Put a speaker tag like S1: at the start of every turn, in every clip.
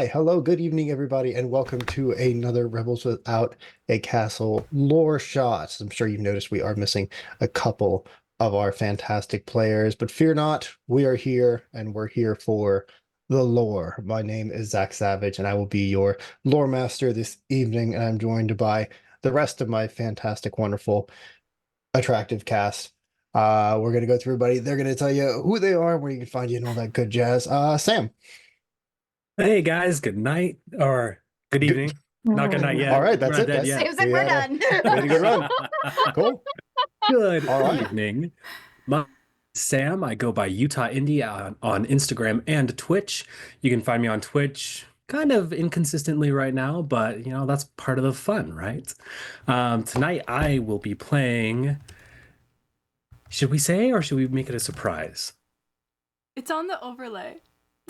S1: Hi, hello, good evening, everybody, and welcome to another Rebels Without a Castle lore shot. I'm sure you've noticed we are missing a couple of our fantastic players, but fear not, we are here, and we're here for the lore. My name is Zach Savage, and I will be your lore master this evening, and I'm joined by the rest of my fantastic, wonderful, attractive cast. We're going to go through, everybody. They're going to tell you who they are, where you can find you, and all that good jazz. Sam.
S2: Hey guys, good night or good
S1: Good.
S2: evening. Not good night
S1: All
S2: yet.
S1: right,
S2: We're
S1: that's
S2: not
S1: it.
S2: dead yet.
S3: Seems like
S1: We
S3: we're
S1: had
S3: done.
S1: we had a good run. Cool.
S2: Good
S1: All right.
S2: evening. My Sam. I go by Utah Indie on Instagram and Twitch. You can find me on Twitch kind of inconsistently right now, but that's part of the fun, right? Tonight I will be playing. Should we say or should we make it a surprise?
S3: It's on the overlay.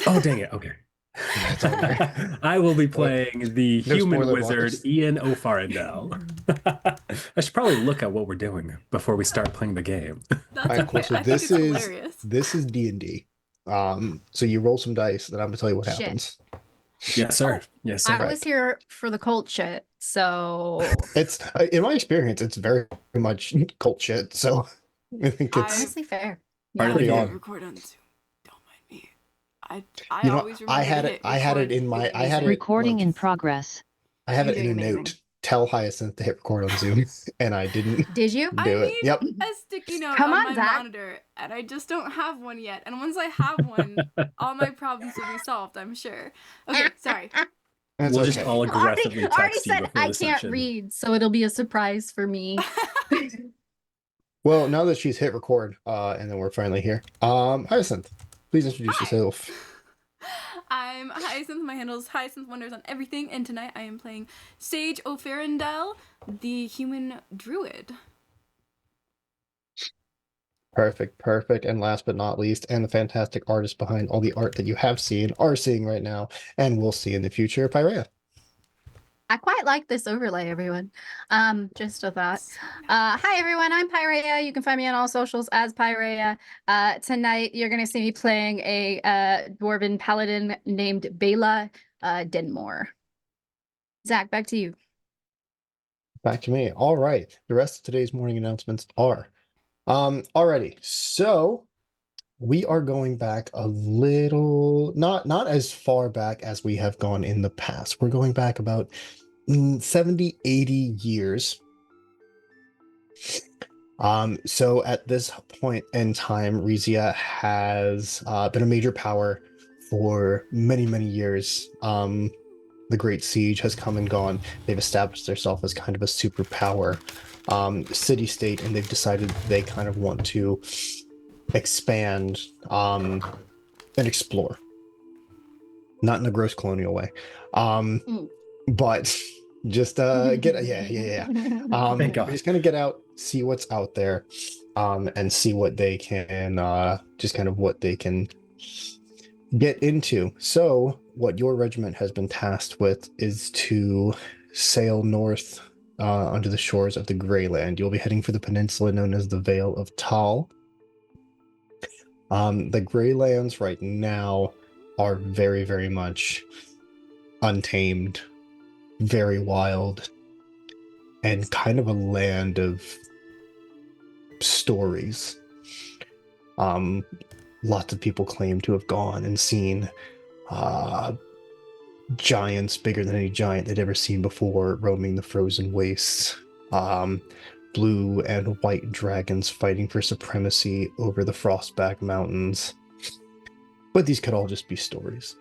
S2: Oh, dang it. Okay.
S1: It's on there.
S2: I will be playing the
S1: No
S2: human
S1: spoiler
S2: wizard
S1: blockers.
S2: Ian O'Farrendell. I should probably look at what we're doing before we start playing the game.
S3: That's
S1: All right, cool.
S3: okay.
S1: So
S3: I think
S1: this
S3: it's
S1: is
S3: hilarious.
S1: D&D. So you roll some dice, then I'm gonna tell you what
S3: Shit.
S1: happens.
S2: Yes, sir. Yes, sir.
S3: I was here for the cult shit, so
S1: It's in my experience, it's very much cult shit. So I think it's
S3: honestly fair.
S2: Part of the
S1: pretty
S2: game.
S1: on.
S4: Record on Zoom. Don't mind me. I
S1: You know,
S4: always remember
S1: I had
S4: to
S1: it.
S4: hit
S1: I had it
S4: record
S1: in my.
S4: with
S1: I had it.
S5: Recording
S1: like,
S5: in progress.
S1: I have
S3: You're
S1: it in a
S3: doing
S1: note.
S3: amazing.
S1: Tell Hyacinth to hit record on Zoom, and I didn't
S3: Did you?
S4: I
S1: do it.
S4: need
S1: Yep.
S4: a sticky note
S3: Come
S4: on
S3: on,
S4: my
S3: Zach.
S4: monitor, and I just don't have one yet. And once I have one, all my problems will be solved, I'm sure. Okay, sorry.
S1: That's
S2: We'll
S1: okay.
S2: just all aggressively
S3: already
S2: text you
S3: said
S2: before
S3: I
S2: the
S3: can't
S2: session.
S3: read, so it'll be a surprise for me.
S1: Well, now that she's hit record, and then we're finally here. Hyacinth, please introduce
S4: Hi.
S1: yourself.
S4: I'm Hyacinth. My handle is Hyacinth Wonders on everything, and tonight I am playing Sage O'Farrendell, the human druid.
S1: Perfect, perfect. And last but not least, and the fantastic artist behind all the art that you have seen, are seeing right now, and will see in the future, Pyrea.
S3: I quite like this overlay, everyone. Just a thought. Hi everyone, I'm Pyrea. You can find me on all socials as Pyrea. Tonight you're gonna see me playing a dwarven paladin named Bela Denmore. Zach, back to you.
S1: Back to me. All right. The rest of today's morning announcements are alrighty. So we are going back a little, not as far back as we have gone in the past. We're going back about 70, 80 years. So at this point in time, Rizia has been a major power for many, many years. The Great Siege has come and gone. They've established themselves as kind of a superpower city-state, and they've decided they kind of want to expand and explore. Not in a gross colonial way. But just get yeah.
S2: Thank God.
S1: Just gonna get out, see what's out there, and see what they can just kind of what they can get into. So what your regiment has been tasked with is to sail north onto the shores of the Greyland. You'll be heading for the peninsula known as the Vale of Tal. The Greylands right now are very, very much untamed, very wild, and kind of a land of stories. Lots of people claim to have gone and seen giants bigger than any giant they'd ever seen before roaming the frozen wastes. Blue and white dragons fighting for supremacy over the Frostback Mountains. But these could all just be stories.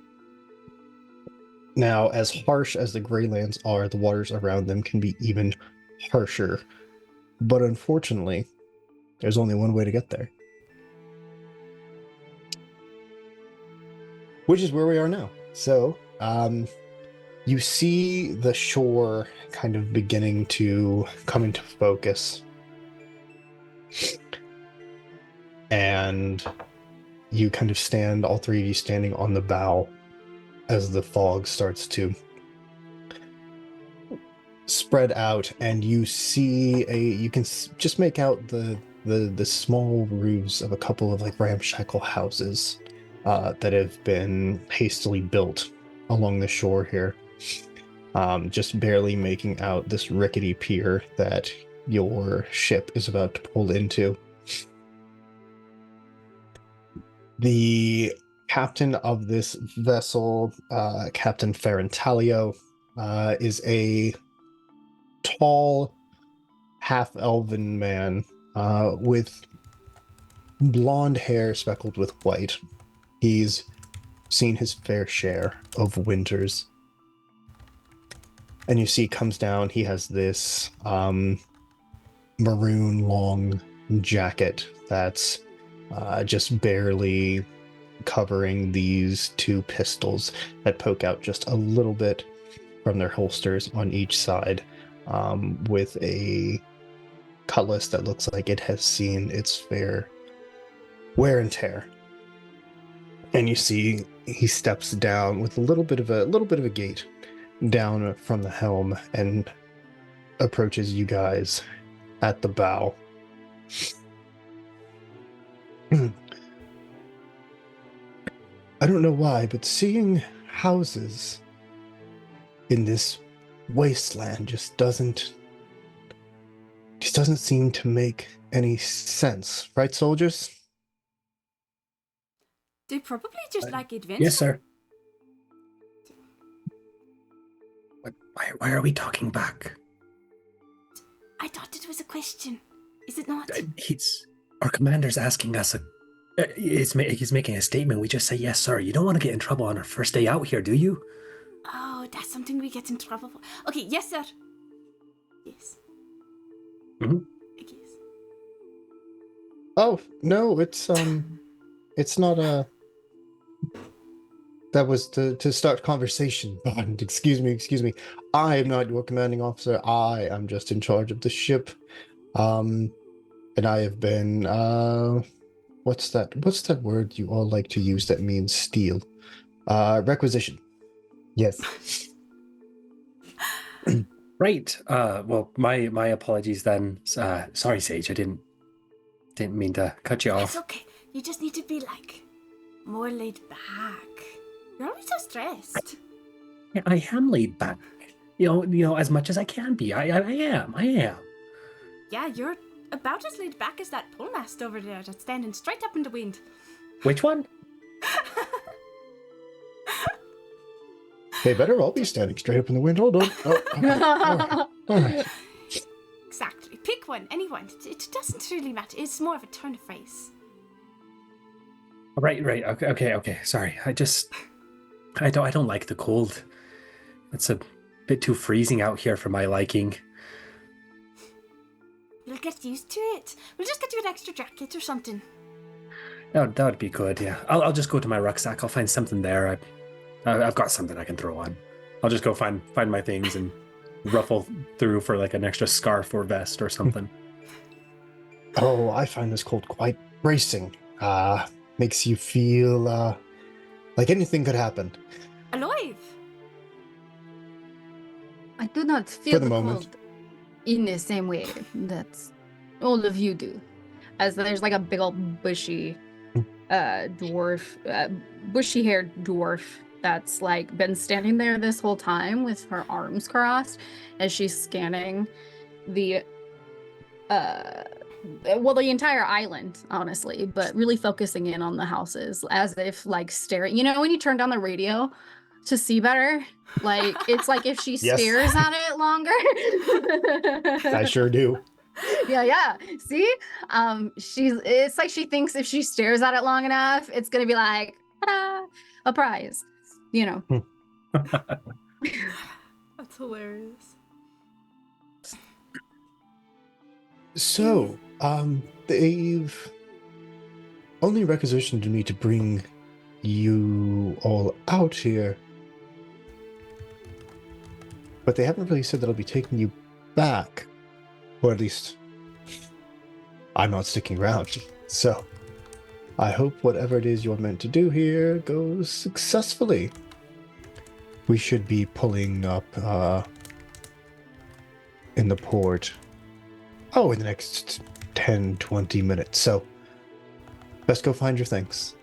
S1: Now, as harsh as the Greylands are, the waters around them can be even harsher. But unfortunately, there's only one way to get there. Which is where we are now. So, you see the shore kind of beginning to come into focus. And you kind of stand, all three of you standing on the bow as the fog starts to spread out, and you see you can just make out the small roofs of a couple of like ramshackle houses that have been hastily built along the shore here, just barely making out this rickety pier that your ship is about to pull into. The captain of this vessel, Captain Ferrentalio, is a tall, half-elven man with blonde hair speckled with white. He's seen his fair share of winters. And you see, comes down, he has this maroon long jacket that's just barely covering these two pistols that poke out just a little bit from their holsters on each side, with a cutlass that looks like it has seen its fair wear and tear. And you see he steps down with a little bit of a gait down from the helm and approaches you guys at the bow. I don't know why, but seeing houses in this wasteland just doesn't seem to make any sense, right, soldiers?
S4: They probably just like adventure.
S2: Yes, sir. Why are we talking back?
S4: I thought it was a question. Is it not?
S2: Our commander's asking us he's making a statement. We just say yes, sir. You don't want to get in trouble on our first day out here, do you?
S4: Oh, that's something we get in trouble for. Okay, yes, sir. Yes.
S2: Mm-hmm.
S4: I guess.
S1: Oh, no, it's not a... That was to start conversation. Excuse me. I am not your commanding officer. I am just in charge of the ship. And I have been, what's that word you all like to use that means steal? Requisition. Yes.
S2: Right. Well, my apologies then. Sorry, Sage. I didn't mean to cut you
S4: It's
S2: off.
S4: okay. You just need to be more laid back. You're always so stressed.
S2: Yeah, I am laid back. You know, as much as I can be. I am.
S4: Yeah, you're about as laid back as that pole mast over there that's standing straight up in the wind.
S2: Which one?
S1: They better all be standing straight up in the wind. Hold on. Oh, okay. All right.
S4: Exactly. Pick one, anyone. It doesn't really matter. It's more of a turn of phrase.
S2: Right. Okay. Sorry. I don't like the cold. It's a bit too freezing out here for my liking.
S4: You'll get used to it. We'll just get you an extra jacket or something.
S2: That would be good. Yeah. I'll just go to my rucksack. I'll find something there. I've got something I can throw on. I'll just go find my things and ruffle through for like an extra scarf or vest or something.
S1: Oh, I find this cold quite bracing. Makes you feel like anything could happen.
S4: Alive!
S3: I do not feel
S1: For the
S3: the
S1: moment.
S3: cold in the same way that all of you do. As there's like a big old bushy bushy-haired dwarf that's like been standing there this whole time with her arms crossed as she's scanning the the entire island, honestly, but really focusing in on the houses as if like staring. You know when you turn down the radio to see better? Like it's like if she
S1: Yes.
S3: stares at it longer.
S1: I sure do.
S3: Yeah. See? It's like she thinks if she stares at it long enough, it's gonna be like, ta-da, a prize. You know.
S4: That's hilarious.
S1: So, they've only requisitioned me to bring you all out here. But they haven't really said that I'll be taking you back. Or at least, I'm not sticking around. So, I hope whatever it is you're meant to do here goes successfully. We should be pulling up, in the port. Oh, in the next 10, 20 minutes. So, best go find your things.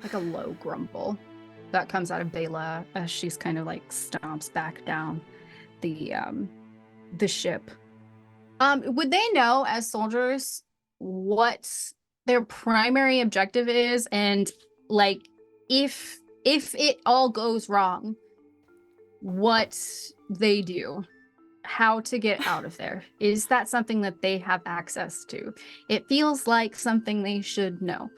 S3: like a low grumble that comes out of Bela as she's kind of like stomps back down the ship. Would they know as soldiers what their primary objective is, and like if it all goes wrong, what they do, how to get out of there? Is that something that they have access to? It feels like something they should know.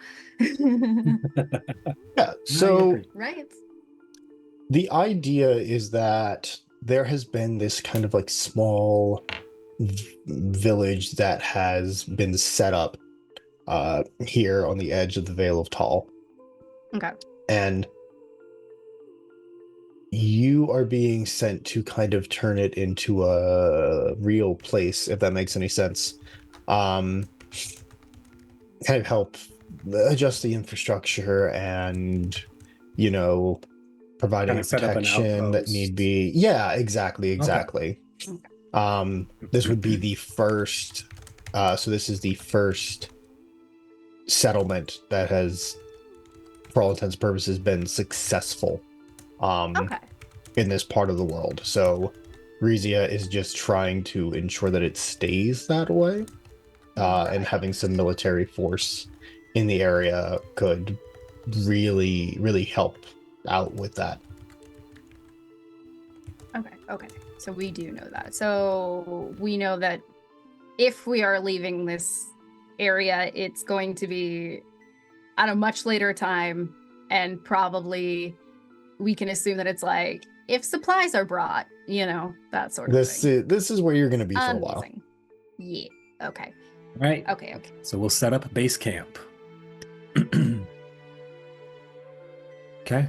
S1: Yeah, so
S3: Right.
S1: the idea is that there has been this kind of like small village that has been set up here on the edge of the Vale of Tall.
S3: Okay.
S1: And you are being sent to kind of turn it into a real place, if that makes any sense. Kind of help adjust the infrastructure and, you know, providing
S2: Kinda set up an
S1: protection that
S2: outpost.
S1: need be. Yeah, exactly.
S3: Okay.
S1: This would be the first. So this is the first settlement that has, for all intents and purposes, been successful.
S3: Okay.
S1: In this part of the world. So Rizia is just trying to ensure that it stays that way. And having some military force in the area could really, really help out with that.
S3: Okay. So we do know that. So we know that if we are leaving this area, it's going to be at a much later time, and probably we can assume that it's like if supplies are brought, that sort of thing.
S1: This is where you're going to be for a while.
S3: Amazing. Yeah. Okay.
S2: Right.
S3: Okay.
S2: So we'll set up a base camp. Okay.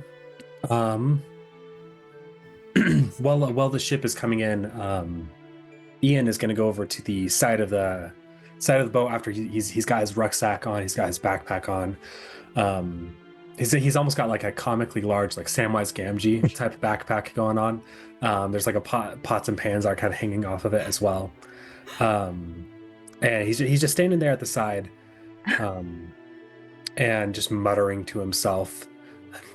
S2: While the ship is coming in, Ian is going to go over to the side of the boat after he's got his rucksack on, he's got his backpack on. He's almost got like a comically large, like Samwise Gamgee type of backpack going on. There's like a pots and pans are kind of hanging off of it as well. And he's just standing there at the side, and just muttering to himself,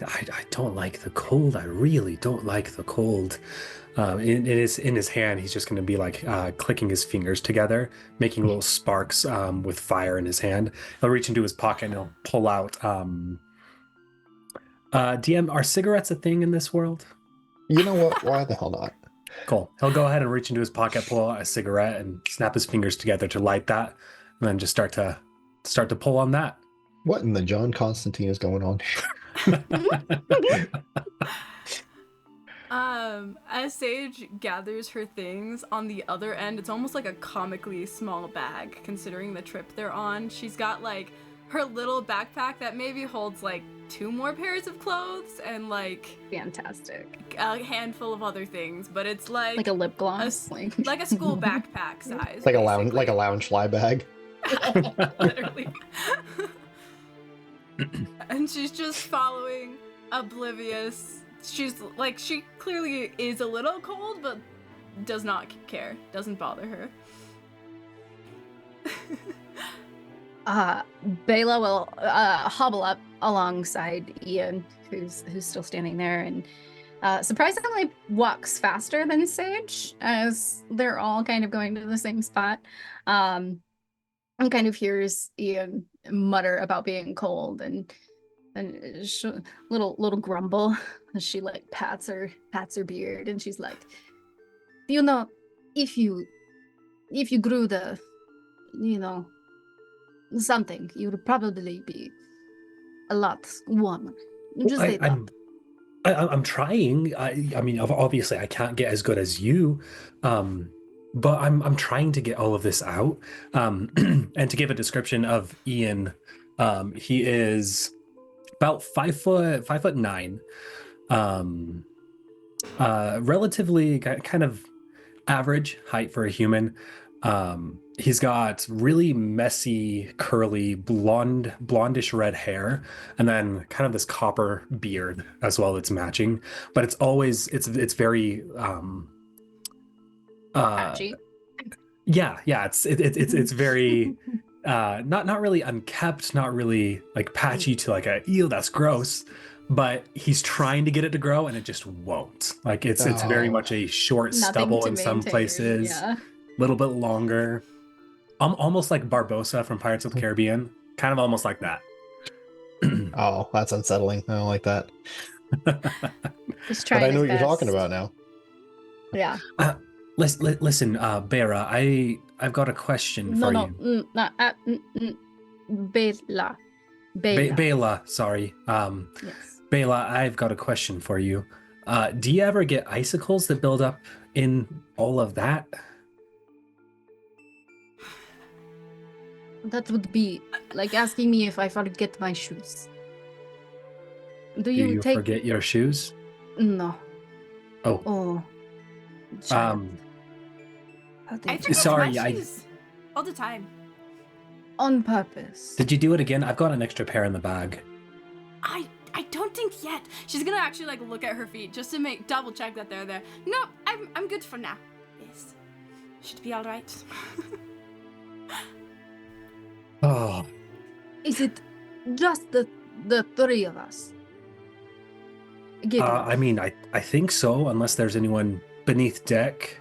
S2: I don't like the cold. I really don't like the cold. In his hand, he's just going to be like clicking his fingers together, making little sparks with fire in his hand. He'll reach into his pocket and he'll pull out. DM, are cigarettes a thing in this world?
S1: You know what? Why the hell not?
S2: Cool. He'll go ahead and reach into his pocket, pull out a cigarette, and snap his fingers together to light that, and then just start to pull on that.
S1: What in the John Constantine is going on?
S4: As Sage gathers her things, on the other end, it's almost like a comically small bag, considering the trip they're on. She's got like her little backpack that maybe holds like 2 more pairs of clothes and like
S3: Fantastic.
S4: a handful of other things, but it's like
S3: a lip gloss,
S4: like a school backpack size,
S1: Like
S4: basically.
S1: a lounge fly bag.
S4: Literally. And she's just following, oblivious. She clearly is a little cold, but does not care. Doesn't bother her.
S3: Bela will hobble up alongside Ian, who's still standing there, and surprisingly walks faster than Sage, as they're all kind of going to the same spot. And kind of hears Ian mutter about being cold, and little grumble as she like pats her beard, and she's like, if you grew the, something, you would probably be a lot warmer. Just say that.
S2: I'm trying. I mean, obviously, I can't get as good as you, but I'm trying to get all of this out. And to give a description of Ian, he is about 5'9", relatively kind of average height for a human. He's got really messy, curly, blondish red hair, and then kind of this copper beard as well that's matching. But it's very
S3: Patchy.
S2: yeah, it's very not really unkept, not really like patchy to like a ew, that's gross. But he's trying to get it to grow and it just won't. Like it's very
S1: Oh.
S2: much a short
S3: Nothing
S2: stubble
S3: to
S2: in some
S3: maintain,
S2: places,
S3: yeah.
S2: a little bit longer. Almost like Barbosa from Pirates of the Caribbean. Kind of almost like that.
S1: Oh, that's unsettling. I don't like that.
S3: He's
S1: But
S3: trying
S1: I know
S3: his
S1: what you're talking
S3: best.
S1: about now.
S3: Yeah.
S2: Listen, Bera, I've got a question
S3: No,
S2: for
S3: no,
S2: you.
S3: Bella. Bella.
S2: Bela, sorry.
S3: Yes.
S2: Bela, I've got a question for you. Do you ever get icicles that build up in all of that?
S3: That would be like asking me if I forget my shoes. Do
S2: Do
S3: you
S2: you
S3: take?
S2: forget your shoes?
S3: No.
S2: Oh,
S3: Oh. Child. How
S4: I
S3: dare
S4: forget
S3: you?
S2: Sorry,
S4: my
S2: I-
S4: shoes all the time.
S3: On purpose.
S2: did you do it again? I've got an extra pair in the bag.
S4: I don't think yet. She's gonna actually like look at her feet just to make double check that they're there. Nope, I'm good for now. Yes. Should be alright.
S2: Oh,
S3: Is it just the three of us? Getting
S2: I mean, I think so, unless there's anyone beneath deck.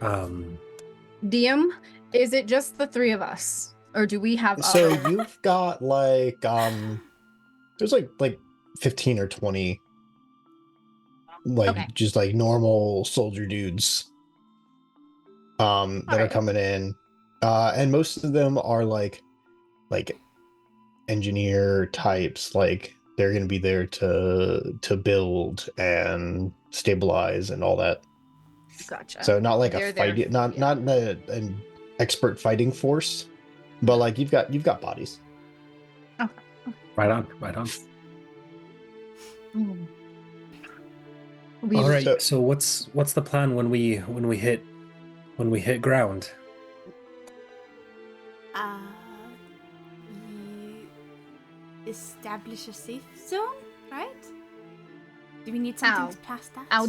S3: DM, is it just the three of us? Or do we have
S1: So
S3: other?
S1: you've got like there's like 15 or 20 like
S3: Okay.
S1: just like normal soldier dudes that are
S3: Alright.
S1: coming in. And most of them are like engineer types, like they're gonna be there to build and stabilize and all that.
S3: Gotcha.
S1: So not like
S3: They're
S1: a
S3: there,
S1: fight, not
S3: yeah.
S1: an expert fighting force, but like you've got bodies.
S2: right on, right on.
S3: Hmm. We
S2: All
S3: will-
S2: right.
S1: So-
S2: So what's the plan when we hit ground?
S4: We establish a safe zone, right? Do we need
S3: How?
S4: something to pass that?
S3: How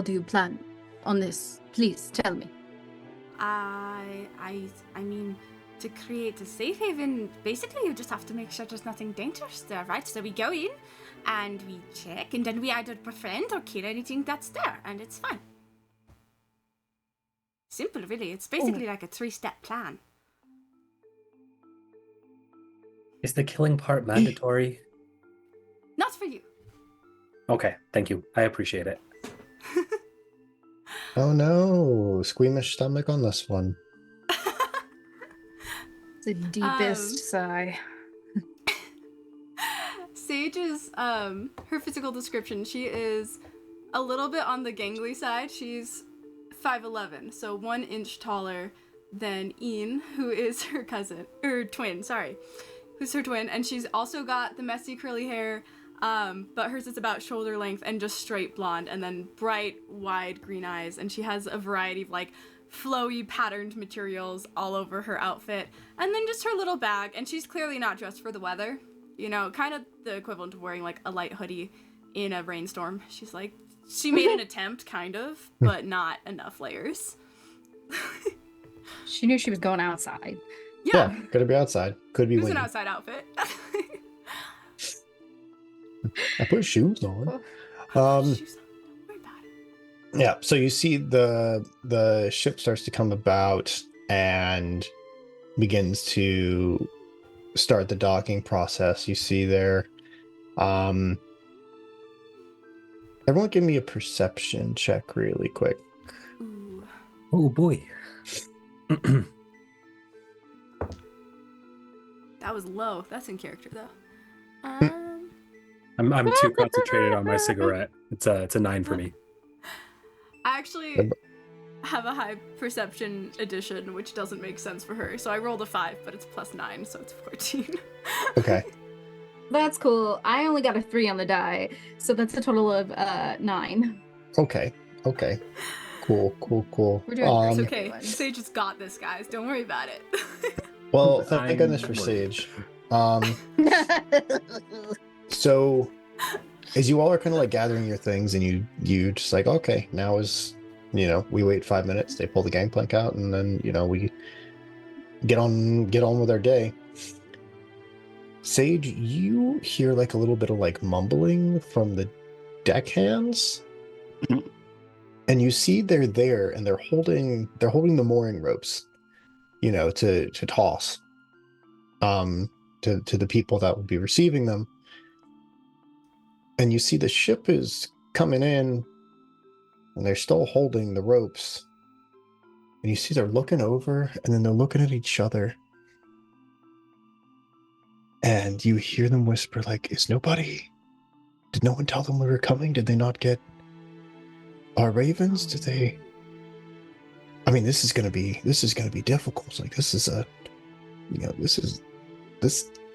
S3: do you plan on this? Please tell me.
S4: I mean, to create a safe haven, basically you just have to make sure there's nothing dangerous there, right? So we go in and we check, and then we either befriend or kill anything that's there, and it's fine. Simple, really. It's basically like a 3-step plan.
S2: Is the killing part mandatory?
S4: Not for you.
S2: Okay, thank you. I appreciate it.
S1: Oh no, squeamish stomach on this one.
S3: The deepest sigh.
S4: Sage is her physical description. She is a little bit on the gangly side. She's 5'11", so 1 inch taller than Ian, who is her cousin or twin. Sorry, who's her twin, and she's also got the messy curly hair. But hers is about shoulder length and just straight blonde, and then bright, wide green eyes. And she has a variety of like flowy patterned materials all over her outfit, and then just her little bag. And she's clearly not dressed for the weather, you know, kind of the equivalent of wearing like a light hoodie in a rainstorm. She's like, she made an attempt, kind of, but not enough layers.
S3: She knew she was going outside.
S1: Yeah, could it be outside? Could be
S4: It was
S1: windy.
S4: an outside outfit.
S1: I put shoes on.
S4: Shoes on, don't worry about it.
S1: Yeah, so you see the ship starts to come about and begins to start the docking process. You see there. Everyone give me a perception check really quick.
S4: Ooh.
S2: Oh boy.
S4: That was low. That's in character though.
S2: I'm too concentrated on my cigarette. It's a 9 for me.
S4: I actually have a high perception addition, which doesn't make sense for her. So I rolled a 5, but it's +9, so it's 14.
S1: Okay.
S3: That's cool. I only got a 3 on the die, so that's a total of 9.
S1: Okay. Cool.
S3: We're doing
S4: It's
S3: great.
S4: okay.
S3: everyone.
S4: Sage has got this, guys. Don't worry about it.
S1: Well, thank goodness for
S2: I'm
S1: Sage. So as you all are kind of like gathering your things and you just like, okay, now is we wait 5 minutes, they pull the gangplank out, and then, we get on with our day. Sage, you hear like a little bit of like mumbling from the deckhands. And you see they're there and they're holding the mooring ropes, to toss to the people that would be receiving them. And you see the ship is coming in and they're still holding the ropes. And you see they're looking over and then they're looking at each other. And you hear them whisper like, did no one tell them we were coming? Did they not get our ravens? Did they? I mean, this is gonna be difficult. Like, this is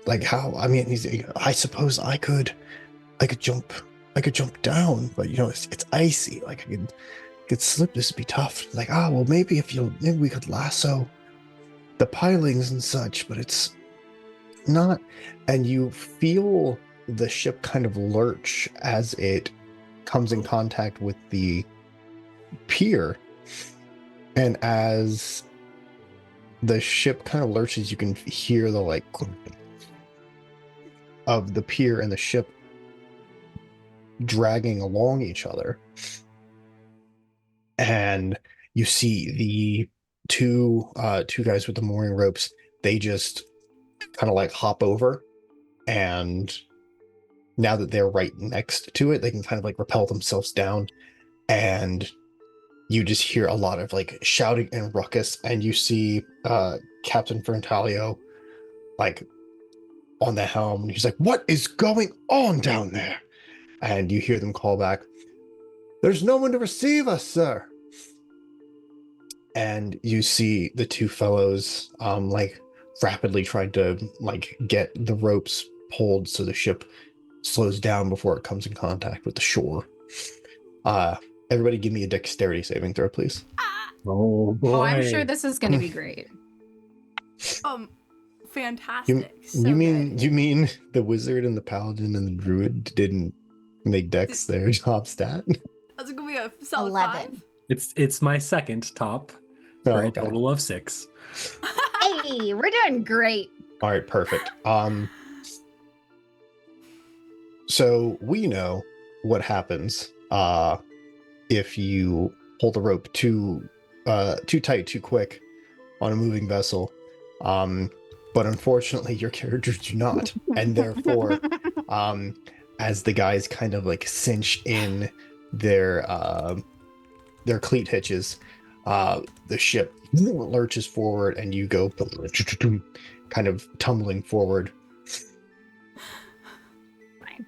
S1: like how, I mean, I suppose I could jump down, but it's icy. Like I could slip. This would be tough. Like, well, maybe we could lasso the pilings and such, but it's not. And you feel the ship kind of lurch as it comes in contact with the pier, and as the ship kind of lurches, you can hear the like of the pier and the ship dragging along each other. And you see the two guys with the mooring ropes. They just kind of like hop over, and now that they're right next to it, they can kind of like rappel themselves down, and you just hear a lot of like shouting and ruckus, and you see Captain Ferntalio like on the helm, and he's like, "What is going on down there?" And you hear them call back, "There's no one to receive us, sir." And you see the two fellows like rapidly trying to like get the ropes pulled so the ship slows down before it comes in contact with the shore. Everybody give me a dexterity saving throw, please.
S2: Oh boy.
S3: Oh, I'm sure this is going to be great.
S4: Fantastic.
S1: You mean the wizard and the paladin and the druid didn't make dex their top stat?
S4: That's gonna be a solid
S3: 11.
S2: It's my second top for a total of 6.
S3: Hey, we're doing great.
S1: All right, perfect. So we know what happens if you pull the rope too tight, too quick on a moving vessel. But unfortunately, your characters do not, and therefore, as the guys kind of like cinch in their cleat hitches, the ship lurches forward, and you go kind of tumbling forward.
S3: Fine.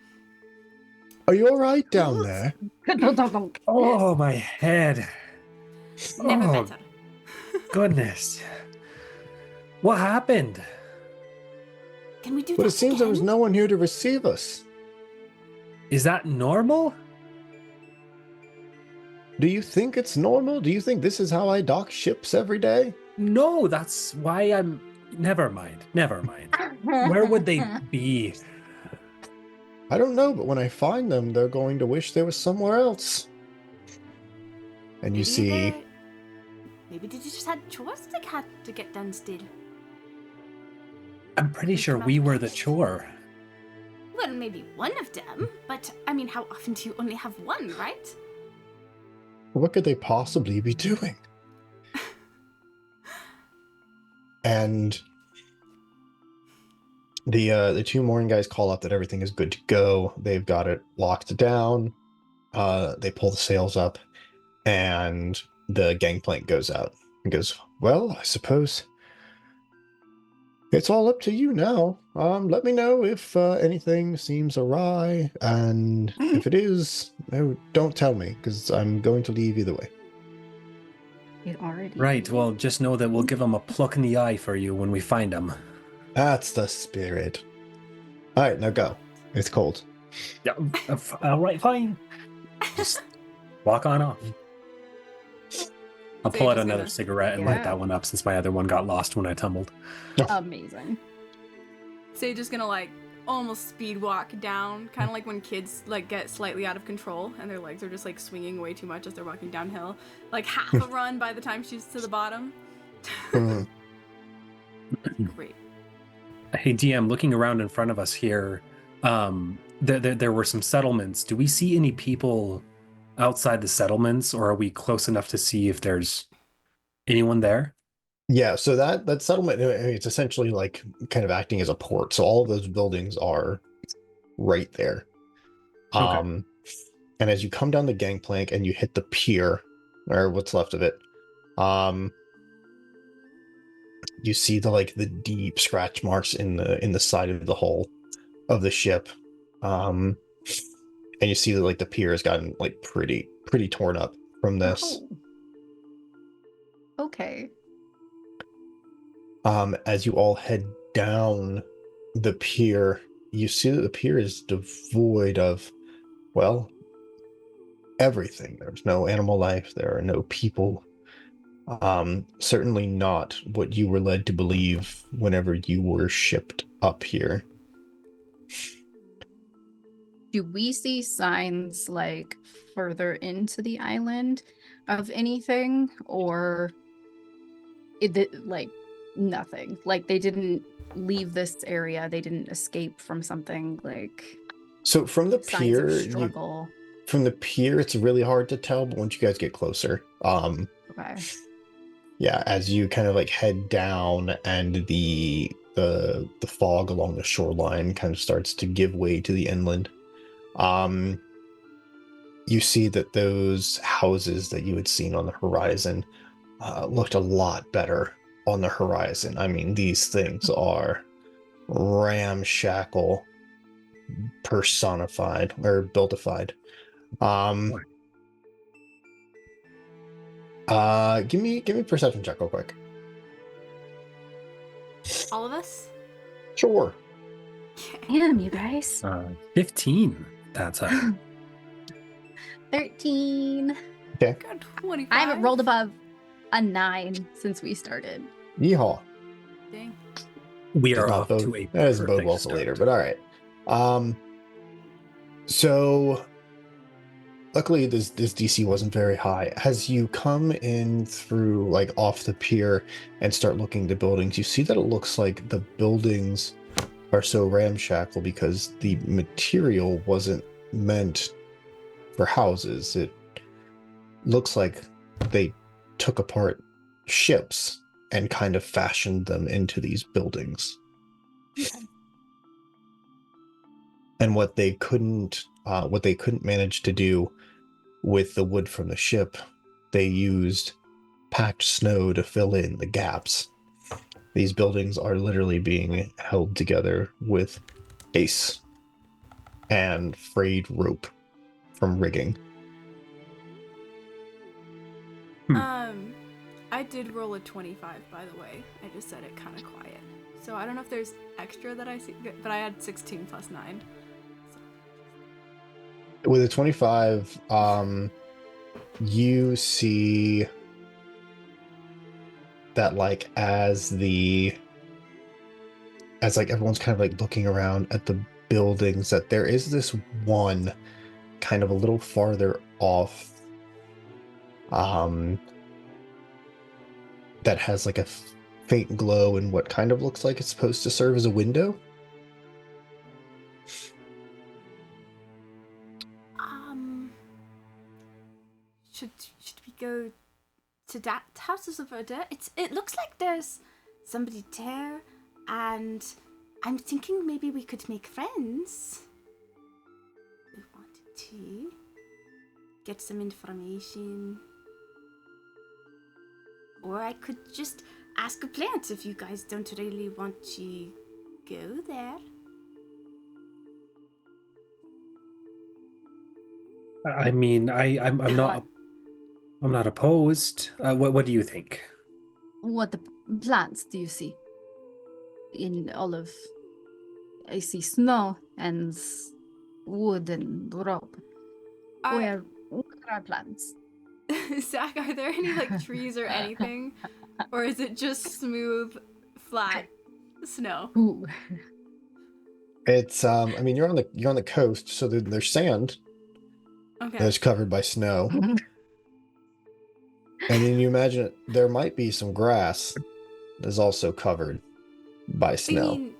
S1: Are you all right down there?
S2: Oh, my head.
S4: Never
S2: Oh,
S4: better.
S2: goodness. What happened?
S4: Can we do
S1: But
S4: that
S1: it seems there was
S4: again?
S1: no one here to receive us.
S2: Is that normal?
S1: Do you think it's normal? Do you think this is how I dock ships every day?
S2: No, that's why I'm... Never mind. Where would they be?
S1: I don't know, but when I find them, they're going to wish they were somewhere else. And you see...
S4: Maybe they just had chores they had to get done still.
S2: I'm pretty sure we were the chore.
S4: Well, maybe one of them, but I mean, how often do you only have one, right?
S1: What could they possibly be doing? And the two mooring guys call up that everything is good to go. They've got it locked down. They pull the sails up, and the gangplank goes out. And goes, "Well, I suppose it's all up to you now. Let me know if anything seems awry, and if it is, no, don't tell me, because I'm going to leave either way."
S3: It already.
S2: Right, well, just know that we'll give them a pluck in the eye for you when we find them.
S1: That's the spirit. All right, now go. It's cold.
S2: Yeah, all right, fine. Just walk on off. I'll pull out another cigarette and light that one up since my other one got lost when I tumbled.
S3: Amazing.
S4: Sage is gonna like almost speed walk down, kind of like when kids like get slightly out of control and their legs are just like swinging way too much as they're walking downhill. Like half a run by the time she's to the bottom.
S1: Mhm.
S4: Great.
S2: Hey, DM, looking around in front of us here, there were some settlements. Do we see any people outside the settlements, or are we close enough to see if there's anyone there?
S1: Yeah, so that settlement, I mean, it's essentially like kind of acting as a port. So all of those buildings are right there.
S2: Okay.
S1: And as you come down the gangplank and you hit the pier, or what's left of it, you see the deep scratch marks in the side of the hull of the ship. And you see that like the pier has gotten like pretty torn up from this.
S3: Oh. Okay.
S1: As you all head down the pier, you see that the pier is devoid of, well, everything. There's no animal life. There are no people. Certainly not what you were led to believe whenever you were shipped up here.
S3: Do we see signs like further into the island of anything, or like nothing? Like they didn't leave this area, they didn't escape from something, like
S1: So from the
S3: signs of
S1: pier,
S3: struggle.
S1: it's really hard to tell, but once you guys get closer,
S3: Okay.
S1: yeah, as you kind of like head down and the fog along the shoreline kind of starts to give way to the inland, you see that those houses that you had seen on the horizon looked a lot better on the horizon. I mean, these things are ramshackle, personified or builtified. Give me a perception check real quick.
S4: All of us?
S1: Sure.
S3: Damn, you guys.
S2: 15. That's a
S3: 13.
S1: Okay.
S4: Got 25.
S3: I haven't rolled above a 9 since we started.
S1: Yeehaw.
S4: Dang.
S2: we
S1: Does
S2: are
S1: not
S2: off
S1: bode,
S2: to a
S1: that doesn't bode
S2: perfect
S1: well for
S2: start.
S1: later, but all right. So luckily this DC wasn't very high. As you come in through like off the pier and start looking at the buildings, you see that it looks like the buildings are so ramshackle because the material wasn't meant for houses. It looks like they took apart ships and kind of fashioned them into these buildings.
S3: Okay.
S1: And what they couldn't manage to do with the wood from the ship, they used packed snow to fill in the gaps. These buildings are literally being held together with ice and frayed rope from rigging.
S4: I did roll a 25, by the way. I just said it kind of quiet. So I don't know if there's extra that I see, but I had 16 plus 9. So.
S1: With a 25, you see that like as everyone's kind of like looking around at the buildings, that there is this one kind of a little farther off that has like a faint glow in what kind of looks like it's supposed to serve as a window.
S4: Should we go to that house over there? It looks like there's somebody there, and I'm thinking maybe we could make friends. We wanted to get some information. Or I could just ask a plant if you guys don't really want to go there.
S2: I mean, I'm not opposed. What do you think?
S3: What the plants do you see? In all of, I see snow and wood and rope. Where are plants?
S4: Zach, are there any like trees or anything? Or is it just smooth, flat snow?
S3: Ooh.
S1: It's I mean you're on the coast, so there's sand
S4: Okay.
S1: that's covered by snow. And then you imagine there might be some grass that's also covered by
S4: I
S1: snow.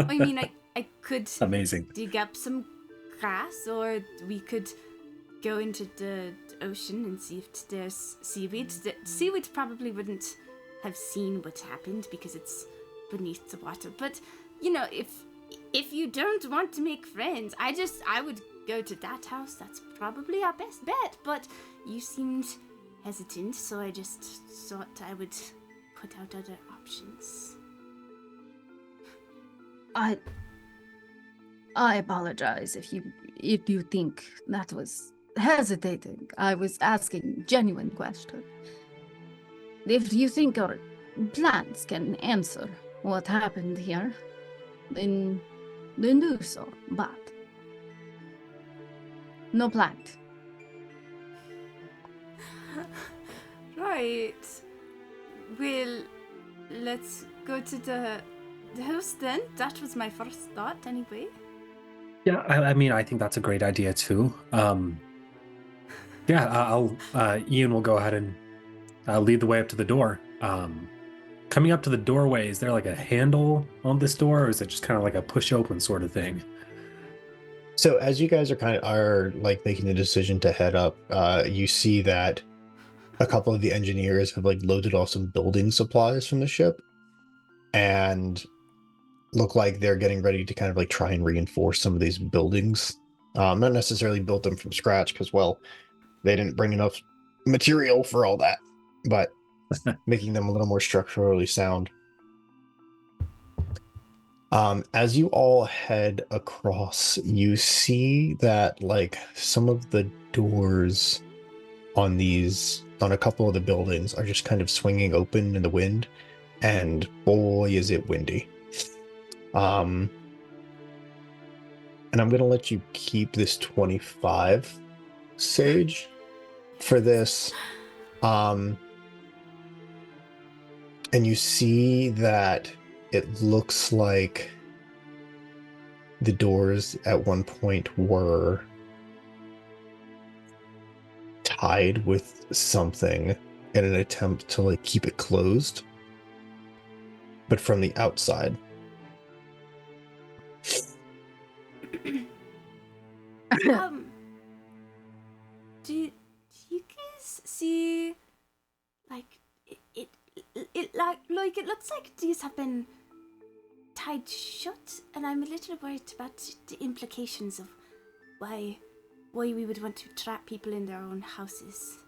S4: mean, I could
S2: Amazing.
S4: dig up some grass, or we could go into the ocean and see if there's seaweed. The seaweed probably wouldn't have seen what happened because it's beneath the water. But you know, if you don't want to make friends, I would go to that house. That's probably our best bet. But you seemed hesitant, so I just thought I would put out other options.
S3: I apologize if you think that was hesitating. I was asking genuine question. If you think our plants can answer what happened here, then do so. But no plant.
S4: Right. Well, let's go to the house then. That was my first thought, anyway.
S2: Yeah, I mean, I think that's a great idea too. Yeah, Ian will go ahead and lead the way up to the door. Coming up to the doorway, is there like a handle on this door, or is it just kind of like a push open sort of thing?
S1: So as you guys are like making the decision to head up, you see that a couple of the engineers have like loaded off some building supplies from the ship and look like they're getting ready to kind of like try and reinforce some of these buildings. Not necessarily built them from scratch because, well, they didn't bring enough material for all that, but making them a little more structurally sound. As you all head across, you see that like some of the doors on a couple of the buildings are just kind of swinging open in the wind, and boy is it windy. And I'm gonna let you keep this 25 Sage for this. And you see that it looks like the doors at one point were tied with something in an attempt to like keep it closed, but from the outside.
S4: Do you guys see, like, it like it looks like these have been tied shut, and I'm a little worried about the implications of why we would want to trap people in their own houses.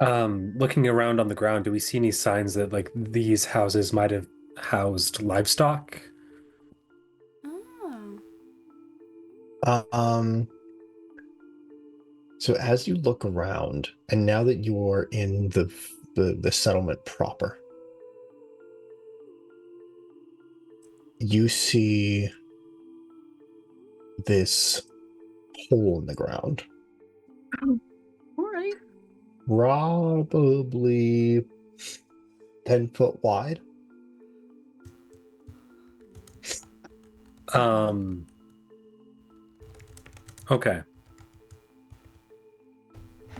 S2: Looking around on the ground, do we see any signs that like these houses might have housed livestock?
S4: Oh.
S1: So as you look around, and now that you're in the settlement proper, you see this hole in the ground.
S3: All right.
S1: Probably 10 foot wide.
S2: Okay.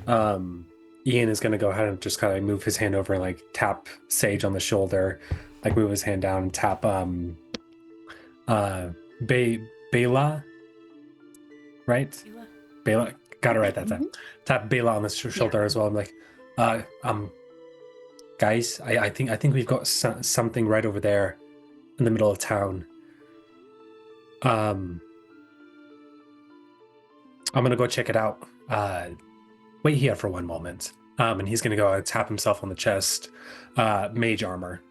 S2: Ian is gonna go ahead and just kind of move his hand over and like tap Sage on the shoulder, like move his hand down and tap Bela, right? Bela, got it right that time. Tap Bela on the shoulder as well. I'm like, guys, I think we've got something right over there in the middle of town. I'm gonna go check it out. Wait here for one moment. And he's gonna go tap himself on the chest. Mage armor.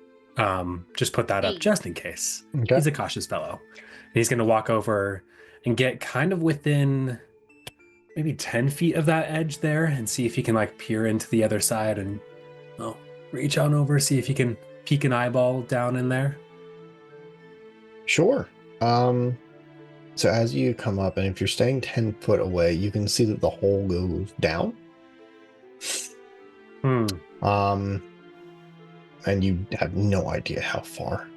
S2: Just put that up just in case.
S1: Okay.
S2: He's a cautious fellow. And he's gonna walk over and get kind of within maybe 10 feet of that edge there and see if he can like peer into the other side and reach on over, see if he can peek an eyeball down in there.
S1: Sure. So as you come up, and if you're staying 10 foot away, you can see that the hole goes down. And you have no idea how far.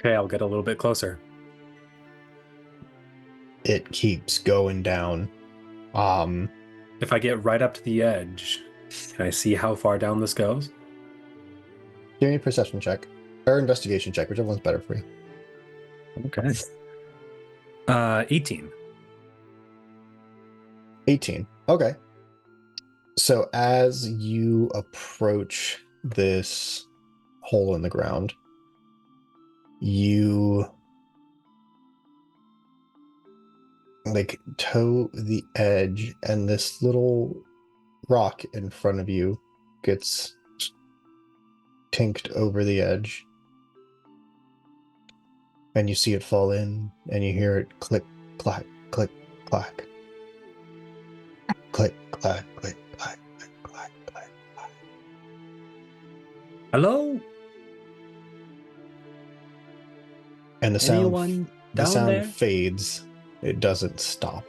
S2: Okay, I'll get a little bit closer.
S1: It keeps going down.
S2: If I get right up to the edge, can I see how far down this goes?
S1: Give me a perception check or investigation check, whichever one's better for you.
S2: Okay. 18.
S1: 18. Okay. So as you approach this hole in the ground, you like toe the edge, and this little rock in front of you gets tinked over the edge, and you see it fall in, and you hear it click, clack, click, clack, click, clack, click, clack, click, clack, clack.
S2: Hello?
S1: And the
S2: Anyone down
S1: sound
S2: there?
S1: fades. It doesn't stop.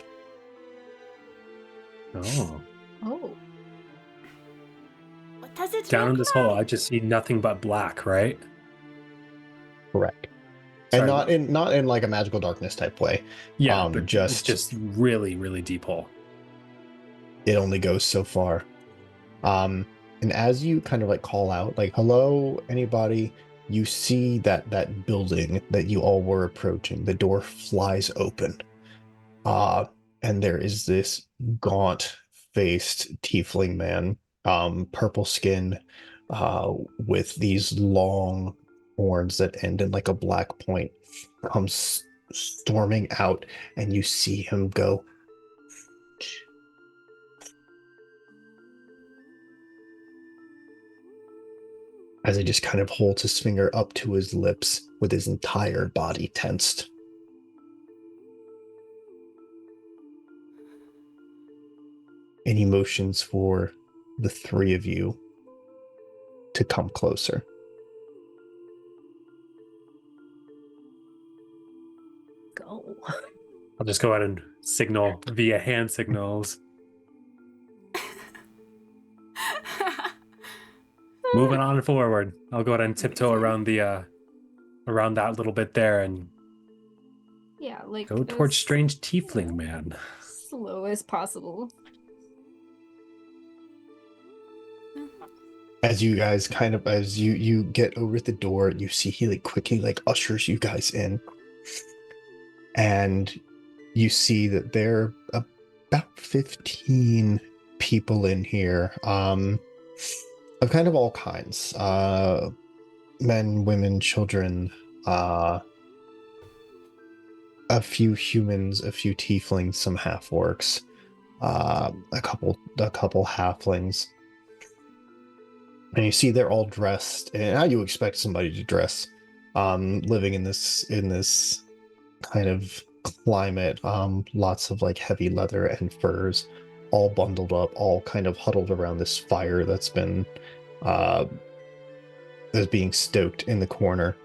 S2: Oh.
S3: Oh.
S4: What does it
S2: Down in
S4: look
S2: this
S4: like?
S2: hole, I just see nothing but black, right?
S1: Correct.
S2: Sorry.
S1: And not in like a magical darkness type way.
S2: Yeah, but
S1: just
S2: it's just really, really deep hole.
S1: it only goes so far. And as you kind of like call out, like, hello, anybody, you see that building that you all were approaching. The door flies open. And there is this gaunt-faced tiefling man, purple skin, with these long horns that end in like a black point, comes storming out, and you see him go. As he just kind of holds his finger up to his lips with his entire body tensed. And he motions for the three of you to come closer.
S3: Go.
S2: I'll just go ahead and signal via hand signals. Moving on forward. I'll go ahead and tiptoe around the around that little bit there and
S3: Yeah, like
S2: go towards strange tiefling man.
S3: slow as possible.
S1: As you guys as you get over the door, you see he like quickly like ushers you guys in. And you see that there are about 15 people in here, of kind of all kinds, men, women, children, a few humans, a few tieflings, some half orcs, a couple halflings. And you see they're all dressed and how you expect somebody to dress, living in this kind of climate, lots of like heavy leather and furs, all bundled up, all kind of huddled around this fire that's been that's being stoked in the corner.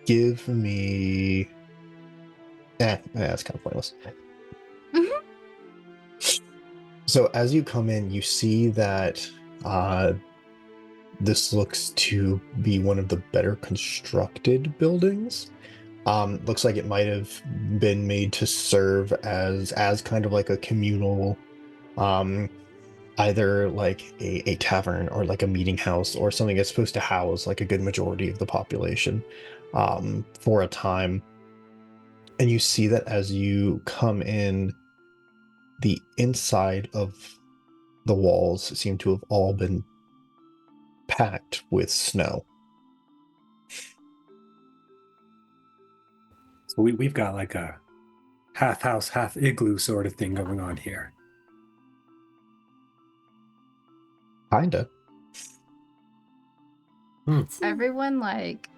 S1: Give me that's kind of pointless. So as you come in, you see that this looks to be one of the better constructed buildings. Looks like it might have been made to serve as kind of like a communal, either like a tavern or like a meeting house or something that's supposed to house like a good majority of the population for a time. And you see that as you come in, the inside of the walls seem to have all been packed with snow.
S2: So we've got like a half house, half igloo sort of thing going on here.
S1: Kinda.
S3: Everyone like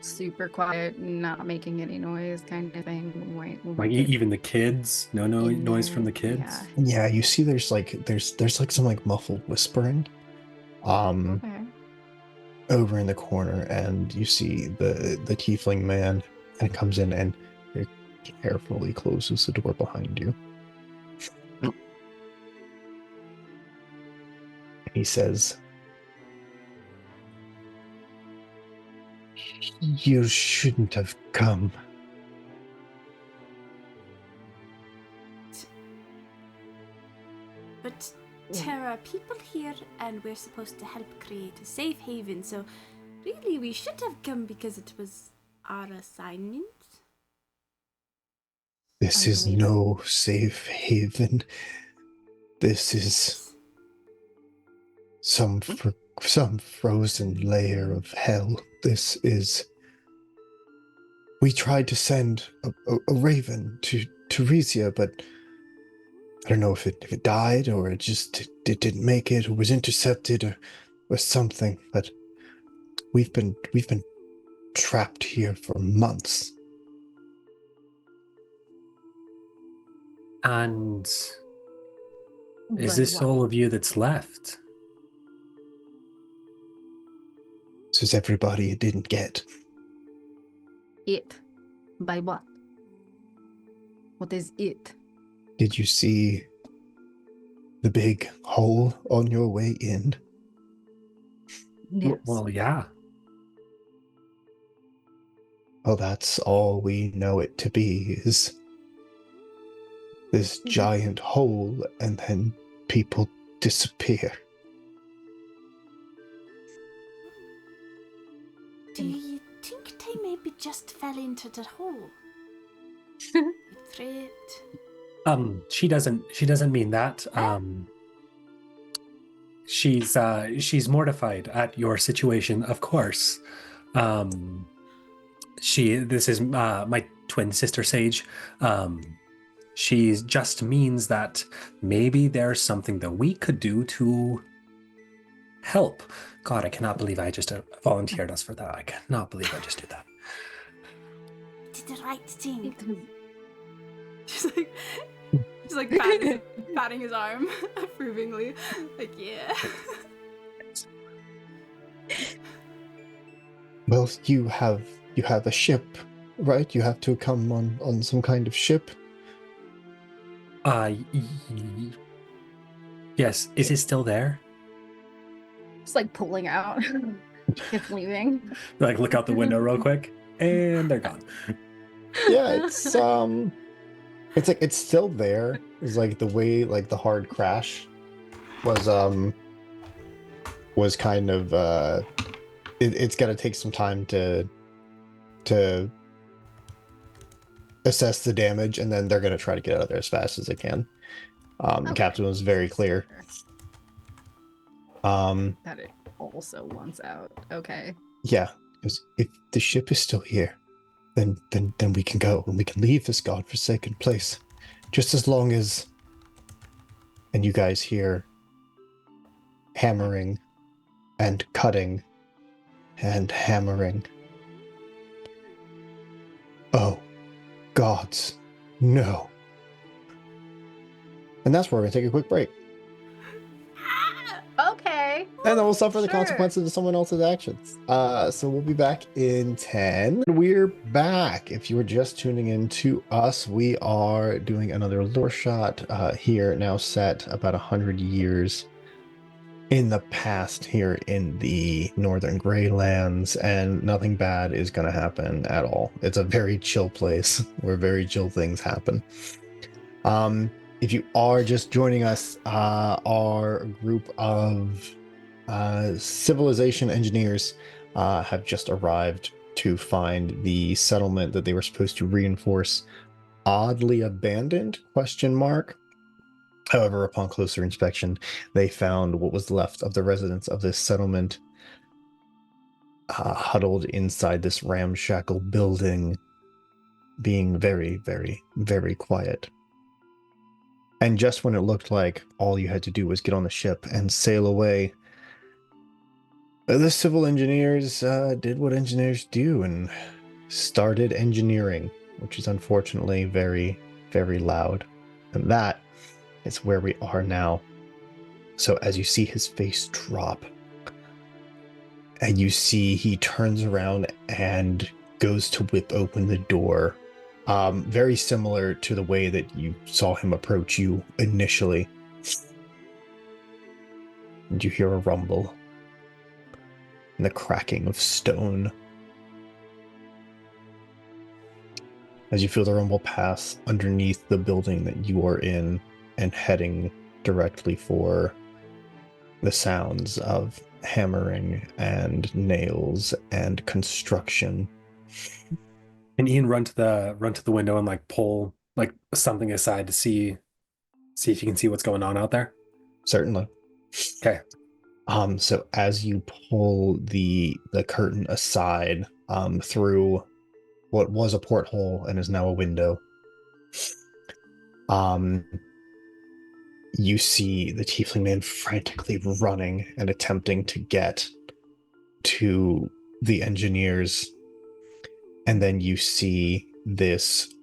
S3: super quiet, not making any noise, kind of thing.
S2: Like even the kids, no noise from the kids.
S3: Yeah.
S1: Yeah, you see there's like some like muffled whispering
S3: Okay.
S1: over in the corner, and you see the tiefling man, and comes in and carefully closes the door behind you. And he says, You shouldn't have come.
S5: But there are people here, and we're supposed to help create a safe haven, so really we should have come because it was our assignment.
S1: This is no safe haven. This is some frozen layer of hell. This is... We tried to send a raven to Resia, but I don't know if it died or it didn't make it or was intercepted or something. But we've been trapped here for months.
S2: And is this all of you that's left?
S1: This is everybody it didn't get.
S3: It. By what? What is it?
S1: Did you see the big hole on your way in?
S3: Yes.
S2: Well, yeah.
S1: Well, that's all we know it to be, is this giant hole, and then people disappear.
S5: Do you think they maybe just fell into the hole? Tripped.
S2: She doesn't mean that. She's mortified at your situation, of course. This is my twin sister Sage. She just means that maybe there's something that we could do to help. God, I cannot believe I just volunteered us for that. I cannot believe I just did that.
S5: Did the right thing.
S4: She's like patting his arm approvingly. Like, yeah.
S1: Well, you have a ship, right? You have to come on some kind of ship.
S2: Yes. Is it still there?
S3: Just like pulling out. It's leaving.
S2: Like, look out the window real quick, and they're gone.
S1: Yeah, it's like it's still there. It's like the way like the hard crash was kind of it's got to take some time to assess the damage, and then they're going to try to get out of there as fast as they can. The captain was very clear.
S3: That it also wants out. Okay.
S1: Yeah, because if the ship is still here, then we can go and we can leave this godforsaken place. Just as long as, and you guys hear hammering and cutting and hammering. Oh, gods, no. And that's where we're going to take a quick break.
S3: Okay.
S1: And then we'll suffer the
S3: Sure.
S1: consequences of someone else's actions. So we'll be back in 10. We're back. If you were just tuning in to us, we are doing another lore shot here, now set about 100 years in the past here in the northern Greylands, and nothing bad is going to happen at all. It's a very chill place where very chill things happen. If you are just joining us, our group of civilization engineers have just arrived to find the settlement that they were supposed to reinforce oddly abandoned, question mark. However, upon closer inspection, they found what was left of the residents of this settlement huddled inside this ramshackle building, being very, very, very quiet. And just when it looked like all you had to do was get on the ship and sail away, the civil engineers did what engineers do and started engineering, which is unfortunately very, very loud. And that is where we are now. So as you see his face drop, and you see he turns around and goes to whip open the door, very similar to the way that you saw him approach you initially. And you hear a rumble and the cracking of stone. as you feel the rumble pass underneath the building that you are in and heading directly for the sounds of hammering and nails and construction.
S2: And Ian run to the window and like pull like something aside to see if you can see what's going on out there.
S1: Certainly.
S2: Okay.
S1: So as you pull the curtain aside through what was a porthole and is now a window, you see the tiefling man frantically running and attempting to get to the engineers, and then you see this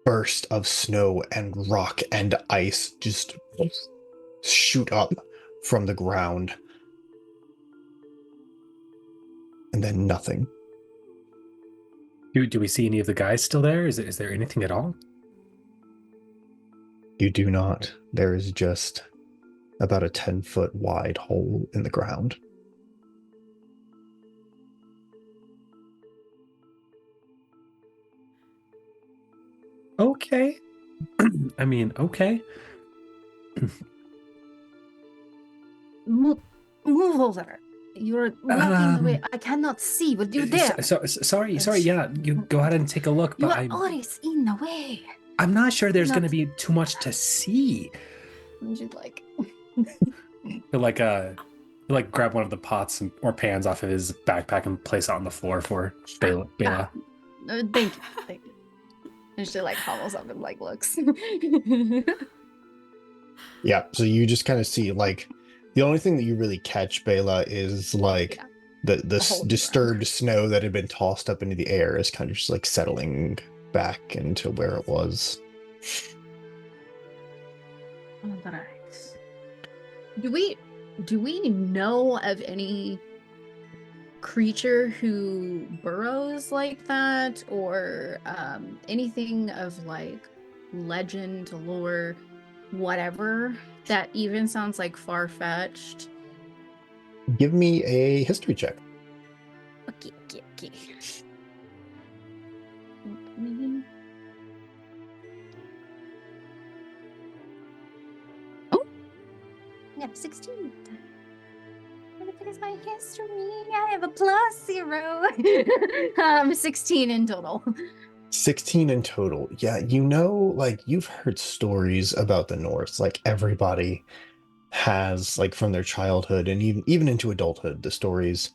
S1: burst of snow and rock and ice just shoot up from the ground, and then nothing.
S2: Do we see any of the guys still there? Is there anything at all?
S1: You do not. There is just about a 10-foot wide hole in the ground.
S2: Okay. I mean, okay.
S3: Move over. You're blocking the way. I cannot see. Would you dare?
S2: Sorry. Yeah, you go ahead and take a look.
S3: You
S2: But
S3: are always in the way.
S2: I'm not sure there's
S3: Not-
S2: going to be too much to see.
S3: You'd like.
S2: He'll like grab one of the pots or pans off of his backpack and place it on the floor for Bela.
S3: Thank you. And she like hobbles up and like looks.
S1: Yeah, so you just kind of see, like, the only thing that you really catch, Bela, is like the
S3: hole in the
S1: disturbed
S3: ground.
S1: snow that had been tossed up into the air is kind of just like settling back into where it was.
S3: All right. Do we know of any creature who burrows like that, or anything of like legend, lore, whatever that even sounds like far-fetched?
S1: Give me a history check.
S3: Okay. Mm. Oh, I have 16. What is my history? I have a +0. 16 in total.
S1: 16 in total. Yeah, you know, like, you've heard stories about the North. Like, everybody has, like, from their childhood and even into adulthood, the stories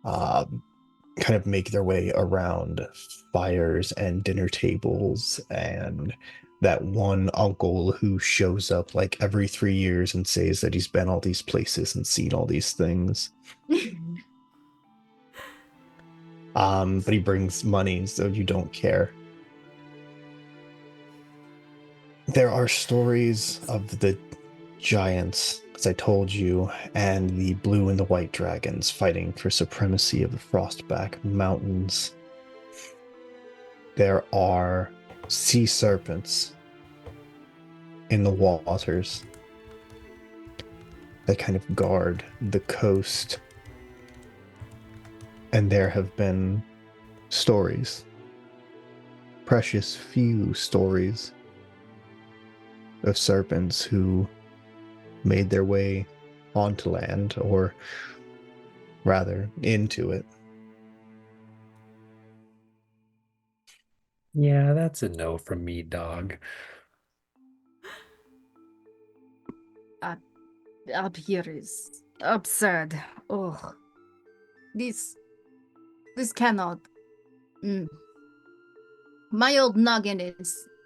S1: kind of make their way around fires and dinner tables, and that one uncle who shows up like every 3 years and says that he's been all these places and seen all these things. But he brings money, so you don't care. There are stories of the giants, as I told you, and the blue and the white dragons fighting for supremacy of the Frostback Mountains. There are sea serpents in the waters that kind of guard the coast. And there have been stories, precious few stories, of serpents who made their way onto land, or rather into it.
S2: Yeah, that's a no from me, dog.
S3: Up here is absurd. Oh, this cannot. My old noggin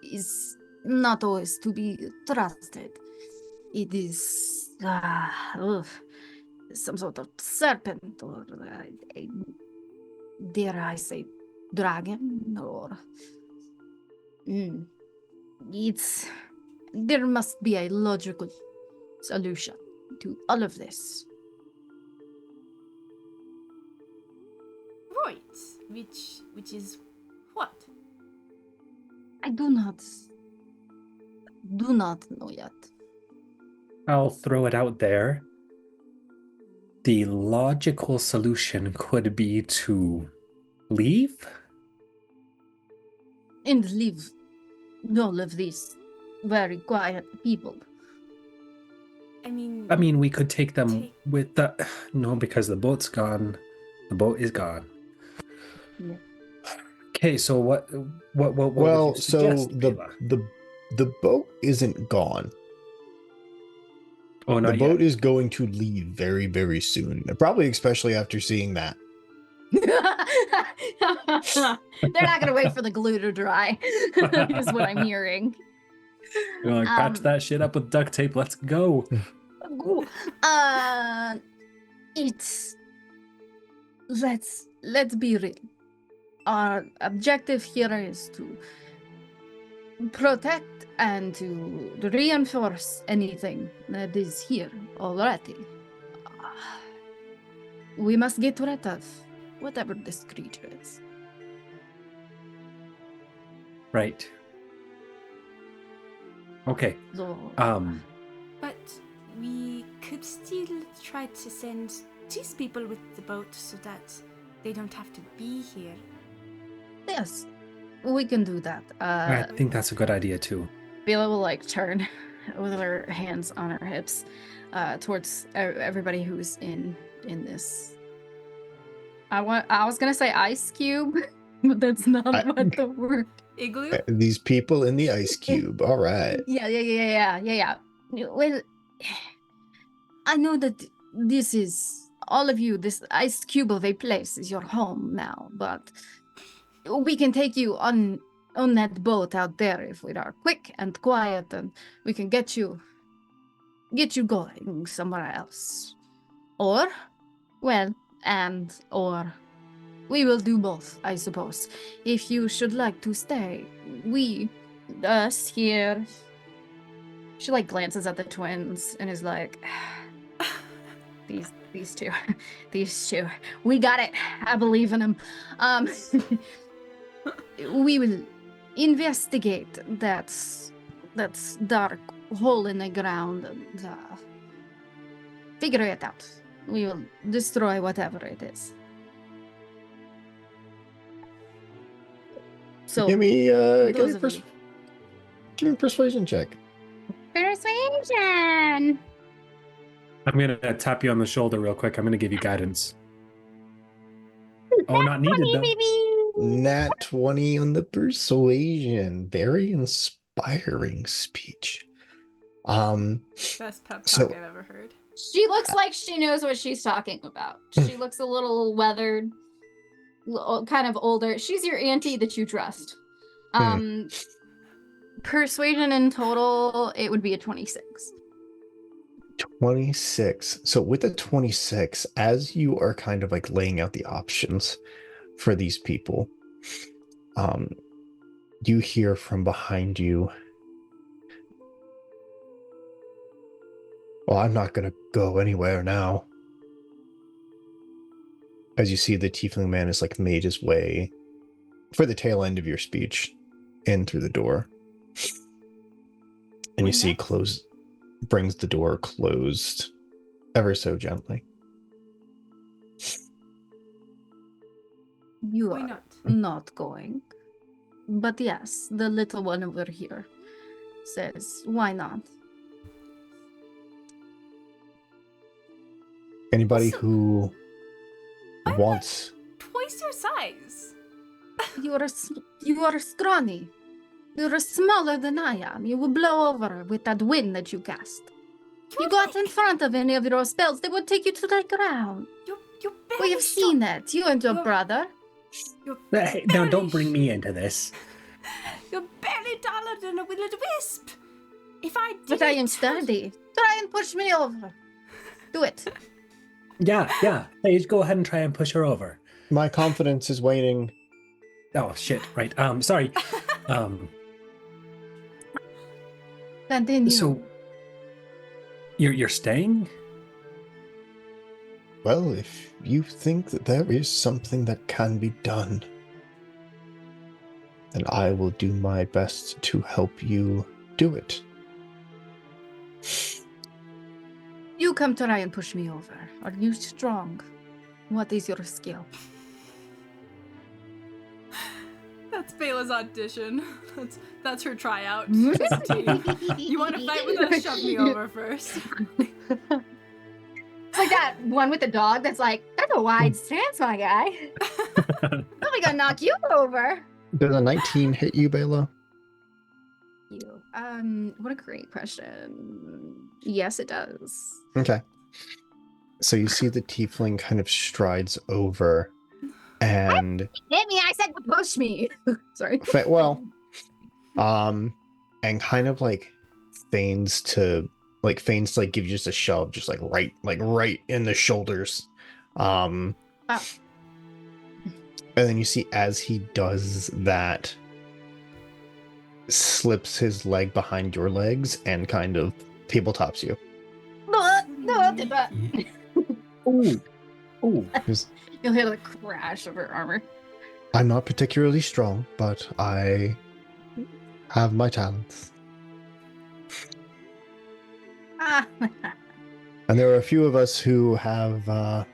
S3: is not always to be trusted. It is some sort of serpent, or dare I say dragon, or it's there must be a logical solution to all of this.
S5: Right. Which is what?
S3: I do not know yet.
S2: I'll throw it out there. The logical solution could be to leave.
S3: and leave all of these very quiet people.
S5: I mean,
S2: I mean, we could take them with the. No, because the boat's gone. The boat is gone.
S3: Yeah.
S2: Okay, so what would
S1: Well,
S2: you
S1: so
S2: suggest, Bela?
S1: the boat isn't gone.
S2: Oh,
S1: The
S2: not
S1: boat
S2: yet.
S1: is going to leave very, very soon. Probably especially after seeing that.
S3: They're not going to wait for the glue to dry, is what I'm hearing.
S2: You're like, patch that shit up with duct tape. Let's go.
S3: It's let's be real. Our objective here is to protect and to reinforce anything that is here already. We must get rid of whatever this creature is.
S2: Right. Okay.
S3: So,
S5: but we could still try to send these people with the boat so that they don't have to be here.
S3: yes, we can do that.
S2: I think that's a good idea too.
S3: Bela will like turn with her hands on her hips towards everybody who's in this. I was gonna say ice cube, but that's not what the word.
S4: Igloo?
S1: These people in the ice cube. All right.
S3: Yeah. Well, I know that this is all of you. This ice cube of a place is your home now, but we can take you on that boat out there if we are quick and quiet, and we can get you going somewhere else, or we will do both, I suppose. If you should like to stay, us here. She like glances at the twins and is like, these two, we got it. I believe in them. We will investigate that dark hole in the ground and figure it out. We will destroy whatever it is. So
S1: Give me
S3: those of you.
S1: give me a persuasion check.
S3: Persuasion.
S2: I'm gonna tap you on the shoulder real quick. I'm gonna give you guidance. Oh, not needed though.
S1: Nat 20 on the persuasion. Very inspiring speech.
S4: Best pep
S1: So-
S4: talk I've ever heard.
S3: She looks like she knows what she's talking about. She looks a little weathered, kind of older. She's your auntie that you trust. Persuasion in total, it would be a 26.
S1: 26. So with a 26, as you are kind of like laying out the options for these people, you hear from behind you, well, I'm not going to go anywhere now. As you see, the tiefling man has like made his way for the tail end of your speech in through the door. And you see brings the door closed ever so gently.
S3: You
S5: Why
S3: are
S5: not?
S3: not going. But yes, the little one over here says, why not?
S1: Anybody
S5: Also,
S1: who
S5: I'm
S1: wants...
S5: Twice your size.
S3: You are scrawny. You're smaller than I am. You will blow over with that wind that you cast. You got in front of any of your spells, they would take you to the ground.
S5: You're
S3: We
S5: barely
S3: have seen that. You and your
S5: You're-
S3: brother.
S5: You're
S2: Hey, now
S5: barely
S2: don't bring me into this.
S5: You're barely taller than a will-o' wisp. If I did
S3: But I am sturdy. Try and push me over. Do it.
S2: Yeah. Hey, go ahead and try and push her over.
S1: My confidence is waning.
S2: Oh shit! Right. Sorry.
S3: Continue.
S2: So you're staying?
S1: Well, if you think that there is something that can be done, then I will do my best to help you do it.
S3: You come try and push me over. Are you strong? What is your skill?
S4: That's Bela's audition. That's her tryout to the team. You want to fight with us? Shove me over first.
S3: It's like that one with the dog that's like, that's a wide stance, my guy. Probably gonna knock you over.
S1: Does a 19 hit you, Bela?
S3: You. What a great question. Yes, it does.
S1: Okay. So you see the tiefling kind of strides over and
S3: Hit me, I said to push me. Sorry.
S1: and kind of like feigns to give you just a shove, just right in the shoulders.
S3: Oh.
S1: And then you see as he does that, slips his leg behind your legs and kind of tabletops you.
S2: Ooh. Ooh.
S3: You'll hear the crash of her armor.
S1: I'm not particularly strong, but I have my talents.
S3: Ah.
S1: And there are a few of us who have,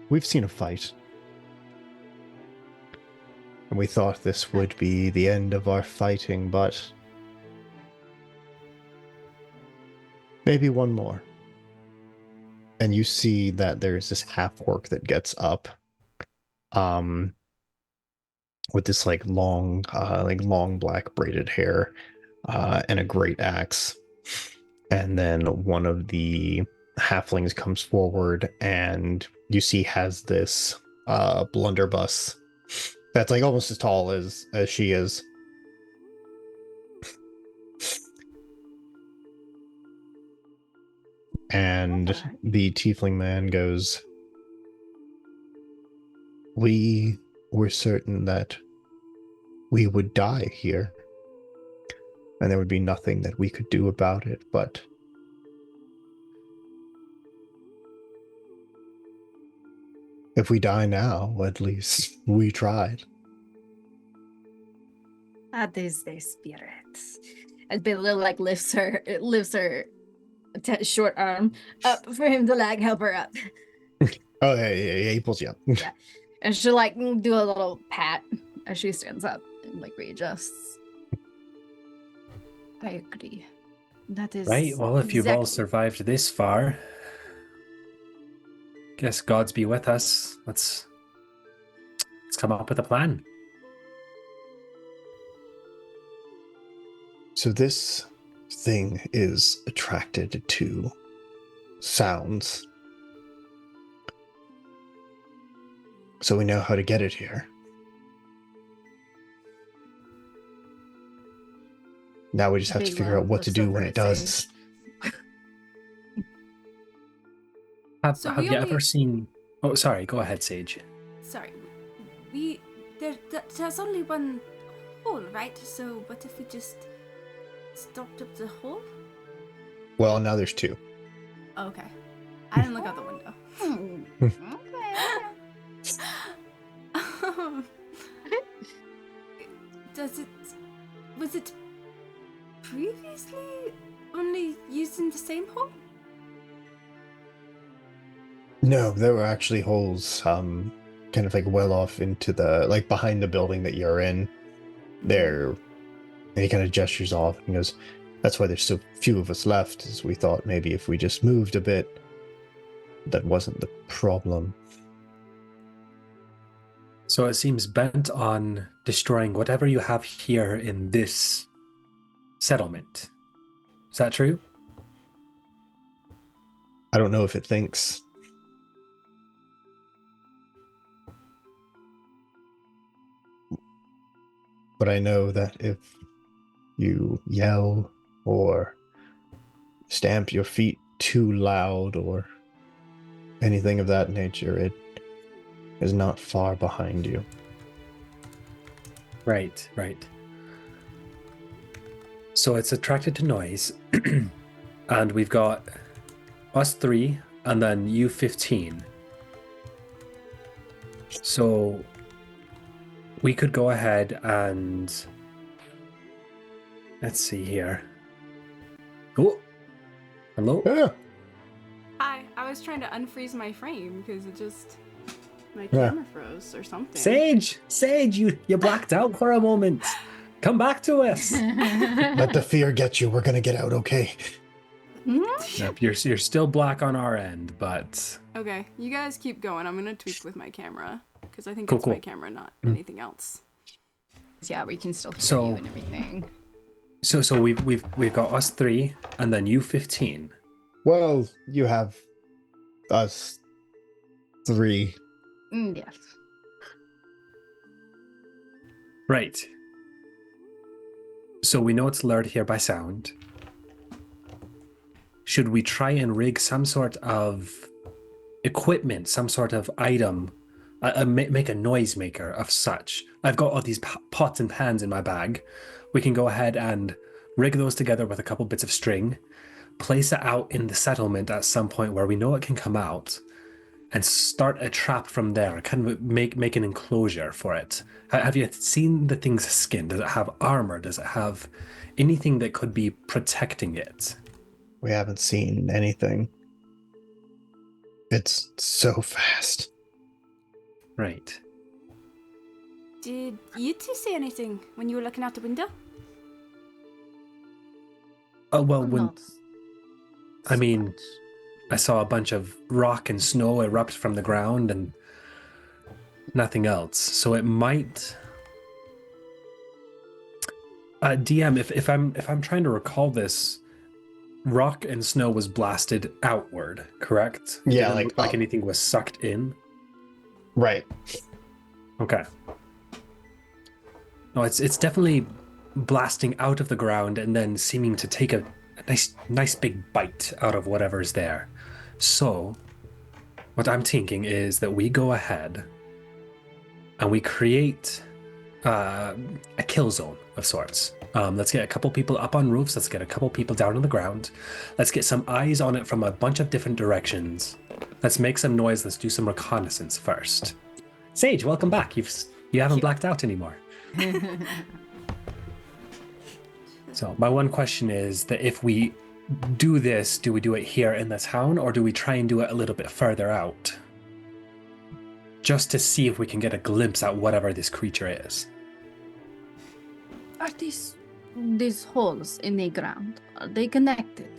S1: we've seen a fight. And we thought this would be the end of our fighting, but maybe one more. And you see that there's this half-orc that gets up, with this long black braided hair, and a great axe. And then one of the halflings comes forward, and you see has this blunderbuss that's almost as tall as she is. And the tiefling man goes, "We were certain that we would die here, and there would be nothing that we could do about it, but if we die now, at least we tried."
S3: That is their spirit. As Bella lifts her short arm up for him to help her up.
S1: Oh, yeah, he pulls you up.
S3: Yeah. And she'll do a little pat as she stands up and readjusts. I agree. That is
S2: Right. Well, if you've all
S3: exactly-
S2: survived this far, guess gods be with us. Let's come up with a plan.
S1: So this thing is attracted to sounds. So we know how to get it here. Now we just have to figure out what to do when it does.
S2: Have
S4: So
S2: you
S4: we
S2: ever
S4: only-
S2: seen... Oh, sorry. Go ahead, Sage.
S5: Sorry, there's only one hole, right? So what if we just stopped up the hole?
S1: Well, now there's two.
S4: Okay. I didn't look out the window.
S3: Okay.
S5: Was it previously only used in the same hole?
S1: No, there were actually holes, kind of well off into the, behind the building that you're in. There, and he kind of gestures off and goes, "That's why there's so few of us left, is we thought maybe if we just moved a bit, that wasn't the problem."
S2: So it seems bent on destroying whatever you have here in this settlement. Is that true?
S1: I don't know if it thinks. But I know that if you yell or stamp your feet too loud or anything of that nature, it is not far behind you.
S2: Right. So it's attracted to noise, and we've got us 3 and then you 15. So we could go ahead and let's see here. Oh, hello.
S1: Yeah.
S4: Hi, I was trying to unfreeze my frame because it just My
S1: Yeah.
S4: camera froze or something.
S2: Sage, you blacked out for a moment. Come back to us.
S1: Let the fear get you. We're gonna get out, okay?
S2: Yep, you're still black on our end, but
S4: Okay, you guys keep going. I'm gonna tweak with my camera because I think
S2: Cool,
S4: it's my
S2: cool.
S4: camera, not anything else.
S3: Yeah, we can still hear
S2: So-
S3: you and everything.
S2: so we've got us 3 and then you 15.
S1: Well, you have us 3.
S3: Yes.
S2: Right. So we know it's lured here by sound. Should we try and rig some sort of equipment, some sort of item, make a noisemaker of such? I've got all these pots and pans in my bag. We can go ahead and rig those together with a couple bits of string, place it out in the settlement at some point where we know it can come out, and start a trap from there. Kind of make an enclosure for it. Have you seen the thing's skin? Does it have armor? Does it have anything that could be protecting it?
S1: We haven't seen anything. It's so fast.
S2: Right.
S5: Did you two say anything when you were looking out the window?
S2: Oh, well, when
S3: Not
S2: I
S3: so
S2: mean,
S3: much.
S2: I saw a bunch of rock and snow erupt from the ground and nothing else. So it might. DM, if I'm trying to recall this, rock and snow was blasted outward, correct? It
S1: Yeah,
S2: didn't
S1: like
S2: look like
S1: up.
S2: anything was sucked in.
S1: Right.
S2: Okay. No, it's definitely blasting out of the ground and then seeming to take a nice big bite out of whatever's there. So, what I'm thinking is that we go ahead and we create a kill zone of sorts. Let's get a couple people up on roofs. Let's get a couple people down on the ground. Let's get some eyes on it from a bunch of different directions. Let's make some noise. Let's do some reconnaissance first. Sage, welcome back. You haven't blacked out anymore. So my one question is that if we do this, do we do it here in the town or do we try and do it a little bit further out? Just to see if we can get a glimpse at whatever this creature is.
S3: Are these holes in the ground? Are they connected?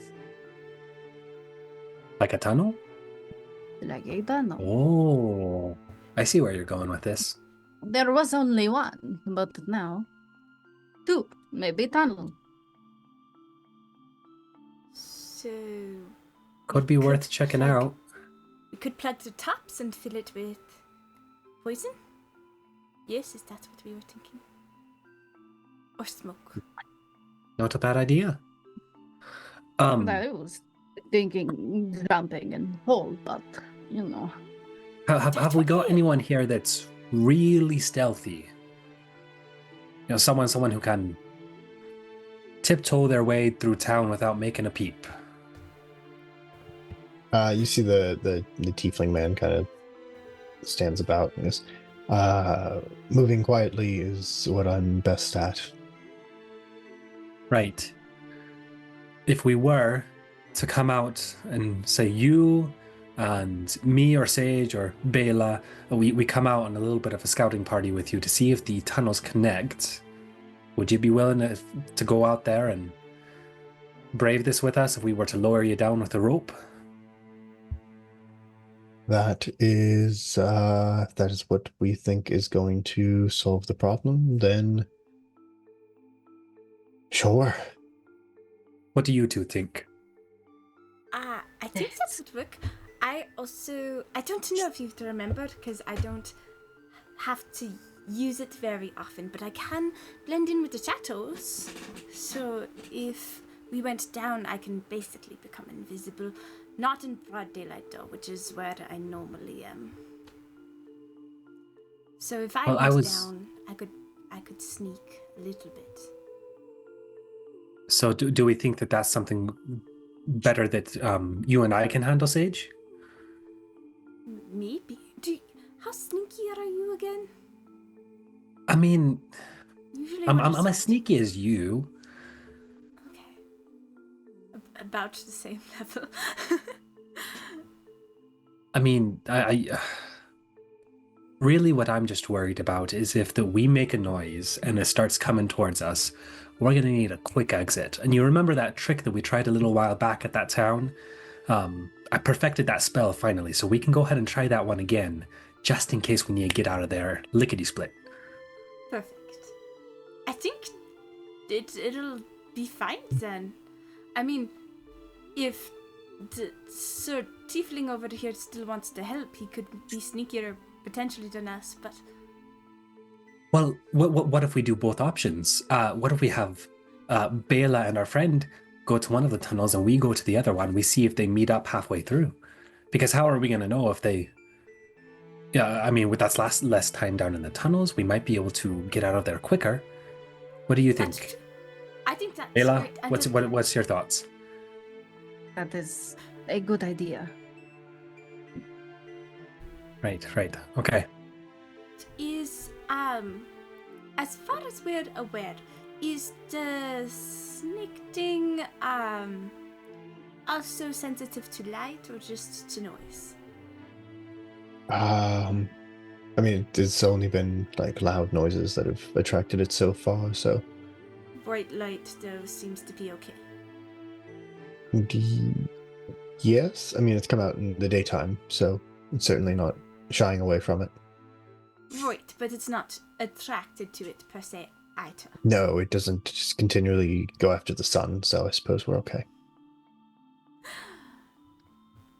S2: Like a tunnel?
S3: Like a tunnel?
S2: Oh, I see where you're going with this.
S3: There was only one, but now 2, maybe tunnel.
S5: So
S2: Could be worth checking out.
S5: we could plug the tops and fill it with poison? Yes, is that what we were thinking? Or smoke?
S2: Not a bad idea.
S3: I was thinking jumping and hole, but you know.
S2: Have we got anyone here that's really stealthy? You know, someone who can tiptoe their way through town without making a peep.
S1: You see the tiefling man kind of stands about and is moving quietly is what I'm best at.
S2: Right. If we were to come out and say you and me or Sage or Bela, we come out on a little bit of a scouting party with you to see if the tunnels connect, would you be willing to go out there and brave this with us if we were to lower you down with a rope?
S1: That is what we think is going to solve the problem, then sure.
S2: What do you two think?
S5: I think that would work. I don't know if you've remembered because I don't have to use it very often, but I can blend in with the shadows. So if we went down, I can basically become invisible. Not in broad daylight though, which is where I normally am. So if I went down, I could sneak a little bit.
S2: So do we think that that's something better that you and I can handle, Sage?
S5: Maybe. How sneaky are you again?
S2: I mean,
S5: Usually
S2: I'm
S5: we're
S2: as
S5: just-
S2: sneaky as you.
S5: Okay. About the same level.
S2: I mean, Really, what I'm just worried about is if we make a noise and it starts coming towards us, we're going to need a quick exit. And you remember that trick that we tried a little while back at that town? I perfected that spell finally, so we can go ahead and try that one again, just in case we need to get out of there lickety-split.
S5: Perfect. I think it'll be fine then. I mean, if the Sir Tiefling over here still wants to help, he could be sneakier potentially than us, but...
S2: Well, what if we do both options? What if we have Bela and our friend go to one of the tunnels and we go to the other one? We see if they meet up halfway through. Because how are we going to know if they... Yeah, I mean, with that less time down in the tunnels, we might be able to get out of there quicker. What do you think?
S5: I think that's
S2: Bela,
S5: great.
S2: what's your thoughts?
S3: That is a good idea.
S2: Right. Okay.
S5: Is, as far as we're aware, is the snake thing, also sensitive to light or just to noise?
S1: I mean, it's only been like loud noises that have attracted it so far, so
S5: Bright light, though, seems to be okay.
S1: yes. I mean, it's come out in the daytime, so it's certainly not shying away from it.
S5: Right, but it's not attracted to it per se either.
S1: No, it doesn't just continually go after the sun, so I suppose we're okay.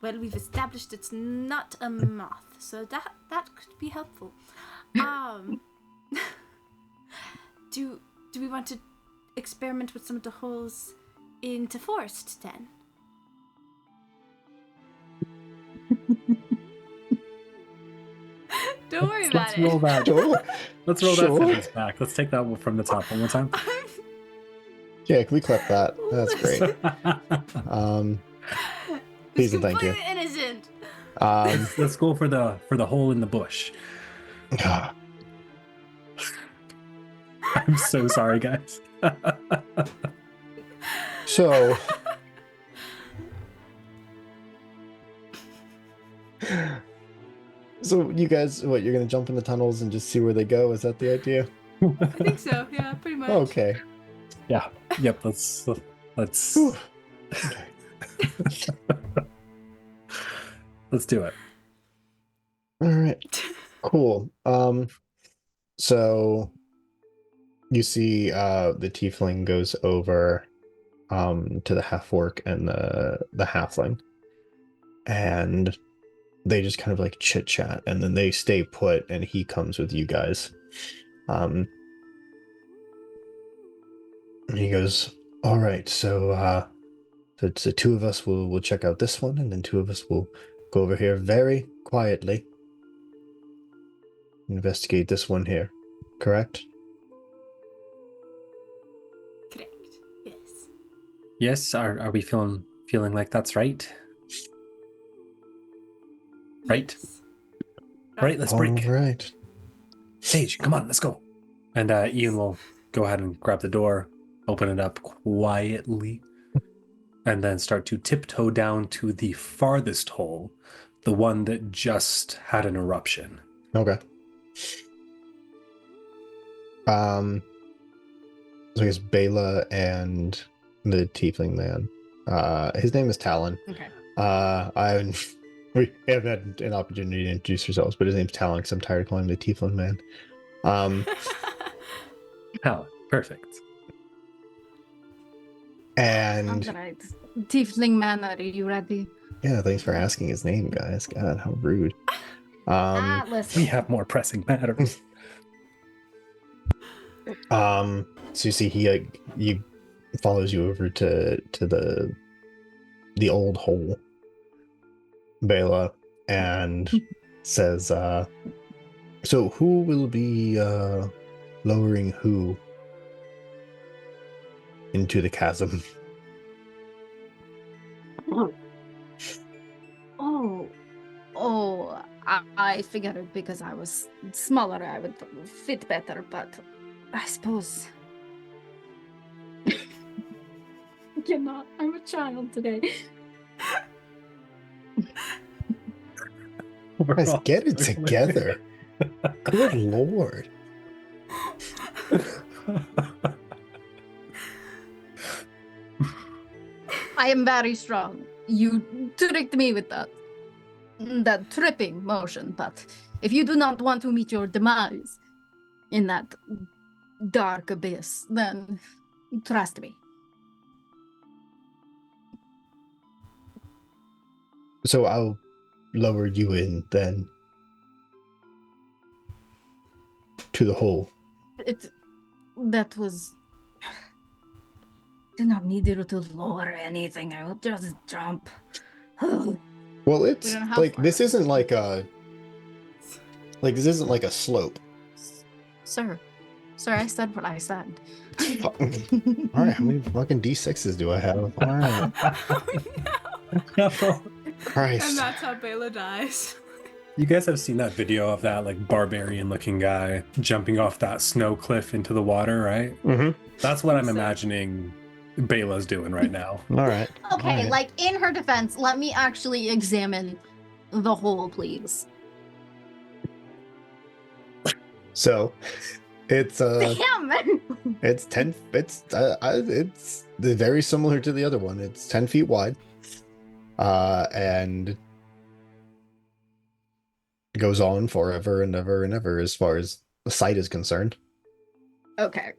S5: Well, we've established it's not a moth, so that could be helpful. Do we want to experiment with some of the holes into forest then?
S4: Don't worry about
S2: Let's
S4: it.
S2: roll that.
S1: Sure.
S2: Let's roll
S1: Sure.
S2: that sentence back. Let's take that one from the top one more time.
S1: Yeah, can we clap that? That's great. Please and thank you.
S4: Completely innocent.
S2: Let's go for the hole in the bush. I'm so sorry, guys.
S1: So, you guys, what, you're gonna jump in the tunnels and just see where they go? Is that the idea?
S4: I think so. Yeah, pretty much.
S1: Okay.
S2: Yeah. Yep. Let's.
S1: Whew. Okay.
S2: Let's do it.
S1: All right. Cool. So you see the tiefling goes over to the half-orc and the halfling, and they just kind of like chit chat, and then they stay put, and he comes with you guys. And he goes, all right, so two of us will check out this one, and then two of us will go over here very quietly, investigate this one here. Correct?
S5: Correct. Yes.
S2: Yes. Are we feeling like that's right? Right.
S5: Yes.
S2: Right. Let's
S1: All
S2: break.
S1: right.
S2: Sage, come on, let's go. And Ian will go ahead and grab the door, open it up quietly, and then start to tiptoe down to the farthest hole, the one that just had an eruption.
S1: Okay. So I guess Bela and the tiefling man. His name is Talon.
S3: Okay.
S1: We haven't had an opportunity to introduce ourselves, but his name's Talon because I'm tired of calling him the tiefling man.
S2: Oh, perfect.
S1: And
S3: All right. Tiefling man, are you ready?
S1: yeah, thanks for asking his name, guys. God, how rude.
S3: Listen.
S2: We have more pressing matters.
S1: So you see he follows you over to the old hole, Bela, and says, so who will be lowering who into the chasm?
S3: I figured because I was smaller, I would fit better, but I suppose. I cannot. I'm a child today.
S1: Guys, get it together. Good lord.
S3: I am very strong. You tricked me with that tripping motion, but if you do not want to meet your demise in that dark abyss, then trust me.
S1: So I'll lower you in then to the hole.
S3: That was... Did not need you to lower anything. I will just jump.
S1: Well,
S3: We
S1: it's
S3: don't know how
S1: like
S3: far.
S1: this isn't like a slope.
S3: Sir, I said what I said.
S1: All right, how many fucking D6s do I have? All right,
S4: Oh, no. And
S1: Christ.
S4: that's how Bela dies.
S2: You guys have seen that video of that like barbarian looking guy jumping off that snow cliff into the water, right?
S1: Mm-hmm.
S2: That's what I'm
S4: So-
S2: imagining Bela's doing right now.
S1: All right.
S3: Okay,
S1: all right.
S3: like in her defense, let me actually examine the hole, please.
S1: So, it's
S3: Damn!
S1: it's 10. It's very similar to the other one. It's 10 feet wide, and goes on forever and ever and ever as far as the site is concerned.
S3: Okay.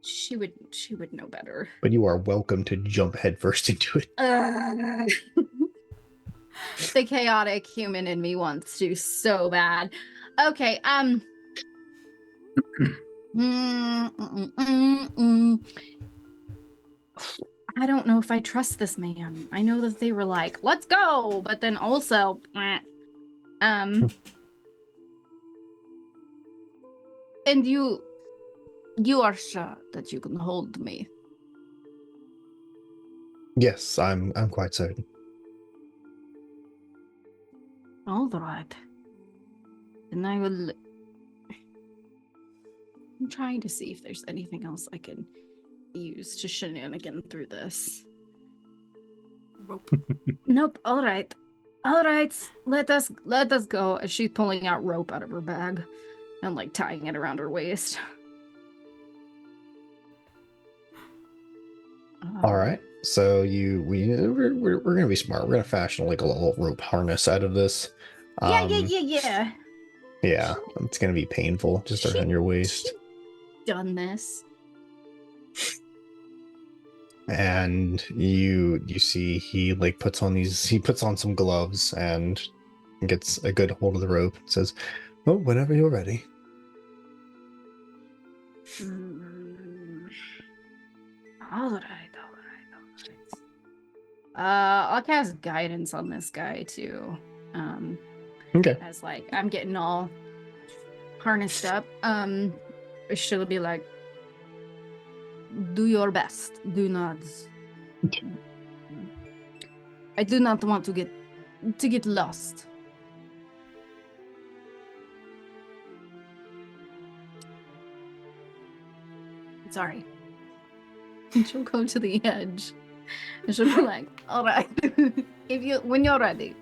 S3: She would know better.
S1: But you are welcome to jump headfirst into it.
S3: The chaotic human in me wants to so bad. Okay, I don't know if I trust this man. I know that they were like, let's go, but then also, and you are sure that you can hold me?
S1: Yes, I'm quite certain.
S3: All right. Then I will... I'm trying to see if there's anything else I can use to shenanigan through this.
S4: Rope.
S3: Nope. All right. Let us go. As she's pulling out rope out of her bag and like tying it around her waist.
S1: All right. So we're gonna be smart. We're gonna fashion like a little rope harness out of this.
S3: Yeah.
S1: Yeah, it's gonna be painful just around your waist.
S3: Done this.
S1: And you see he like puts on some gloves and gets a good hold of the rope and says, "Oh, whenever you're ready."
S3: All right. I'll cast guidance on this guy too.
S1: Okay.
S3: As like I'm getting all harnessed up. She'll be like, do your best. Do not. I do not want to get lost. Sorry. And she'll go to the edge. And she'll be like, all right. When you're ready.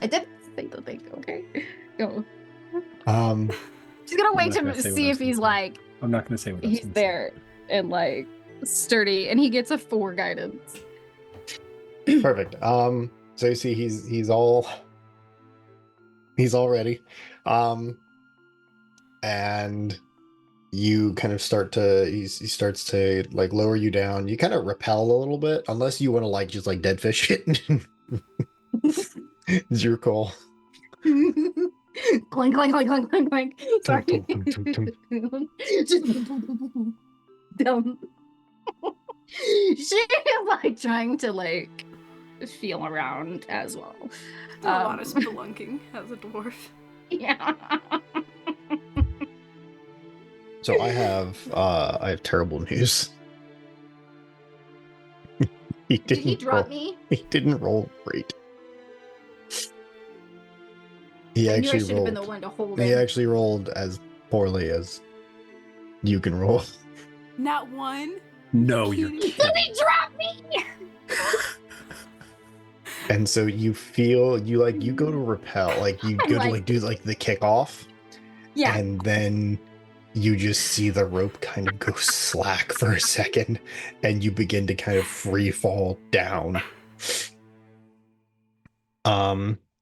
S3: I didn't say the thing, okay? Go. She's gonna wait to see if he's like
S2: I'm not gonna say what I was
S3: he's
S2: gonna say.
S3: there and like sturdy, and he gets a 4 guidance.
S1: Perfect. So you see he's all ready. And you kind of he starts to like lower you down. You kind of repel a little bit, unless you want to like just like dead fish it. It's your call.
S3: Clank, clank, clank, clank, clank, clank. Sorry. Dumb. She's like trying to like feel around as well.
S4: Do a lot of spelunking as a dwarf.
S3: Yeah.
S1: So I have terrible news.
S3: Did he drop
S1: roll,
S3: me?
S1: He didn't roll great. He
S3: I knew I
S1: actually
S3: should have been the
S1: rolled.
S3: one to hold
S1: He
S3: him.
S1: actually rolled as poorly as you can roll.
S4: Not one.
S2: No, you're
S4: Did
S2: kidding.
S3: Did he drop me?
S1: And so you feel you go to repel, like you
S3: I'm
S1: go to
S3: like-
S1: like do like the kickoff,
S3: Yeah.
S1: and then you just see the rope kind of go slack for a second, and you begin to kind of free fall down.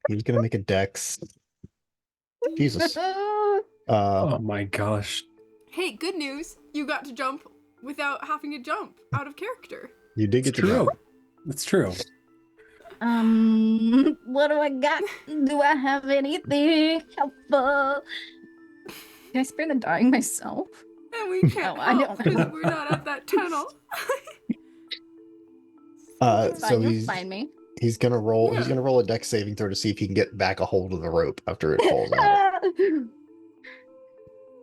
S1: He's gonna make a dex. Jesus.
S2: Oh my gosh.
S4: Hey, good news. You got to jump without having to jump out of character.
S1: You did
S2: It's
S1: get to
S2: true.
S1: jump.
S2: It's true.
S3: What do I got? Do I have anything helpful? Can I spare the dying myself?
S4: And we can't
S3: No, I
S4: help
S3: don't.
S4: because we're not at that tunnel.
S3: It's
S1: So
S3: fine, you'll
S1: he's
S3: find me.
S1: he's gonna roll. He's
S4: Yeah.
S1: gonna roll a dex saving throw to see if he can get back a hold of the rope after it falls out.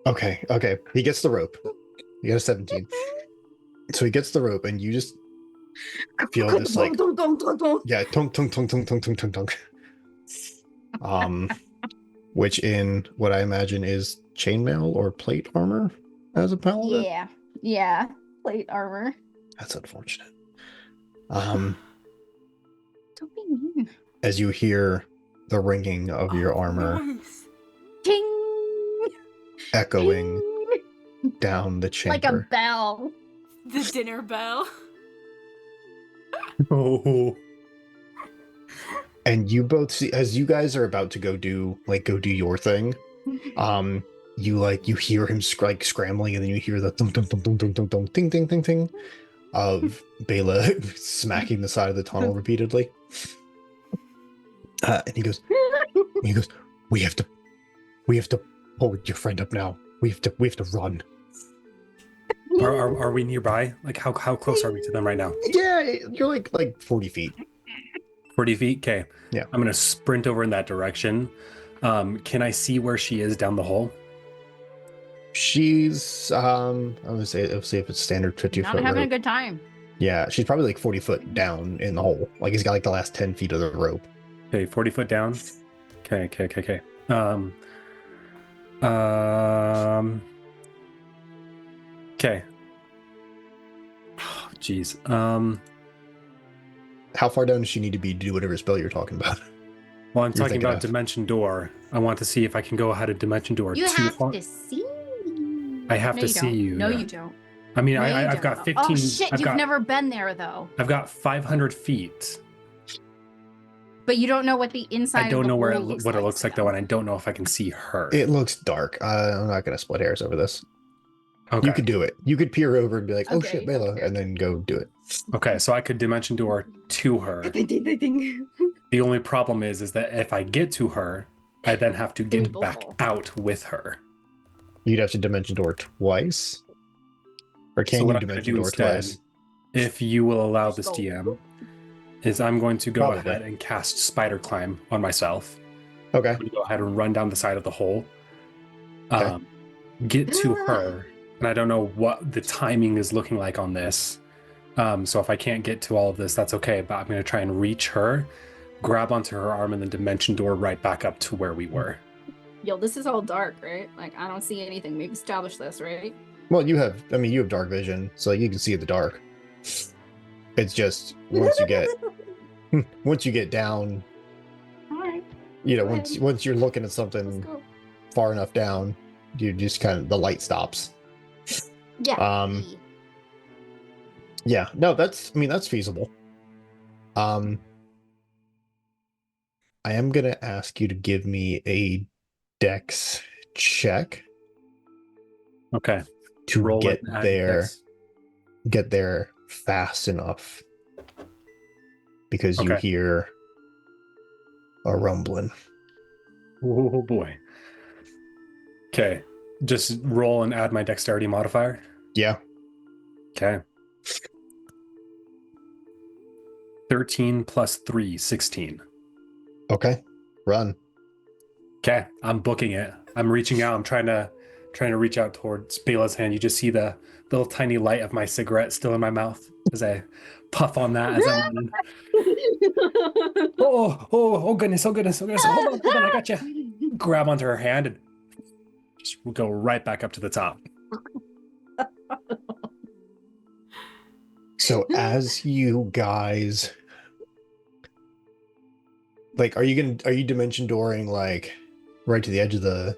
S1: Okay. He gets the rope. You got a 17. So he gets the rope, and you just feel this like yeah, tunk tunk tunk tunk tunk tunk tunk tunk. Which in what I imagine is chainmail or plate armor as a paladin.
S3: Yeah, plate armor.
S1: That's unfortunate.
S3: Don't be mean.
S1: As you hear the ringing of your armor
S4: Nice.
S3: Ting!
S1: echoing
S3: Ting!
S1: down the
S3: Like a
S1: chamber.
S3: bell.
S4: The dinner bell.
S2: Oh.
S1: And you both see as you guys are about to go do your thing. You hear him scrambling, and then you hear the thunk thunk thunk thunk thunk thunk thunk ting ting ting ting of Bela smacking the side of the tunnel repeatedly. And he goes, we have to pull your friend up now. We have to run.
S2: Are we nearby? Like how close are we to them right now?
S1: Yeah, you're like 40 feet.
S2: 40 feet? Okay.
S1: Yeah.
S2: I'm gonna sprint over in that direction. Can I see where she is down the hole?
S1: She's I'm gonna say if it's standard 50
S3: Not
S1: foot
S3: having a
S1: rope.
S3: good time.
S1: Yeah, she's probably like 40 foot down in the hole. Like he's got like the last 10 feet of the rope.
S2: Okay, 40 foot down. Okay. Okay. Oh, jeez.
S1: How far down does she need to be to do whatever spell you're talking about?
S2: Well, I'm
S1: You're
S2: talking
S1: thinking
S2: about
S1: of-
S2: Dimension Door. I want to see if I can go ahead of Dimension Door.
S3: You
S2: too
S3: have
S2: far.
S3: to see.
S2: I have
S3: No,
S2: to
S3: you
S2: see
S3: don't.
S2: you.
S3: No,
S2: yeah.
S3: you don't.
S2: I mean,
S3: No, you
S2: I've
S3: don't.
S2: got 15.
S3: Oh shit!
S2: I've
S3: You've
S2: got,
S3: never been there though.
S2: I've got 500 feet.
S3: But you don't know what the inside.
S2: I don't
S3: of the
S2: know
S3: hole looks
S2: what it looks like though,
S3: Sam.
S2: and I don't know if I can see her.
S1: It looks dark. I'm not gonna split hairs over this.
S2: Okay.
S1: You could do it. You could peer over and be like, "Oh
S3: Okay,
S1: shit, Bela,"
S3: okay,
S1: and then go do it.
S2: Okay, so I could Dimension Door to her. The only problem is that if I get to her, I then have to get
S3: Through the
S2: back
S3: hole.
S2: out with her.
S1: You'd have to dimension door twice, or can
S2: So what
S1: you
S2: I'm gonna
S1: dimension
S2: do
S1: door
S2: instead,
S1: twice?
S2: if you will allow
S3: Just
S2: this
S3: go.
S2: DM, is I'm going to go
S1: Probably.
S2: ahead and cast Spider Climb on myself.
S1: Okay.
S2: I'm gonna go ahead and run down the side of the hole.
S1: Okay.
S2: Get to her, and I don't know what the timing is looking like on this. So if I can't get to all of this, that's okay. But I'm going to try and reach her, grab onto her arm, and then Dimension Door right back up to where we were.
S3: Yo, this is all dark, right? Like I don't see anything. We've established this, right?
S1: Well, you have dark vision, so you can see in the dark. It's just once you get down,
S3: All right, Go
S1: once you're looking at
S3: let's
S1: something
S3: go.
S1: far enough down, you just kind of the light stops.
S3: Yeah.
S1: Yeah, no, that's feasible. I am gonna ask you to give me a dex check
S2: Okay.
S1: to
S2: Roll
S1: get
S2: it at
S1: there.
S2: Dex.
S1: Get there fast enough because you
S2: Okay.
S1: hear a rumbling.
S2: Oh boy. Okay. Just roll and add my dexterity modifier.
S1: Yeah.
S2: Okay. 13 plus 3, 16.
S1: Okay. Run.
S2: Okay, I'm booking it. I'm reaching out. I'm trying to reach out towards Bela's hand. You just see the little tiny light of my cigarette still in my mouth as I puff on that as I'm running. Oh goodness, oh goodness, oh goodness. Hold on, I got you. Grab onto her hand and just go right back up to the top.
S1: So as you guys Like, are you dimension dooring like right to the edge of the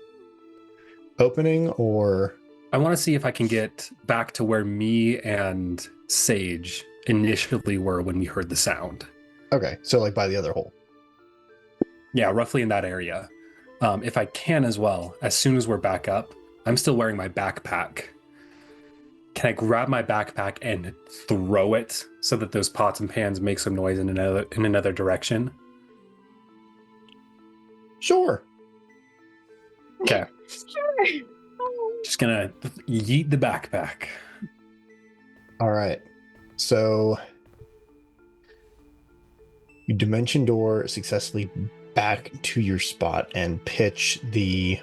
S1: opening, or?
S2: I want to see if I can get back to where me and Sage initially were when we heard the sound.
S1: Okay, so like by the other hole.
S2: Yeah, roughly in that area. If I can as well, as soon as we're back up, I'm still wearing my backpack. Can I grab my backpack and throw it so that those pots and pans make some noise in another direction?
S1: Sure.
S2: Okay.
S3: Sure.
S2: Just gonna yeet the backpack.
S1: All right. So you dimension door successfully back to your spot and pitch the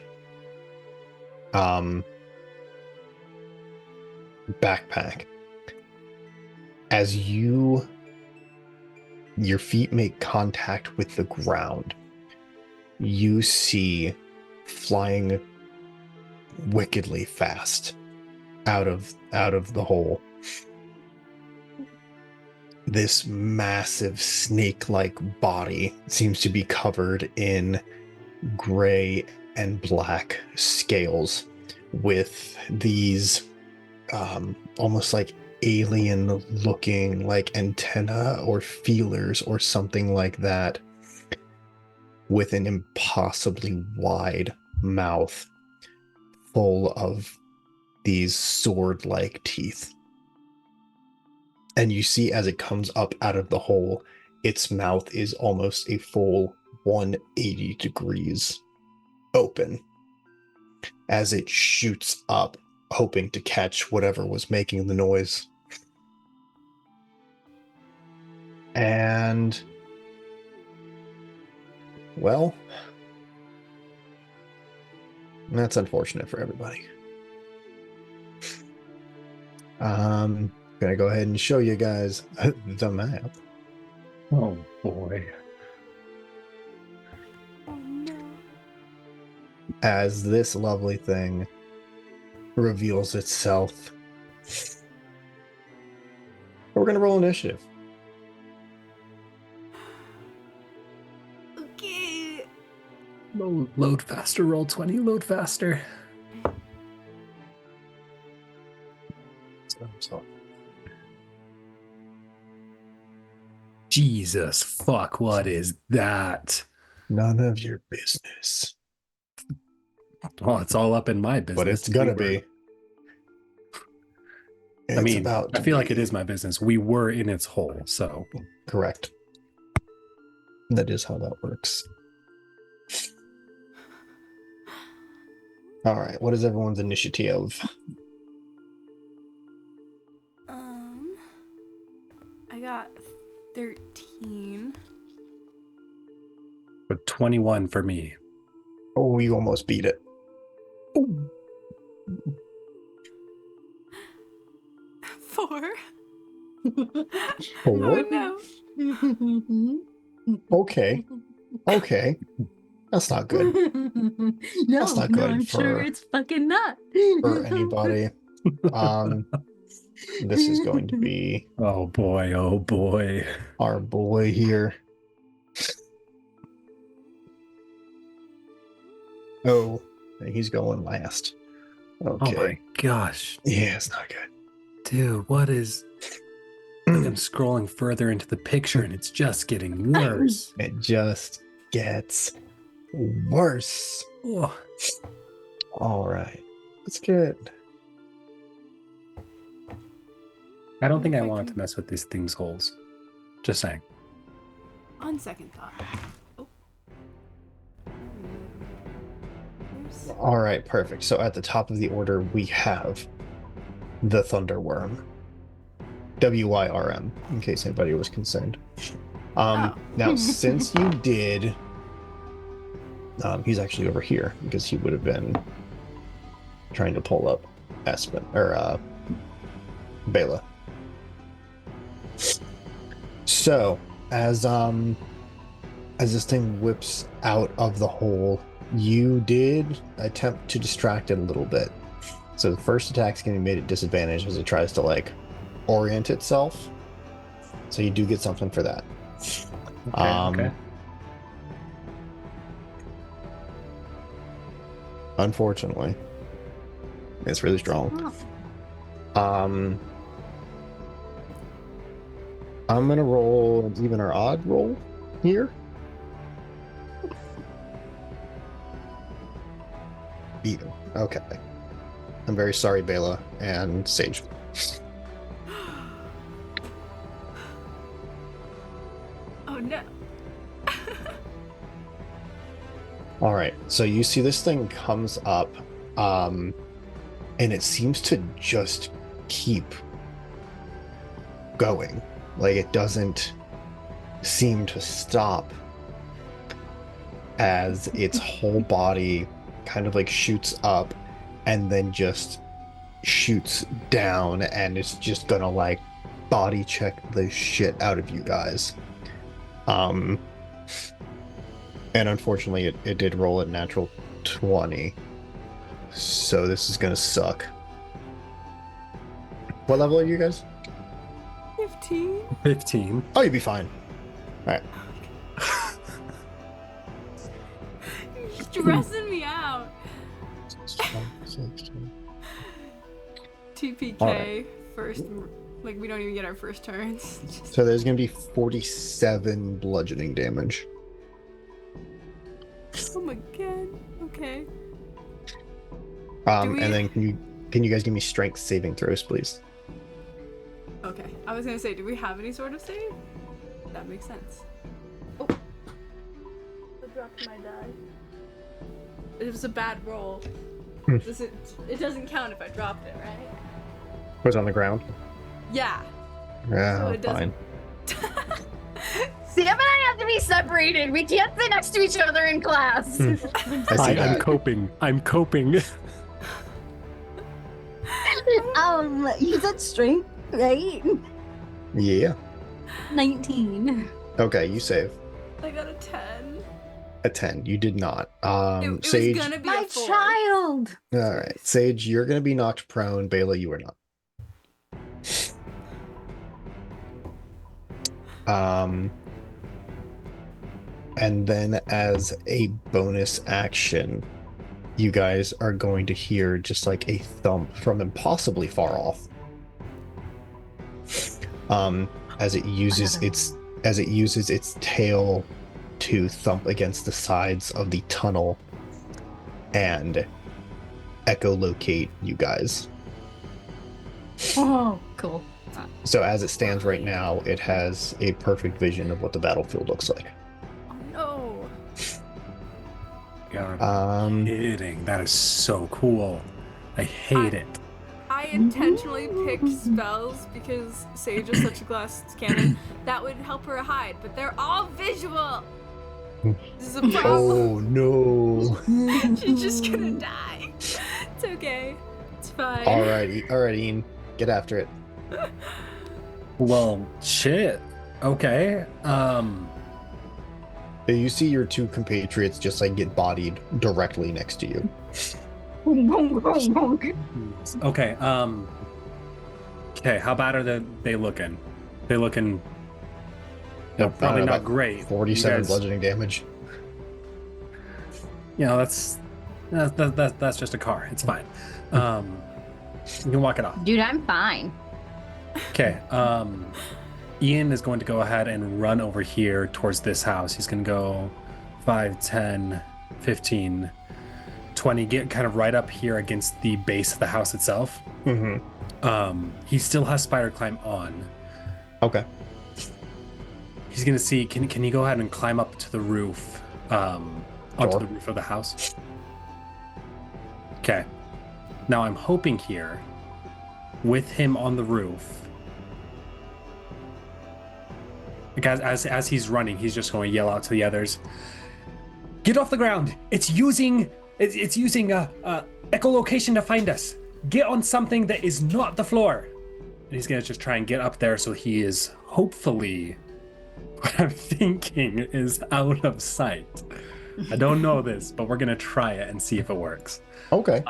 S1: backpack. As your feet make contact with the ground, you see flying wickedly fast out of the hole this massive snake-like body. Seems to be covered in gray and black scales with these almost like alien looking like antenna or feelers or something like that, with an impossibly wide mouth full of these sword-like teeth. And you see as it comes up out of the hole, its mouth is almost a full 180 degrees open as it shoots up, hoping to catch whatever was making the noise. And, well, that's unfortunate for everybody. Gonna go ahead and show you guys the map.
S2: Oh boy.
S5: Oh no.
S1: As this lovely thing reveals itself. We're gonna roll initiative.
S5: Okay.
S2: Load faster, roll 20, load faster.
S1: So,
S2: Jesus fuck, what is that?
S1: none of your business.
S2: Well, it's all up in my business.
S1: But it's gonna be.
S2: I
S1: It's
S2: mean,
S1: about
S2: I
S1: to
S2: feel like it
S1: be.
S2: is my business. We were in its hole, so.
S1: Correct. That is how that works. All right, what is everyone's initiative?
S4: I got 13.
S2: But 21 for me.
S1: Oh, you almost beat it.
S4: 4.
S1: Four?
S4: Oh no.
S1: Okay. Okay. That's not good
S3: No,
S1: That's not
S3: no,
S1: good
S3: I'm sure
S1: for-
S3: it's fucking not.
S1: for anybody. This is going to be
S2: Oh boy, oh boy.
S1: our boy here. Oh, he's going last.
S2: Oh
S1: Okay.
S2: my gosh.
S1: Yeah, it's not good.
S2: Dude, what is... I'm scrolling further into the picture and it's just getting worse.
S1: It just gets worse.
S2: Oh,
S1: All right. That's good.
S2: I don't think I want to mess with these things' holes. Just saying.
S4: On second thought. Oh.
S1: All right, perfect. So at the top of the order, we have the Thunderworm. WYRM, in case anybody was concerned.
S4: Oh.
S1: Now, since you did... he's actually over here, because he would have been trying to pull up Aspen, or Bela. So, as this thing whips out of the hole, you did attempt to distract it a little bit. So the first attack's going to be made at disadvantage as it tries to, like, orient itself. So you do get something for that.
S2: Okay.
S1: Unfortunately. It's really strong.
S3: Oh.
S1: I'm gonna roll an even or odd roll here. Even. Okay. I'm very sorry, Bela and Sage.
S4: Oh no.
S1: All right. So you see this thing comes up, and it seems to just keep going. Like it doesn't seem to stop as its whole body kind of like shoots up and then just shoots down, and it's just gonna like body check the shit out of you guys. And unfortunately it did roll a natural 20, so this is gonna suck. What level are you guys?
S4: 15.
S2: 15.
S1: Oh, you'd be fine. All right.
S4: You're stressing me out. TPK
S1: Alright.
S4: first. Like we don't even get our first turns. Just-
S1: So there's gonna be 47 bludgeoning damage.
S4: oh my god. Okay.
S1: And
S4: we-
S1: then can you guys give me strength saving throws, please?
S4: Okay. I was gonna say, do we have any sort of save? That makes sense. Oh. I dropped my die. It was a bad roll. It doesn't count if I dropped it, right?
S1: Was on the ground.
S4: Yeah.
S1: Yeah,
S4: So it
S1: fine.
S3: Sam and I have to be separated. We can't sit next to each other in class.
S1: I see
S2: I'm
S1: that.
S2: coping. I'm coping.
S3: You said strength, right?
S1: Yeah.
S3: 19.
S1: Okay, you save.
S4: I got a 10.
S1: A 10. You did not.
S4: It
S1: Sage.
S4: was gonna be
S3: My
S4: a 4.
S3: child.
S1: All right, Sage, you're gonna be knocked prone. Bela, you are not. And then as a bonus action, you guys are going to hear just like a thump from impossibly far off. As it uses its tail to thump against the sides of the tunnel and echolocate you guys.
S3: Oh, cool.
S1: So as it stands right now, it has a perfect vision of what the battlefield looks like.
S4: Oh no.
S2: God, kidding. That is so cool. I hate it.
S4: I intentionally picked spells because Sage is such a glass cannon that would help her hide, but they're all visual. This is a problem.
S1: Oh no.
S4: She's just gonna die. It's okay. It's fine.
S1: Alrighty, Ian, get after it.
S2: Well, shit. Okay.
S1: You see your two compatriots just like get bodied directly next to you.
S2: Okay. Okay. How bad are they looking? They looking. They're probably not
S1: About
S2: great.
S1: 47
S2: You guys-
S1: bludgeoning damage.
S2: You know, that's just a car. It's fine. You can walk it off.
S3: Dude, I'm fine.
S2: Okay. Ian is going to go ahead and run over here towards this house. He's going to go 5, 10, 15, 20, get kind of right up here against the base of the house itself.
S1: Mm-hmm.
S2: He still has spider climb on.
S1: Okay.
S2: He's going to see, can you go ahead and climb up to the roof, onto
S1: Sure.
S2: the roof of the house? Okay. Now I'm hoping here, with him on the roof, because as he's running, he's just going to yell out to the others, "Get off the ground! It's using echolocation to find us. Get on something that is not the floor." And he's gonna just try and get up there so he is hopefully, what I'm thinking is out of sight. I don't know this, but we're gonna try it and see if it works.
S1: Okay.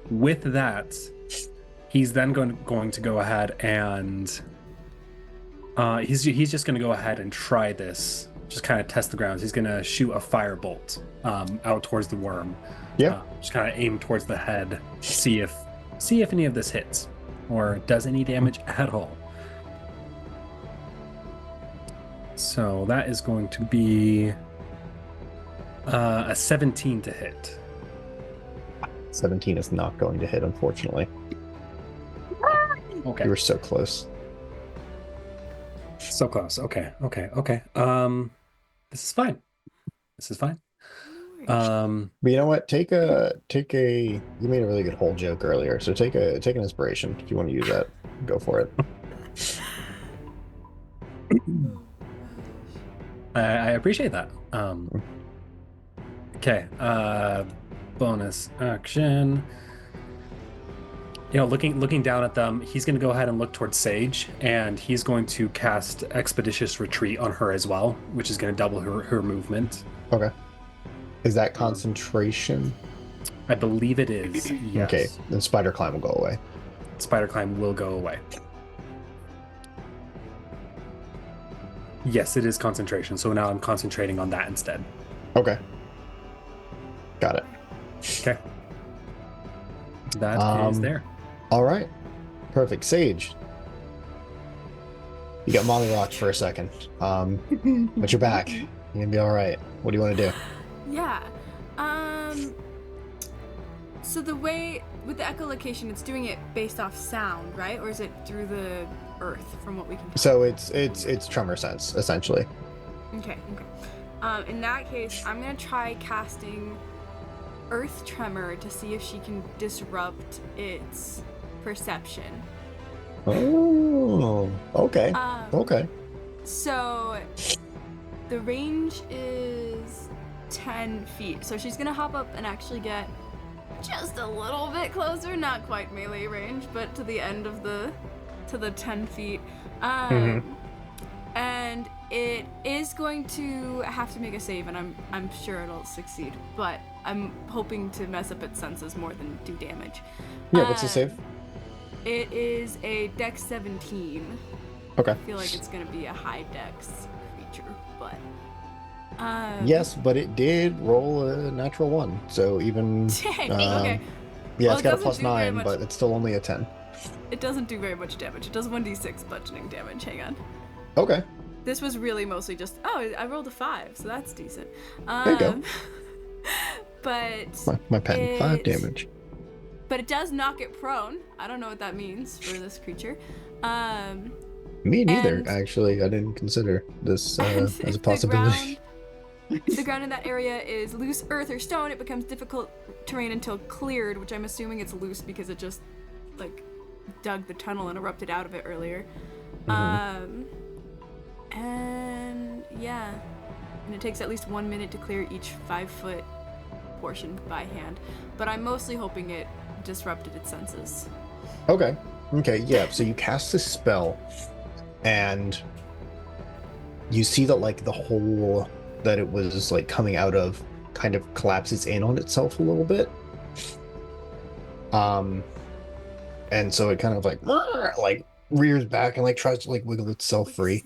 S2: With that, he's then going to go ahead and he's just going to go ahead and try this just kind of test the grounds. He's gonna shoot a firebolt out towards the worm.
S1: Yeah.
S2: Just kind of aim towards the head. See if any of this hits or does any damage at all. So that is going to be a 17 to hit.
S1: 17 is not going to hit, unfortunately.
S2: Okay.
S1: You were so close.
S2: So close. Okay. This is fine.
S1: But you know what? Take a. You made a really good whole joke earlier, so take an inspiration if you want to use that. Go for it.
S2: I appreciate that. Okay. Bonus action. Looking down at them, he's going to go ahead and look towards Sage, and he's going to cast Expeditious Retreat on her as well, which is going to double her movement.
S1: Okay. Is that concentration?
S2: I believe it is. Yes.
S1: Okay. Then Spider Climb will go away.
S2: Spider Climb will go away. Yes, it is concentration. So now I'm concentrating on that instead.
S1: Okay. Got it.
S2: Okay. That is there.
S1: All right. Perfect. Sage. You got Molly rocked for a second. But you're back. You're gonna be all right. What do you want to do?
S4: Yeah. So the way with the echolocation, it's doing it based off sound, right? Or is it through the earth, from what we can tell?
S1: So it's tremor sense essentially.
S4: Okay. In that case, I'm gonna try casting Earth Tremor to see if she can disrupt its perception.
S1: Oh. Okay. Okay.
S4: So the range is 10 feet. So she's gonna hop up and actually get just a little bit closer, not quite melee range, but to the end of the 10 feet. And it is going to have to make a save, and I'm sure it'll succeed, but I'm hoping to mess up its senses more than do damage.
S1: Yeah, what's the save?
S4: It is a Dex 17.
S1: Okay.
S4: I feel like it's gonna be a high Dex creature, but
S1: Yes, but it did roll a natural 1, so even
S4: dang, okay.
S1: yeah,
S4: Well,
S1: it's
S4: it
S1: got a
S4: doesn't
S1: plus
S4: do very
S1: 9,
S4: much.
S1: but it's still only a 10.
S4: It doesn't do very much damage. It does 1d6 bludgeoning damage. Hang on.
S1: Okay.
S4: This was really mostly just, I rolled a 5, so that's decent.
S1: There you go.
S4: But
S1: My pen, 5
S4: it-
S1: damage.
S4: But it does knock it prone. I don't know what that means for this creature.
S1: Me neither,
S4: and-
S1: actually. I didn't consider this
S4: And
S1: as a
S4: if
S1: possibility.
S4: If the ground in that area is loose earth or stone, it becomes difficult terrain until cleared, which I'm assuming it's loose because it just, like, dug the tunnel and erupted out of it earlier. And yeah. And it takes at least 1 minute to clear each 5-foot portion by hand. But I'm mostly hoping it disrupted its senses.
S1: Okay. Okay, yeah. So you cast this spell, and you see that, like, the hole that it was, like, coming out of kind of collapses in on itself a little bit. And so it kind of, like rears back and, like, tries to, like, wiggle itself free.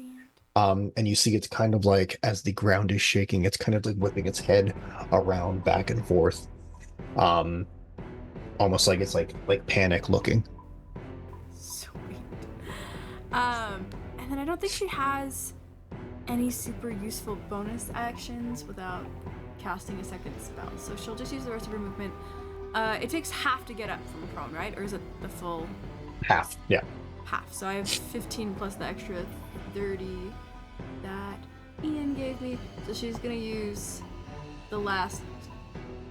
S1: And you see it's kind of like, as the ground is shaking, it's kind of like whipping its head around back and forth. Almost like it's like panic looking.
S4: Sweet. And then I don't think she has any super useful bonus actions without casting a second spell. So she'll just use the rest of her movement. It takes half to get up from prone, right? Or is it the full
S1: Half, yeah.
S4: half? So I have 15 plus the extra 30 that Ian gave me. So she's gonna use the last.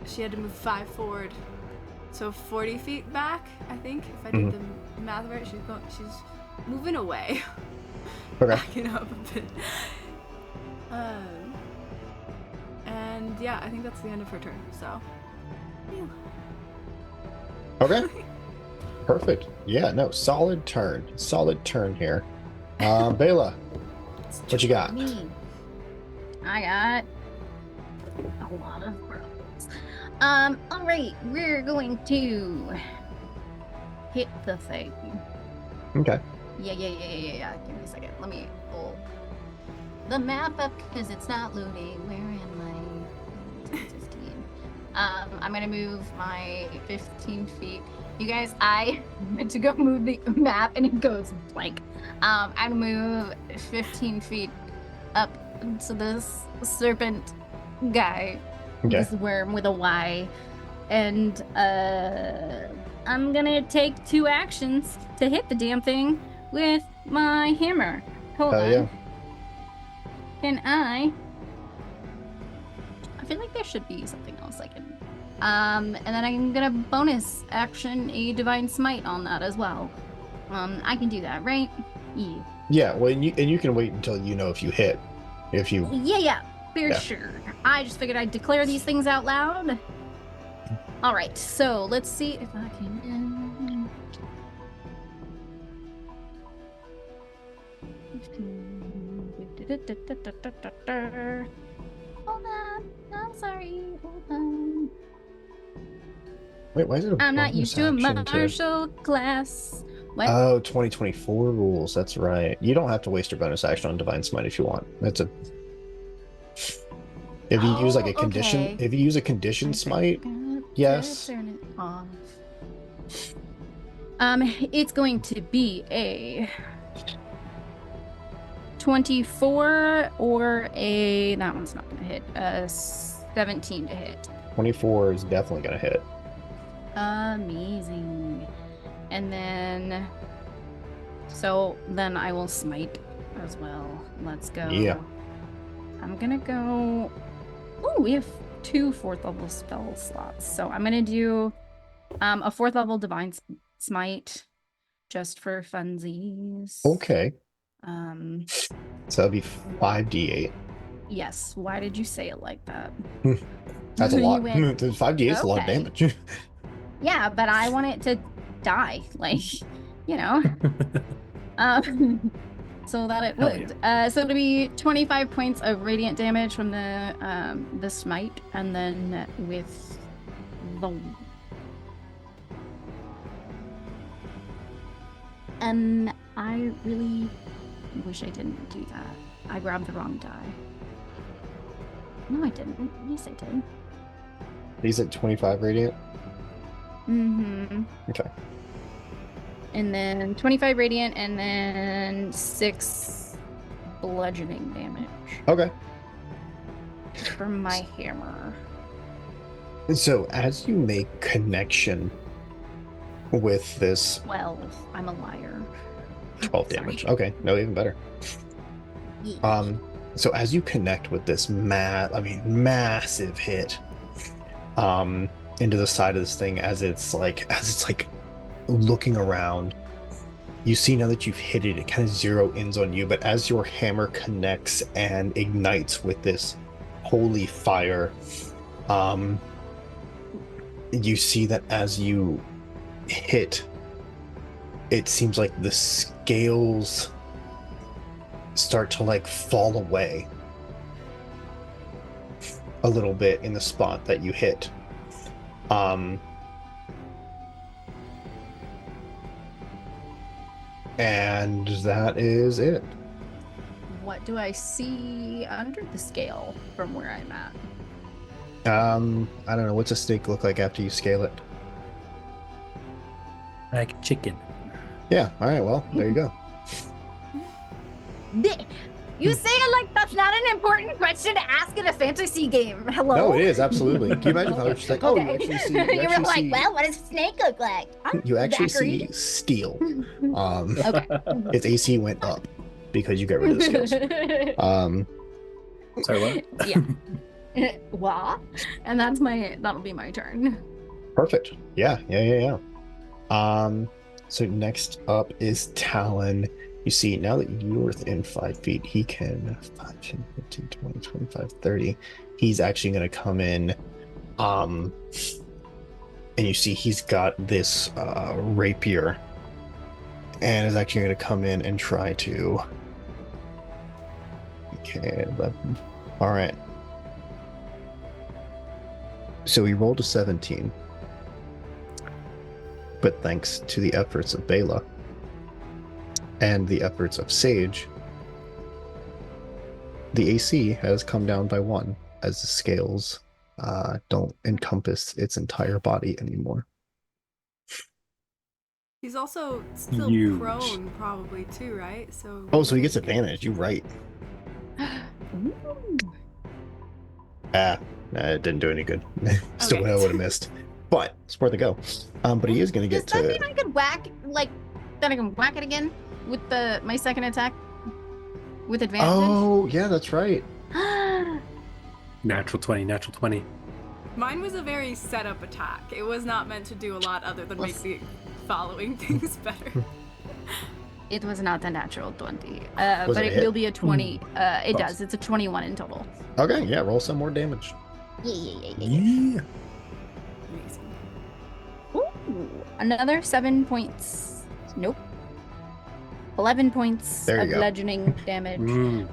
S4: She had to move 5 forward, so 40 feet back. I think if I did the math right, she's moving away,
S1: Okay.
S4: backing up a bit. And yeah, I think that's the end of her turn. So. Phew.
S1: Okay. Perfect. Yeah, no, solid turn. Solid turn here. Bela, what you got?
S3: Me. I got a lot of problems. All right, we're going to hit the thing.
S1: Okay.
S3: Yeah. Give me a second. Let me pull the map up because it's not loading. Where am I? 15. I'm gonna move my 15 feet. You guys, I meant to go move the map and it goes blank. I'd move 15 feet up to this serpent guy,
S1: Okay.
S3: this worm with a Y, and I'm gonna take 2 actions to hit the damn thing with my hammer. Hold on.
S1: Yeah.
S3: Can I feel like there should be something else I can. And then I'm gonna bonus action a divine smite on that as well. I can do that, right? Yeah.
S1: Yeah. Well, and you can wait until you know if you hit. If you.
S3: Yeah, for
S1: Yeah.
S3: sure. I just figured I'd declare these things out loud. All right, so let's see if I can. Hold on. I'm sorry. Hold on.
S1: Wait, why is it?
S3: I'm not used to a
S1: bonus action
S3: martial class. What?
S1: Oh, 2024 rules. That's right. You don't have to waste your bonus action on Divine Smite if you want. That's a. If you use like a condition,
S3: okay.
S1: if you use a condition
S3: I
S1: smite,
S3: forgot
S1: yes.
S3: to turn it off. It's going to be a 24 or a. That one's not gonna hit. 17 to hit.
S1: 24 is definitely gonna hit.
S3: Amazing. And then, so then I will smite as well. Let's go.
S1: Yeah.
S3: I'm gonna go. Oh, we have 2 4th level spell slots. So I'm gonna do a 4th level divine smite just for funsies.
S1: Okay. So that'd be 5d8.
S3: Yes. Why did you say it like that?
S1: That's a
S3: You
S1: lot.
S3: went,
S1: 5d8 is a lot of
S3: okay.
S1: damage.
S3: Yeah, but I want it to die, like, you know. So that it
S2: Hell
S3: would. So it'll be 25 points of radiant damage from the smite, and then with the. I really wish I didn't do that. I grabbed the wrong die. No, I didn't. Yes, I did.
S1: He's at 25 radiant.
S3: Mm-hmm.
S1: Okay.
S3: And then 25 radiant, and then 6 bludgeoning damage
S1: Okay.
S3: from my hammer.
S1: So as you make connection with this
S3: 12. I'm a liar.
S1: 12 damage. Okay, no, even better.
S3: Yeah.
S1: So as you connect with this massive hit into the side of this thing, as it's like looking around, you see now that you've hit it, it kind of zero ins on you, but as your hammer connects and ignites with this holy fire, you see that as you hit, it seems like the scales start to like fall away a little bit in the spot that you hit. And that is it.
S3: What do I see under the scale from where I'm at?
S1: I don't know, what's a snake look like after you scale it?
S2: Like chicken.
S1: Yeah, all right, well, there you go.
S3: You say it like that's not an important question to ask in a fantasy game. Hello?
S1: No, it is, absolutely. Can you imagine if I was just like, oh, you
S3: Okay.
S1: actually see,
S3: You were like, well, what does a snake look like?
S1: you actually
S3: Zachary.
S1: see steel.
S3: Okay.
S1: Its AC went up because you got rid of the scales.
S2: Sorry, what?
S3: Yeah. What? And that'll be my turn.
S1: Perfect. Yeah. So next up is Talon. You see, now that you're within 5 feet, he can 5, 10, 15, 20, 25, 30. He's actually going to come in. And you see he's got this rapier and is actually going to come in and try to. Okay, 11. All right. So he rolled a 17. But thanks to the efforts of Bela and the efforts of Sage, the AC has come down by 1 as the scales don't encompass its entire body anymore.
S4: He's also still
S2: Huge.
S4: prone, probably too, right? So.
S1: Oh, so he gets advantage. You're right. It didn't do any good. Still,
S4: Okay.
S1: I would have missed. But it's worth a go. But he is going to
S3: Does
S1: get
S3: that
S1: to.
S3: mean I could whack, like, then I can whack it again with my second attack with advantage?
S1: Oh, yeah, that's right.
S2: Natural 20, natural 20.
S4: Mine was a very setup attack. It was not meant to do a lot other than make the following things better.
S3: It was not a natural 20,
S1: Was
S3: but
S1: it a
S3: it
S1: hit?
S3: will be a 20. It
S1: Awesome.
S3: does. It's a 21 in total.
S1: Okay, yeah, roll some more damage.
S3: Yeah.
S2: Yeah.
S4: Amazing.
S3: Ooh, another 7 points. Nope. 11 points
S1: There you
S3: of
S1: go.
S3: bludgeoning damage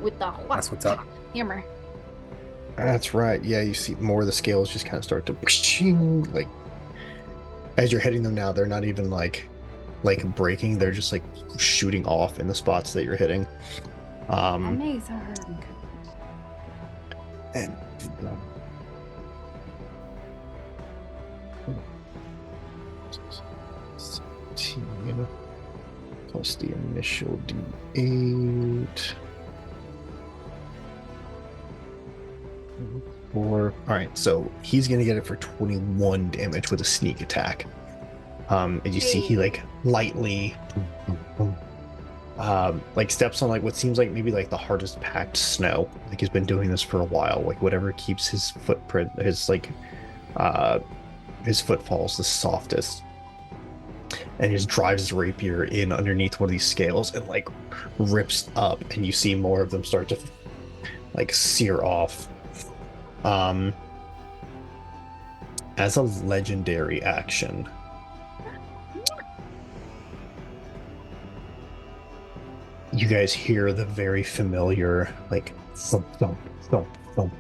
S3: with the
S2: That's what's up.
S3: hammer.
S1: That's right. Yeah, you see more of the scales just kind of start to like as you're hitting them now, they're not even like breaking, they're just like shooting off in the spots that you're hitting.
S3: Amazing.
S1: And plus the initial D8. 4. All right, so he's gonna get it for 21 damage with a sneak attack. And you see he like lightly like steps on like what seems like maybe like the hardest packed snow. Like he's been doing this for a while. Like whatever keeps his footprint, his footfalls the softest. And he just drives his rapier in underneath one of these scales and like rips up, and you see more of them start to like sear off. As a legendary action, you guys hear the very familiar like thump thump thump thump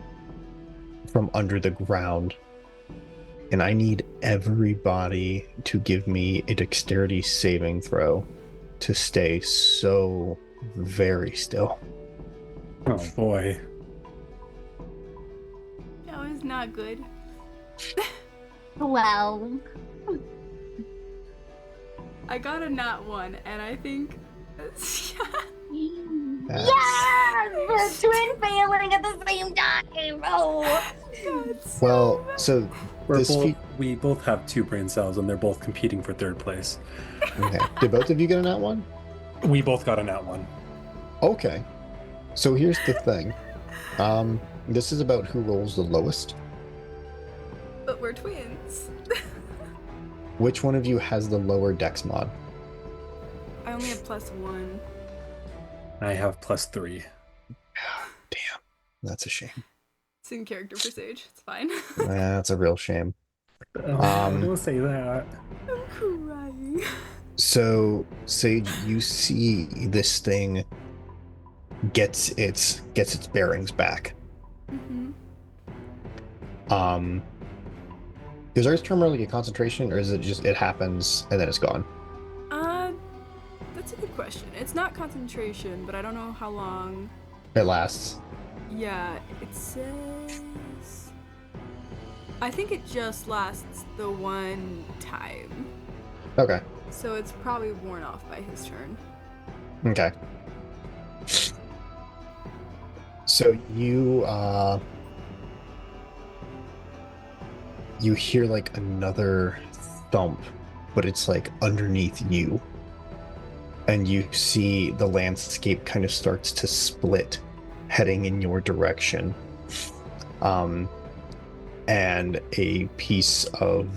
S1: from under the ground, and I need everybody to give me a dexterity saving throw to stay so very still.
S2: Oh boy.
S4: That was not good.
S3: 12.
S4: I got a nat 1, and I think.
S3: Yes! The twin failing at the same time. Oh.
S4: That's
S1: Well,
S4: bad.
S1: so
S2: We're
S1: this
S2: both, we both have 2 brain cells, and they're both competing for 3rd place.
S1: okay. Did both of you get a nat 1?
S2: We both got a nat 1.
S1: Okay. So here's the thing. This is about who rolls the lowest.
S4: But we're twins.
S1: Which one of you has the lower dex mod?
S4: I only have +1.
S2: I have +3.
S1: Damn. That's a shame.
S4: It's in character for Sage. It's fine.
S1: That's a real shame.
S2: Don't say that.
S4: I'm crying.
S1: So, Sage, you see this thing gets its bearings back.
S4: Mm-hmm.
S1: Does ours turn like a concentration, or is it just it happens and then it's gone?
S4: That's a good question. It's not concentration, but I don't know how long.
S1: It lasts.
S4: Yeah, it says. I think it just lasts the one time.
S1: Okay.
S4: So it's probably worn off by his turn.
S1: Okay. So you hear like another thump, but it's like underneath you. And you see the landscape kind of starts to split, heading in your direction. And a piece of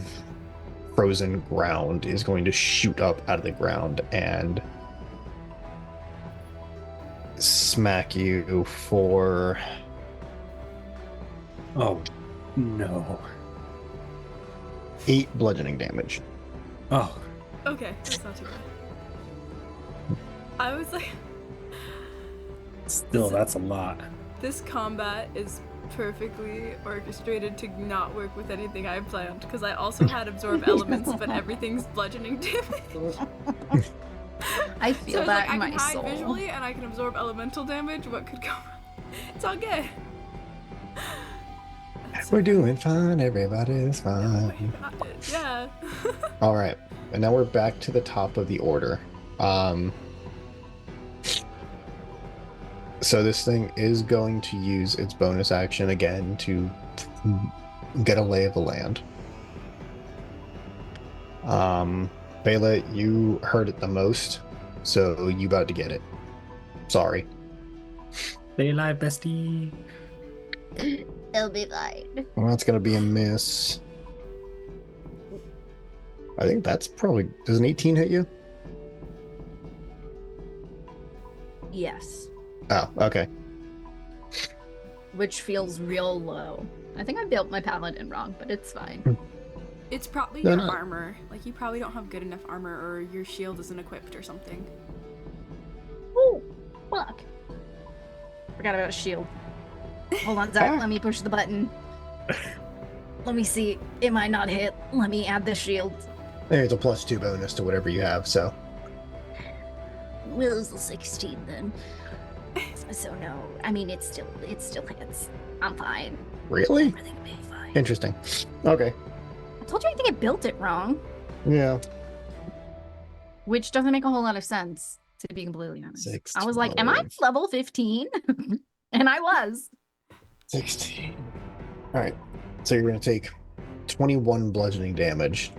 S1: frozen ground is going to shoot up out of the ground and smack you for
S2: Oh, no.
S1: 8 bludgeoning damage.
S2: Oh,
S4: Okay, that's not too bad. I was like,
S2: still, that's a lot.
S4: this combat is perfectly orchestrated to not work with anything I planned, because I also had absorb elements, but everything's bludgeoning damage.
S3: I
S4: So
S3: feel
S4: it's
S3: that
S4: like
S3: in
S4: I
S3: my
S4: can hide
S3: soul.
S4: visually and I can absorb elemental damage. What could go wrong? It's all good.
S1: We're doing fine. Everybody's fine.
S4: Yeah.
S1: All right, and now we're back to the top of the order. So this thing is going to use its bonus action again to get a lay of the land. Bela, you heard it the most, so you about to get it. Sorry.
S2: Stay alive, bestie.
S3: It'll be fine.
S1: Well, that's gonna be a miss. I think that's probably, does an 18 hit you?
S3: Yes.
S1: Oh, okay.
S3: Which feels real low. I think I built my paladin wrong, but it's fine.
S4: It's probably
S1: No,
S4: your
S1: no.
S4: armor. Like, you probably don't have good enough armor, or your shield isn't equipped or something.
S3: Oh, fuck. Forgot about shield. Hold on, Zach. Let me push the button. Let me see. It might not hit. Let me add the shield.
S1: There's a +2 bonus to whatever you have, so.
S3: Will's a 16 then. So no. I mean, it still hits. I'm fine.
S1: Really?
S3: Everything will be fine.
S1: Interesting. Okay.
S3: I told you I think I built it wrong.
S1: Yeah.
S3: Which doesn't make a whole lot of sense, to be completely honest.
S1: 6,
S3: I was like, am I
S1: 12.
S3: level 15? And I was.
S1: 16. All right. So you're going to take 21 bludgeoning damage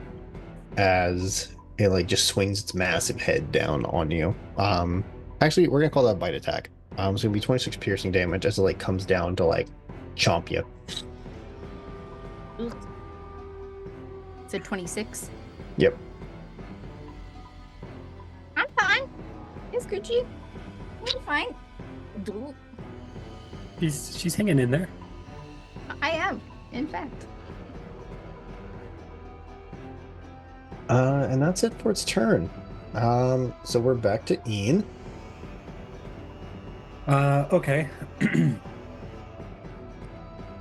S1: as it like just swings its massive head down on you. Actually, we're going to call that a bite attack. It's going to be 26 piercing damage as it like comes down to like chomp you.
S3: Ugh. Said 26.
S1: Yep.
S3: I'm fine. It's Gucci. I'm fine. Dude,
S2: She's hanging in there.
S3: I am, in fact.
S1: And that's it for its turn. So we're back to Ian.
S2: Okay.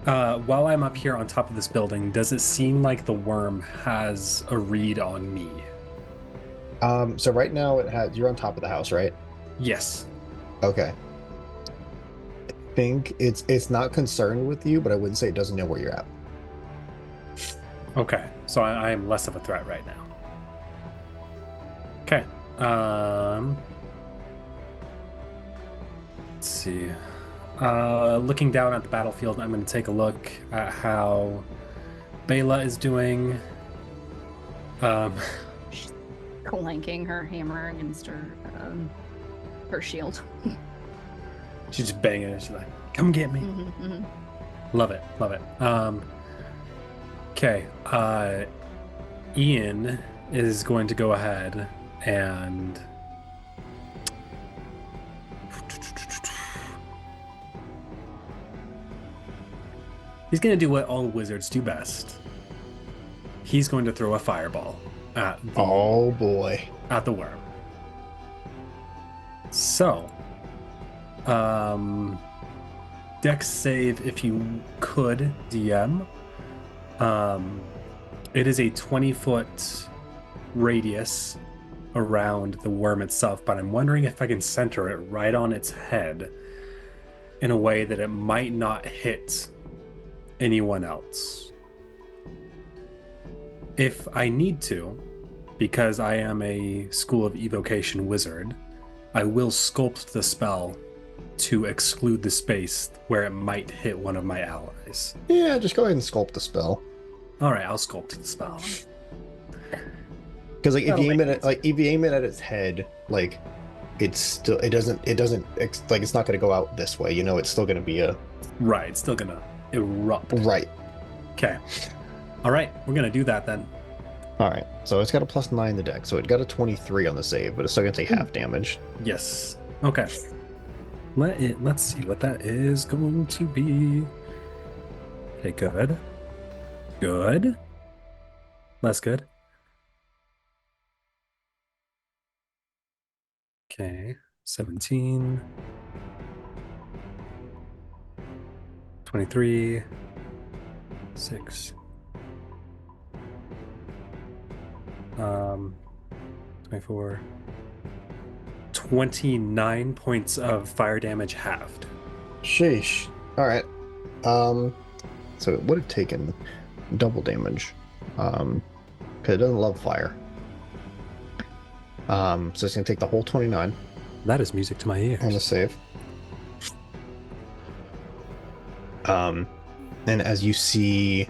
S2: While I'm up here on top of this building, does it seem like the worm has a read on me?
S1: So right now you're on top of the house, right?
S2: Yes.
S1: Okay. I think it's not concerned with you, but I wouldn't say it doesn't know where you're at.
S2: Okay. So I am less of a threat right now. Okay. Let's see. Looking down at the battlefield, I'm going to take a look at how Bela is doing.
S3: Clanking her hammer against her shield.
S2: She's just banging it. She's like, "Come get me!"
S3: Mm-hmm, mm-hmm.
S2: Love it, love it. Okay. Ian is going to go ahead and he's going to do what all wizards do best. He's going to throw a fireball at the,
S1: Oh boy.
S2: at the worm. So, Dex save if you could, DM. It is a 20-foot radius around the worm itself, but I'm wondering if I can center it right on its head in a way that it might not hit anyone else. If I need to, because I am a School of Evocation wizard, I will sculpt the spell to exclude the space where it might hit one of my allies.
S1: Yeah, just go ahead and sculpt the spell.
S2: All right, I'll sculpt the spell.
S1: Because like if
S2: That'll
S1: you aim
S2: make
S1: it at its head, like it doesn't like it's not going to go out this way. You know, it's still going to be a
S2: Right, it's still gonna erupt.
S1: right.
S2: Okay. All right, we're gonna do that then.
S1: All right, so it's got a +9 the deck, so it got a 23 on the save, but it's still going to take half damage.
S2: Yes. Okay. Let's see what that is going to be. Okay, good. Good. Less good. Okay. 17. 23. 6. 24. 29 points of fire damage halved.
S1: Sheesh. All right. So it would have taken double damage. Because it doesn't love fire. So it's gonna take the whole 29
S2: That is music to my ears.
S1: on the save. And as you see,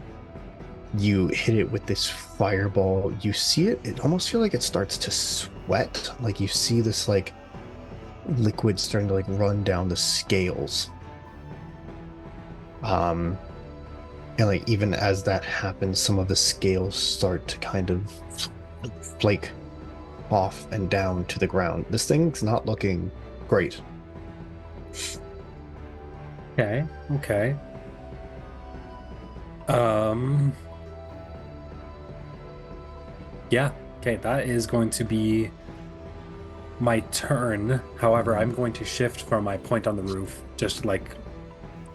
S1: you hit it with this fireball. You see it. It almost feels like it starts to sweat. Like you see this like liquid starting to like run down the scales. And like even as that happens, some of the scales start to kind of flake off and down to the ground. This thing's not looking great.
S2: Okay. Yeah. Okay, that is going to be my turn. However, I'm going to shift from my point on the roof just like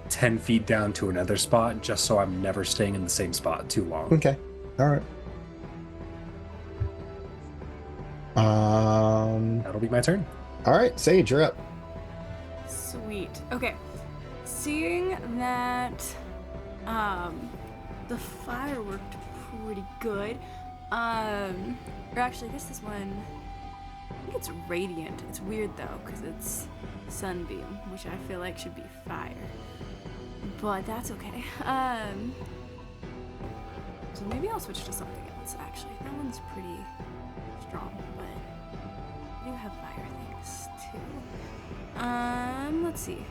S2: 10 feet down to another spot, just so I'm never staying in the same spot too long.
S1: Okay. All right.
S2: That'll be my turn.
S1: All right, Sage, you're up.
S4: Sweet. Okay. Seeing that the fire worked pretty good. Or actually I guess this one, I think it's radiant. It's weird though, because it's sunbeam, which I feel like should be fire. But that's okay. So maybe I'll switch to something else actually. That one's pretty strong, but I do have fire things too. Let's see.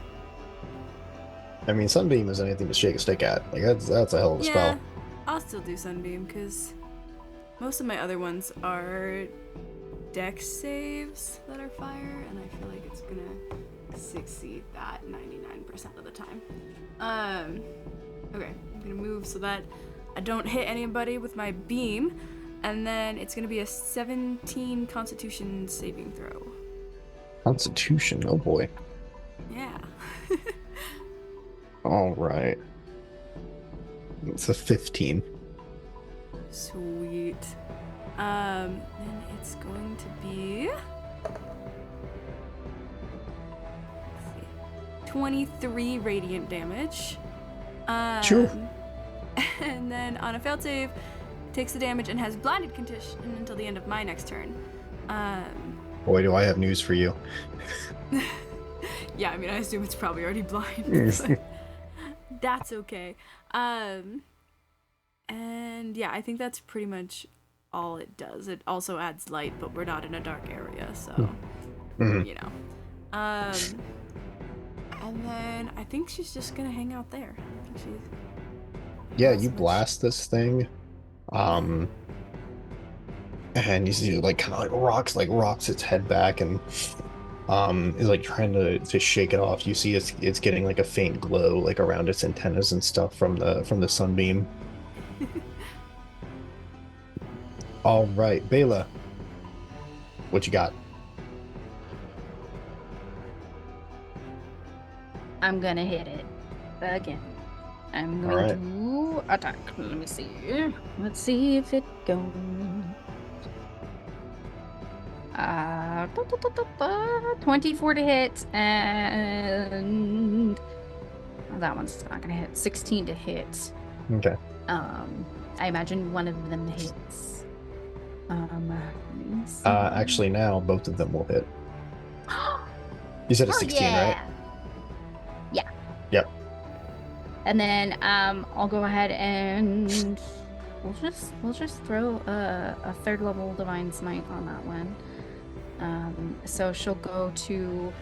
S1: I mean, Sunbeam is anything to shake a stick at. Like that's a hell of a
S4: Yeah,
S1: spell.
S4: I'll still do Sunbeam because most of my other ones are dex saves that are fire, and I feel like it's gonna succeed that 99% of the time. Okay, I'm gonna move so that I don't hit anybody with my beam, and then it's gonna be a 17 Constitution saving throw.
S1: Constitution, oh boy.
S4: Yeah.
S1: All right. It's a 15.
S4: Sweet. Then it's going to be 23 radiant damage.
S1: Sure.
S4: And then on a failed save, takes the damage and has blinded condition until the end of my next turn.
S1: Boy, do I have news for you.
S4: Yeah, I mean, I assume it's probably already blind. But that's okay. And yeah, I think that's pretty much all it does. It also adds light, but we're not in a dark area, so you know. And then I think she's just gonna hang out there. I think
S1: Yeah,
S4: Not so
S1: you
S4: much.
S1: blast this thing. And you see like kind of like rocks its head back and is like trying to shake it off. You see it's getting like a faint glow like around its antennas and stuff from the sunbeam. All right, Bela, what you got?
S3: I'm gonna hit it again. I'm
S1: All
S3: going
S1: right.
S3: to attack. Let me see. Let's see if it goes. 24 to hit, and that one's not gonna hit. 16 to hit.
S1: Okay.
S3: I imagine one of them hits. Let me see.
S1: Actually, now both of them will hit. You said a
S3: Oh,
S1: 16,
S3: yeah.
S1: right?
S3: Yeah.
S1: Yep.
S3: And then I'll go ahead and we'll just throw a third level divine smite on that one. So she'll go to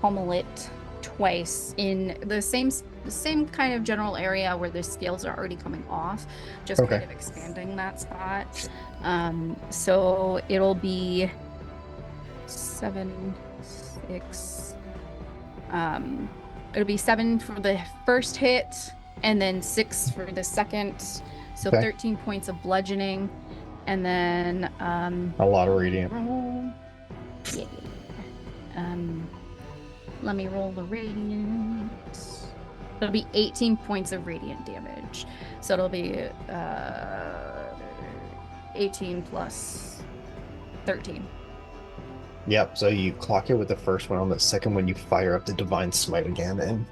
S3: pummel it twice in the same kind of general area where the scales are already coming off, just
S1: Okay.
S3: kind of expanding that spot. So it'll be 7, 6. It'll be 7 for the first hit, and then 6 for the second. So
S1: Okay.
S3: 13 points of bludgeoning, and then
S1: A lot of radiant.
S3: roll. Yeah. Let me roll the radiant. It'll be 18 points of radiant damage. So it'll be 18 plus 13.
S1: Yep, so you clock it with the first one. On the second one, you fire up the Divine Smite again, and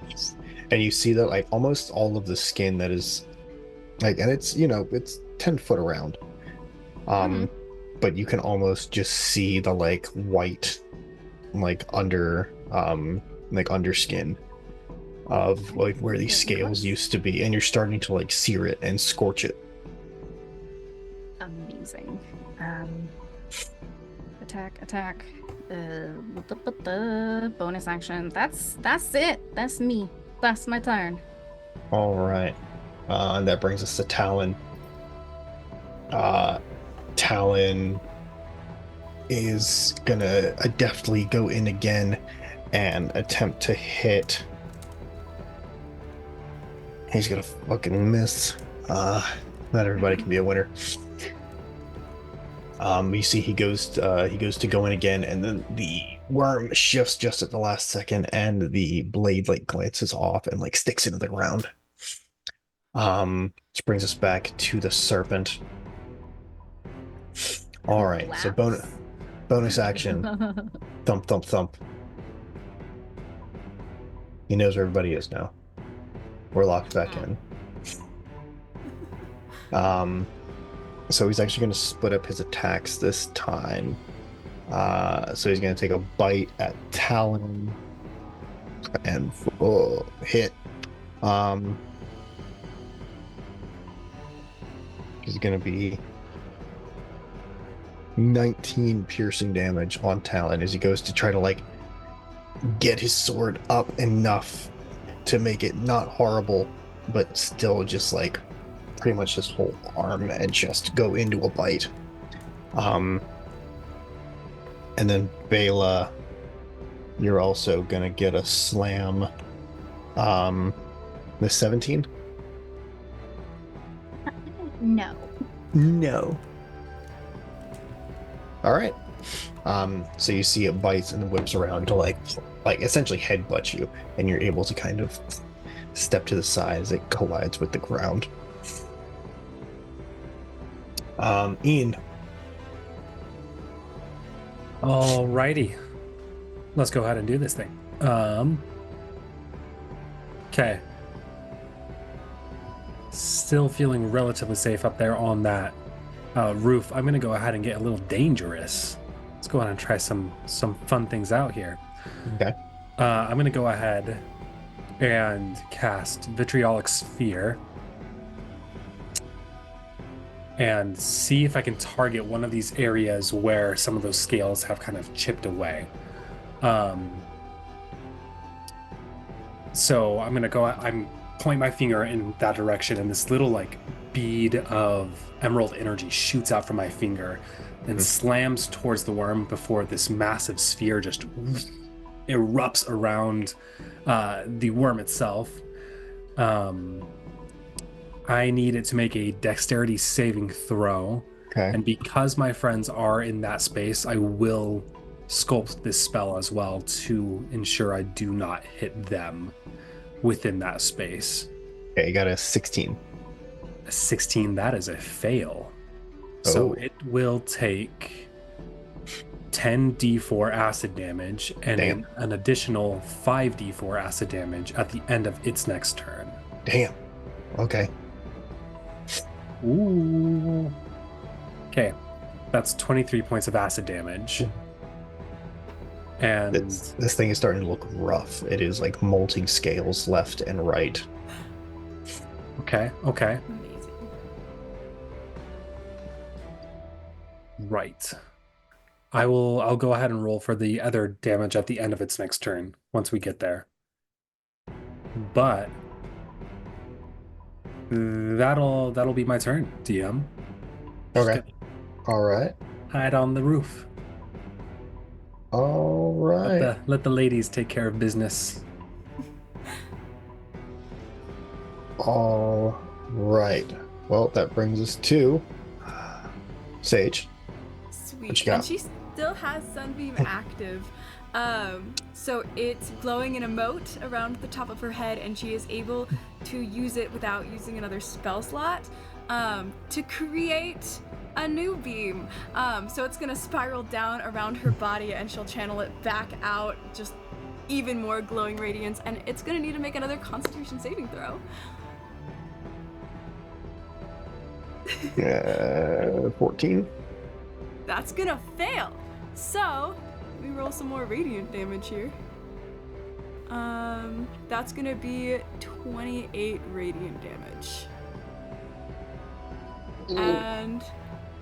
S1: you see that like almost all of the skin that is like, and it's it's 10 foot around, but you can almost just see the like white, like underskin of like where these scales used to be, and you're starting to like sear it and scorch it.
S3: Amazing. Attack. Bonus action. That's it. That's me. That's my turn.
S1: All right. And that brings us to Talon. Talon is gonna deftly go in again and attempt to hit. He's gonna fucking miss. Not everybody can be a winner. You see he goes to go in again, and then the worm shifts just at the last second, and the blade like glances off and like sticks into the ground. Which brings us back to the serpent. All right, so bonus action. Thump, thump, thump. He knows where everybody is now. We're locked back in. So he's actually going to split up his attacks this time. So he's going to take a bite at Talon and hit. He's going to be 19 piercing damage on Talon as he goes to try to like get his sword up enough to make it not horrible, but still just like pretty much his whole arm and just go into a bite. And then Bela, you're also gonna get a slam. The 17?
S3: No.
S1: All right. So you see it bites and whips around to like essentially headbutt you, and you're able to kind of step to the side as it collides with the ground. Ian.
S2: Alrighty. Let's go ahead and do this thing. Okay. Still feeling relatively safe up there on that roof. I'm gonna go ahead and get a little dangerous. Let's go ahead and try some fun things out here.
S1: Okay.
S2: I'm gonna go ahead and cast Vitriolic Sphere and see if I can target one of these areas where some of those scales have kind of chipped away. So I'm point my finger in that direction, and this little like bead of emerald energy shoots out from my finger and slams towards the worm before this massive sphere just erupts around the worm itself. I need it to make a dexterity saving throw.
S1: Okay.
S2: And because my friends are in that space, I will sculpt this spell as well to ensure I do not hit them within that space.
S1: Okay, you got a 16.
S2: A 16, that is a fail. So it will take 10d4 acid damage and an additional 5d4 acid damage at the end of its next turn.
S1: Damn. Okay.
S2: Ooh. Okay, that's 23 points of acid damage. And
S1: this thing is starting to look rough. It is like molting scales left and right.
S2: Okay.
S4: Amazing.
S2: Right. I'll go ahead and roll for the other damage at the end of its next turn once we get there. But that'll be my turn, DM.
S1: Okay. All right.
S2: Hide on the roof.
S1: All right.
S2: Let the ladies take care of business.
S1: All right. Well, that brings us to Sage.
S4: Sweet.
S1: What you got?
S4: And she still has Sunbeam active. So it's glowing in a moat around the top of her head, and she is able to use it without using another spell slot to create a new beam. So it's gonna spiral down around her body, and she'll channel it back out, just even more glowing radiance, and it's gonna need to make another Constitution saving throw.
S1: 14.
S4: That's gonna fail. So we roll some more radiant damage here. That's gonna be 28 radiant damage. And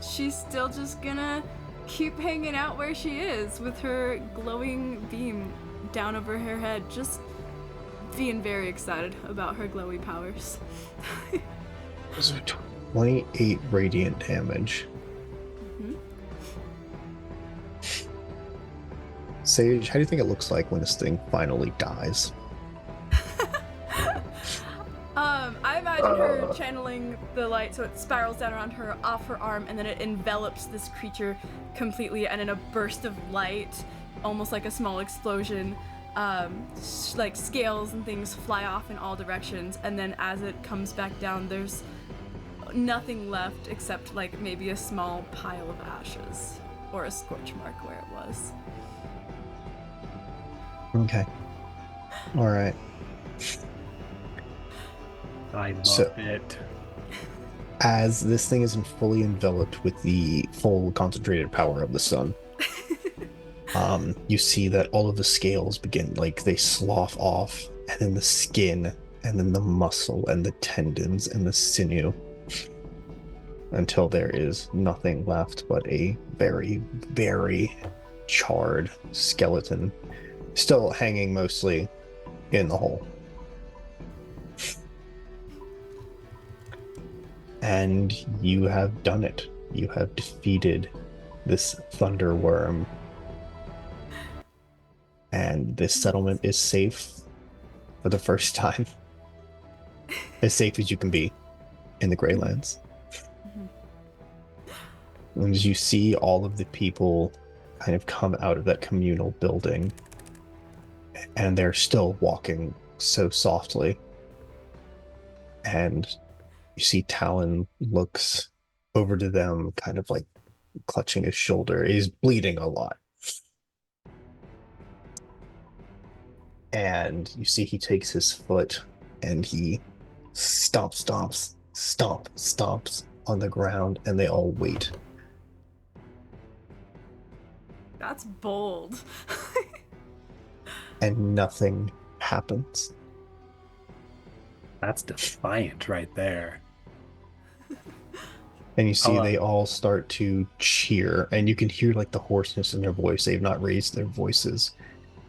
S4: she's still just gonna keep hanging out where she is with her glowing beam down over her head, just being very excited about her glowy powers.
S1: So 28 radiant damage.
S4: Mhm.
S1: Sage, how do you think it looks like when this thing finally dies?
S4: I imagine her channeling the light so it spirals down around her, off her arm, and then it envelops this creature completely, and in a burst of light, almost like a small explosion, like scales and things fly off in all directions, and then as it comes back down, there's nothing left except like maybe a small pile of ashes or a scorch mark where it was.
S1: Okay. All right.
S2: I love
S1: So-
S2: it.
S1: As this thing isn't fully enveloped with the full concentrated power of the sun, you see that all of the scales begin, like, they slough off, and then the skin, and then the muscle, and the tendons, and the sinew, until there is nothing left but a very, very charred skeleton, still hanging mostly in the hole. And you have done it. You have defeated this thunder worm. And this settlement is safe for the first time. As safe as you can be in the Greylands. And as you see all of the people kind of come out of that communal building, and they're still walking so softly. And you see Talon looks over to them, kind of like clutching his shoulder. He's bleeding a lot. And you see he takes his foot and he stomps on the ground, and they all wait.
S4: That's bold.
S1: And nothing happens.
S2: That's defiant right there.
S1: And you see
S2: I'll,
S1: they all start to cheer, and you can hear like the hoarseness in their voice. They've not raised their voices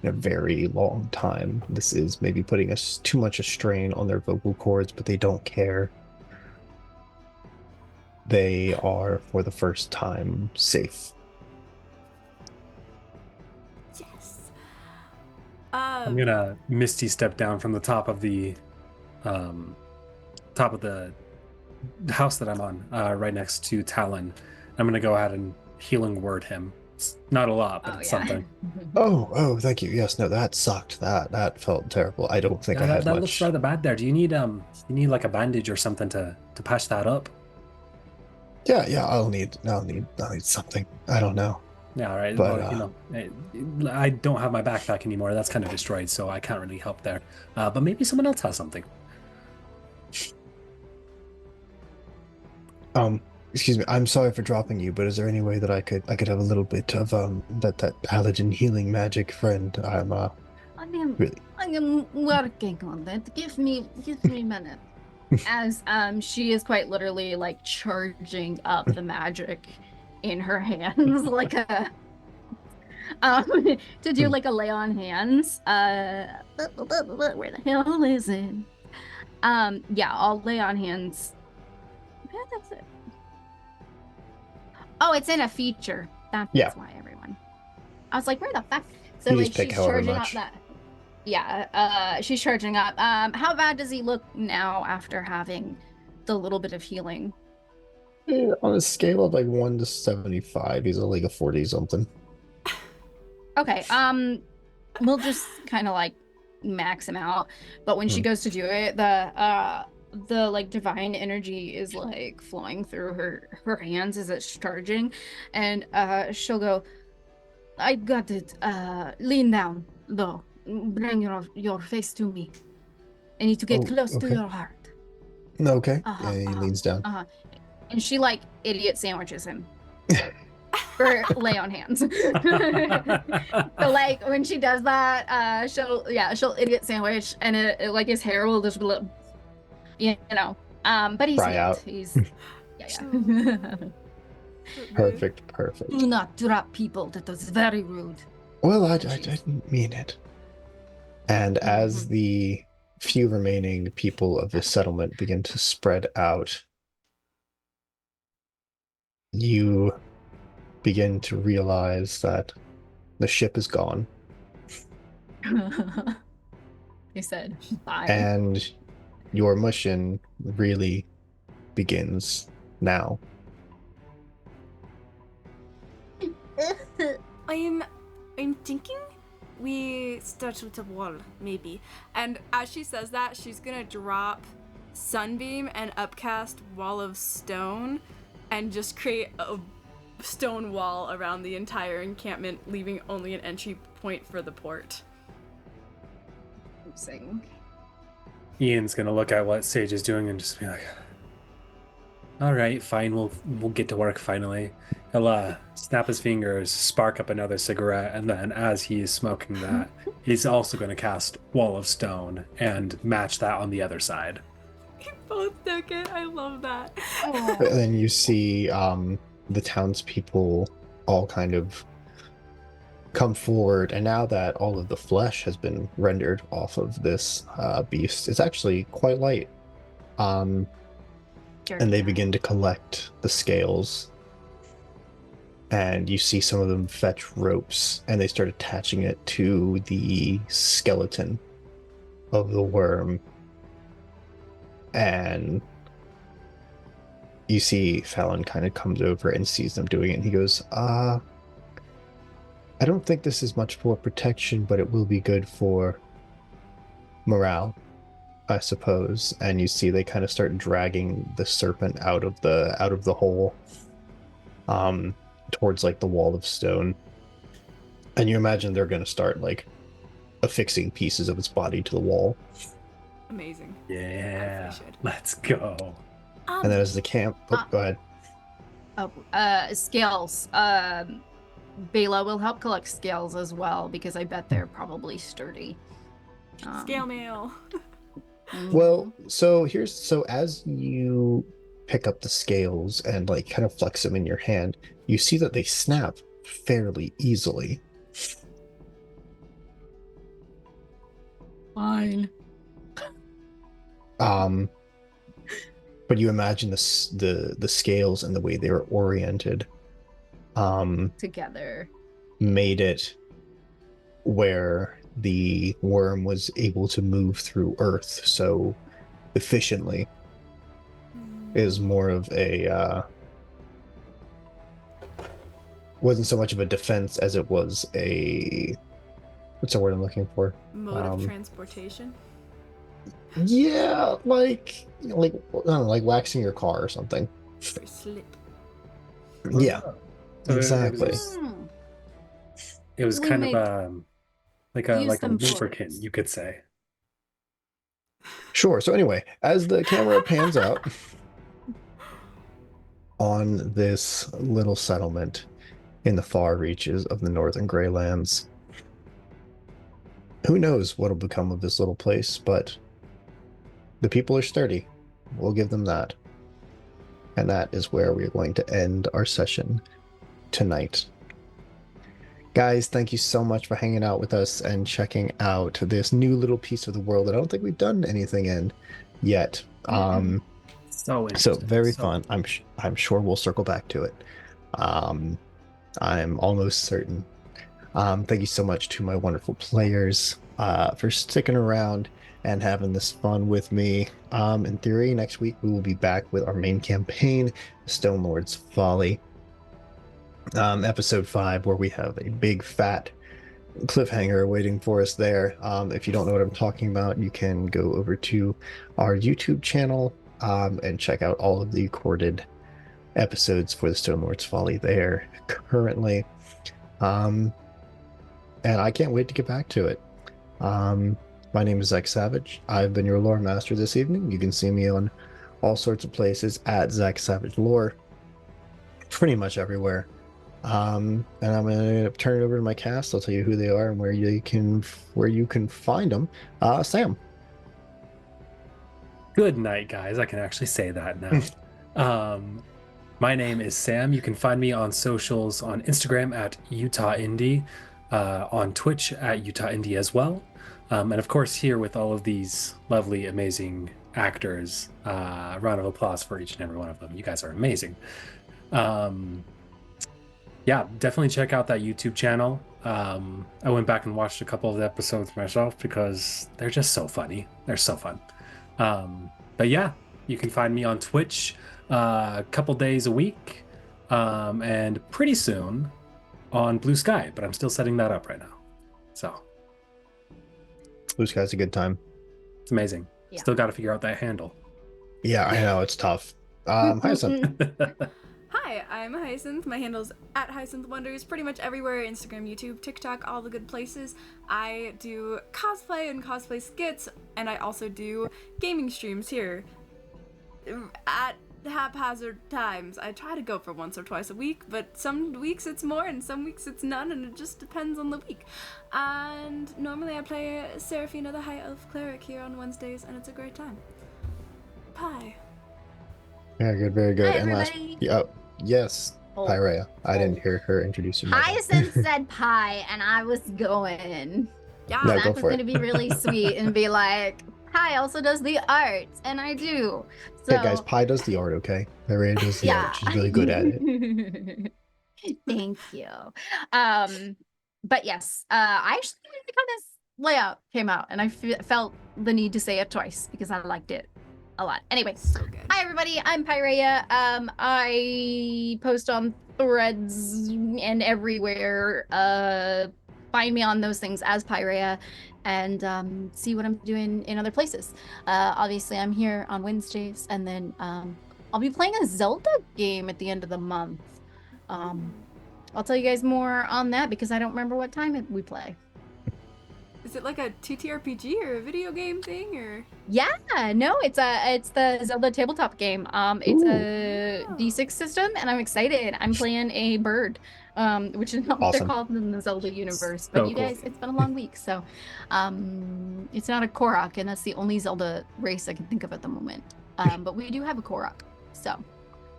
S1: in a very long time. This is maybe putting us too much a strain on their vocal cords, but they don't care. They are, for the first time, safe.
S5: Yes.
S2: I'm gonna Misty step down from the top of the house that I'm on, right next to Talon. I'm gonna go ahead and healing word him. It's not a lot, but it's something.
S1: Oh, thank you. Yes, no, that sucked. That felt terrible. I don't think I had
S2: that
S1: much.
S2: looks rather bad there. Do you need like a bandage or something to patch that up?
S1: Yeah, I'll need something. I don't know.
S2: Yeah, all right.
S1: But,
S2: Well, I don't have my backpack anymore. That's kind of destroyed, so I can't really help there. But maybe someone else has something.
S1: Excuse me. I'm sorry for dropping you, but is there any way that I could have a little bit of that paladin healing magic friend?
S3: I am
S1: Really?
S3: I am working on that. Give me a minute. As she is quite literally like charging up the magic in her hands like a to do like a lay on hands. Where the hell is it? Yeah, I'll lay on hands. Where is it? Oh, it's in a feature. That's
S1: Yeah.
S3: why, everyone. I was like, where the fuck? So
S1: You
S3: like
S1: just pick
S3: she's
S1: however
S3: charging up
S1: much.
S3: that. Yeah, she's charging up. How bad does he look now after having the little bit of healing?
S1: On a scale of like 1 to 75, he's like a 40 something.
S3: Okay, we'll just kind of like max him out. But when she goes to do it, the the like divine energy is like flowing through her hands as it's charging, and she'll go, I got it. Lean down, though. Bring your face to me. I need to get
S1: Oh,
S3: close to
S1: okay.
S3: your heart.
S1: Okay.
S3: Uh-huh,
S1: Yeah, he leans down.
S3: And she like idiot sandwiches him. For lay on hands. So like when she does that, she'll idiot sandwich, and it like his hair will just but he's
S1: Fry
S3: healed.
S1: out.
S3: He's yeah.
S1: Perfect.
S3: Do not drop people. That was very rude.
S1: Well, I didn't mean it. And as the few remaining people of this settlement begin to spread out, you begin to realize that the ship is gone.
S3: He said, bye.
S1: And your mission really begins now.
S5: I'm thinking we start with a wall, maybe.
S4: And as she says that, she's gonna drop Sunbeam and upcast Wall of Stone and just create a stone wall around the entire encampment, leaving only an entry point for the port.
S2: Ian's gonna look at what Sage is doing and just be like, all right, fine, we'll get to work finally. He'll snap his fingers, spark up another cigarette, and then as he's smoking that, he's also going to cast Wall of Stone and match that on the other side.
S4: We both took it. I love that.
S3: Oh.
S1: And then you see the townspeople all kind of come forward, and now that all of the flesh has been rendered off of this beast, it's actually quite light. And they begin to collect the scales. And you see some of them fetch ropes, and they start attaching it to the skeleton of the worm. And you see Fallon kind of comes over and sees them doing it, and he goes, I don't think this is much for protection, but it will be good for morale, I suppose. And you see they kind of start dragging the serpent out of the hole. Towards like the wall of stone, and you imagine they're going to start like affixing pieces of its body to the wall.
S4: Amazing.
S2: Yeah, let's go.
S1: And then as the camp go ahead.
S3: Scales. Bela will help collect scales as well, because I bet they're probably sturdy.
S4: Scale mail.
S1: Well, so as you pick up the scales and like kind of flex them in your hand, you see that they snap fairly easily.
S3: Fine.
S1: But you imagine the scales and the way they were oriented
S3: Together
S1: made it where the worm was able to move through earth so efficiently. Is more of a wasn't so much of a defense as it was a, what's the word I'm looking for?
S4: Mode of transportation.
S1: Yeah, like I don't know, like waxing your car or something.
S4: For slip.
S1: Yeah,
S2: So
S1: exactly.
S2: It was
S3: We
S2: kind
S3: may
S2: of like a
S3: use them
S2: lubricant,
S3: for-
S2: you could say.
S1: Sure. So anyway, as the camera pans out on this little settlement in the far reaches of the northern Greylands, who knows what'll become of this little place, but the people are sturdy. We'll give them that. And that is where we're going to end our session tonight. Guys, thank you so much for hanging out with us and checking out this new little piece of the world that I don't think we've done anything in yet.
S2: So
S1: So very
S2: So-
S1: fun. I'm sure we'll circle back to it. I'm almost certain. Thank you so much to my wonderful players for sticking around and having this fun with me. In theory, next week we will be back with our main campaign, Stone Lord's Folly, episode 5, where we have a big fat cliffhanger waiting for us there. If you don't know what I'm talking about, you can go over to our YouTube channel and check out all of the recorded episodes for the Stone Lord's Folly there currently. And I can't wait to get back to it. My name is Zach Savage. I've been your lore master this evening. You can see me on all sorts of places at Zach Savage Lore, pretty much everywhere. And I'm gonna turn it over to my cast. I'll tell you who they are and where you can find them. Sam.
S2: Good night, guys. I can actually say that now. My name is Sam. You can find me on socials on Instagram at Utah Indie, on Twitch at Utah Indie as well. And of course, here with all of these lovely, amazing actors. Round of applause for each and every one of them. You guys are amazing. Yeah, definitely check out that YouTube channel. I went back and watched a couple of the episodes myself because they're just so funny. They're so fun. But yeah, you can find me on Twitch a couple days a week, and pretty soon on Blue Sky, but I'm still setting that up right now. So
S1: Blue Sky's a good time.
S2: it's amazing.
S3: Yeah.
S2: Still got to figure out that handle.
S1: Yeah, I know, it's tough. Hi, Sam.
S4: Hi, I'm Hyacinth. My handle's at Hyacinth Wonders, pretty much everywhere: Instagram, YouTube, TikTok, all the good places. I do cosplay and cosplay skits, and I also do gaming streams here at haphazard times. I try to go for once or twice a week, but some weeks it's more and some weeks it's none, and it just depends on the week. And normally I play Seraphina, the High Elf Cleric, here on Wednesdays, and it's a great time. Bye.
S1: Very good, very good.
S3: Hi,
S1: And last,
S3: everybody.
S1: yes,
S3: Oh.
S1: Pyrea. I didn't hear her introduce you.
S3: Hyacinth said pie, and I was going.
S4: Yeah.
S1: No,
S3: Zach
S1: go
S3: was
S1: for
S3: going to
S1: it.
S3: be really sweet and be like, Pie also does the art, and I do. So,
S1: Hey guys, Pi does the art, okay? Pyrea does the art. She's really good at it.
S3: Thank you. But yes, I actually really like how this layout came out, and I felt the need to say it twice because I liked it a lot. Anyway,
S4: So good.
S3: hi everybody, I'm Pyrea. I post on Threads and everywhere. Find me on those things as Pyrea, and see what I'm doing in other places. Obviously, I'm here on Wednesdays, and then I'll be playing a Zelda game at the end of the month. I'll tell you guys more on that because I don't remember what time we play.
S4: Is it like a TTRPG or a video game thing, or?
S3: Yeah, no, it's the Zelda tabletop game. It's a D6 system, and I'm excited. I'm playing a bird, which is not what they're
S1: Awesome.
S3: called in the Zelda universe. But
S2: So
S3: you
S2: cool.
S3: guys, it's been a long week, so it's not a Korok, and that's the only Zelda race I can think of at the moment. But we do have a Korok, so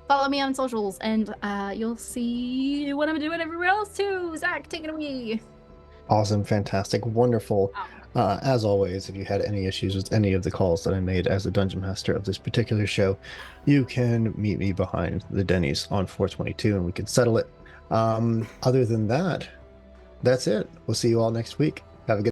S3: follow me on socials, and you'll see what I'm doing everywhere else too. Zach, take it away.
S1: Awesome, fantastic, wonderful. As always, if you had any issues with any of the calls that I made as the Dungeon Master of this particular show, you can meet me behind the Denny's on 422 and we can settle it. Other than that, that's it. We'll see you all next week. Have a good